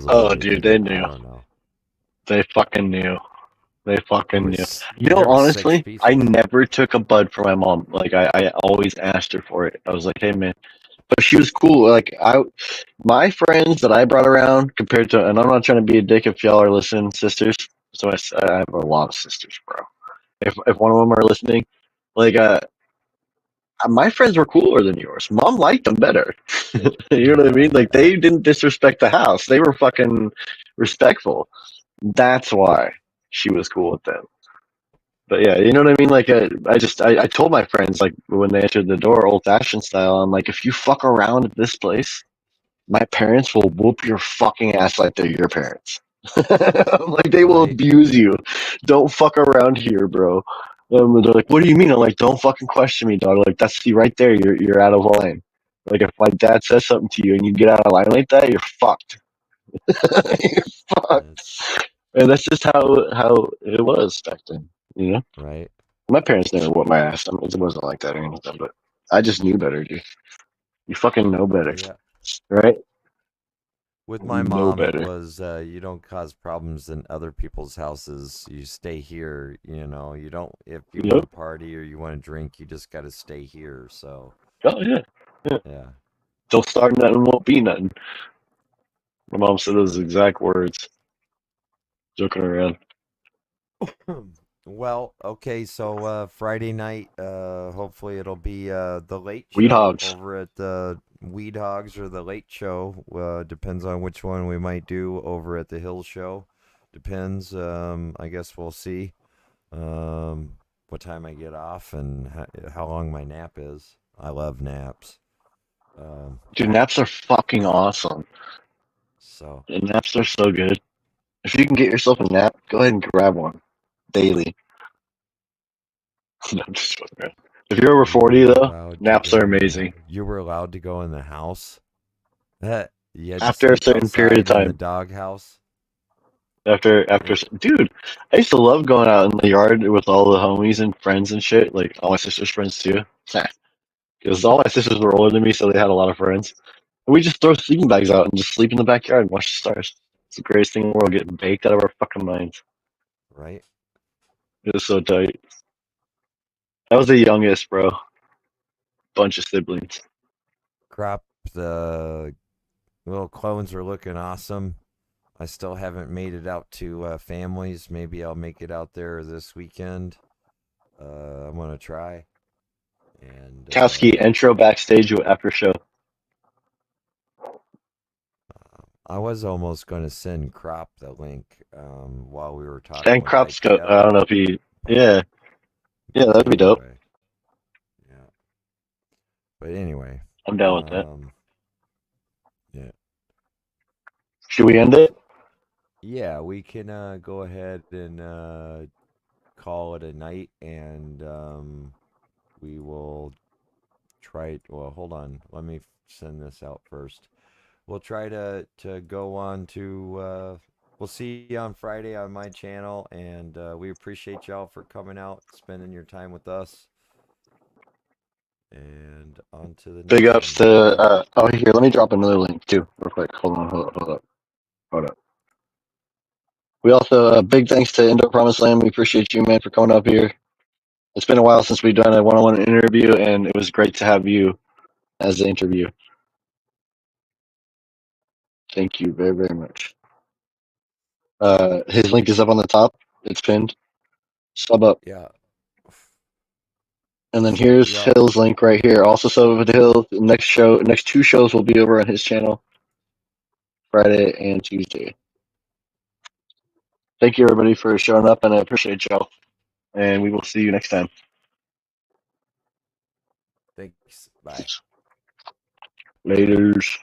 S5: Oh,
S8: supposedly
S5: dude,
S8: did
S5: they
S8: it. I
S5: knew.
S8: don't know.
S5: They fucking knew. They fucking knew. You know,
S8: There was six
S5: honestly, I
S8: pieces.
S5: never took a bud from my mom. Like I always asked her for it. I was like, hey man, but she was cool. My friends that I brought around compared to, and I'm not trying to be a dick if y'all are listening, sisters. So I have a lot of sisters, bro. If one of them are listening, like my friends were cooler than yours. Mom liked them better. You know what I mean? Like they didn't disrespect the house. They were fucking respectful. That's why she was cool with them. But yeah, you know what I mean? Like, I told my friends, like, when they entered the door, old fashioned style, I'm like, if you fuck around at this place, my parents will whoop your fucking ass like they're your parents. Like, they will
S8: Right.
S5: abuse you. Don't fuck around here, bro. They're like, what do you mean? I'm like, don't fucking question me, dog. Like, that's you right there. You're out of line. Like, if my dad says something to you and you get out of line like that, you're fucked. You're fucked.
S8: That's
S5: And that's just how it was back then, you know?
S8: right.
S5: My parents never whooped my ass. I mean, it wasn't like that or anything, but I just knew better, dude. You fucking know better,
S8: Yeah.
S5: right?
S8: With my
S5: You know
S8: mom, it
S5: better.
S8: was you don't cause problems in other people's houses. You stay here. You don't. If you want
S5: Yep.
S8: to party or you want to drink, you just got to stay here. So
S5: Oh yeah. Yeah.
S8: yeah.
S5: Don't start nothing, won't be nothing. My mom said those exact words. Joking around.
S8: Well, okay, so Friday night, hopefully it'll be the late
S5: Weed
S8: show
S5: hogs.
S8: over at the Weed Hogs or the late show. Depends on which one we might do over at the Hill Show. Depends. I guess we'll see. What time I get off and how long my nap is. I love naps.
S5: Dude, naps are fucking awesome.
S8: So
S5: And naps are so good. If you can get yourself a nap, go ahead and grab one daily. No, I'm just joking around. If you're over
S8: you
S5: 40
S8: were
S5: though,
S8: allowed to
S5: naps are
S8: go in the
S5: amazing.
S8: you were allowed to go in the house. You had to
S5: After a
S8: sleep
S5: certain period of
S8: outside in the
S5: time.
S8: dog house.
S5: After, dude, I used to love going out in the yard with all the homies and friends and shit. Like all my sister's friends too, because all my sisters were older than me, so they had a lot of friends. And we just throw sleeping bags out and just sleep in the backyard and watch the stars. It's the greatest thing in the world. Getting baked out of our fucking minds.
S8: Right?
S5: It was so tight. I was the youngest, bro. Bunch of siblings.
S8: Crop, the little clones are looking awesome. I still haven't made it out to families. Maybe I'll make it out there this weekend. I'm gonna try. And
S5: Kowski intro backstage after show.
S8: I was almost gonna send Crop the link while we were talking
S5: And
S8: with
S5: Crops go. I
S8: IPL.
S5: don't know if he.
S8: But
S5: Yeah, yeah, that'd be dope.
S8: anyway, yeah. But anyway,
S5: I'm down with that.
S8: yeah.
S5: Should we end it?
S8: Yeah, we can go ahead and call it a night, and we will try. Well, hold on. Let me send this out first. We'll try to go on to. We'll see you on Friday on my channel, and we appreciate y'all for coming out, spending your time with us, and on to the
S5: Big
S8: next
S5: ups
S8: one.
S5: to. Oh, here, let me drop another link too, real quick. Hold on, hold up. We also big thanks to Indoor Promised Land. We appreciate you, man, for coming up here. It's been a while since we've done a one-on-one interview, and it was great to have you as the interview. Thank you very, very much. His link is up on the top. It's pinned. Sub up.
S8: Yeah.
S5: And then here's
S8: Yup.
S5: Hill's link right here. Also, so with Hill, next 2 shows will be over on his channel, Friday and Tuesday. Thank you everybody for showing up, and I appreciate y'all. And we will see you next time.
S8: Thanks. Bye.
S5: Laters.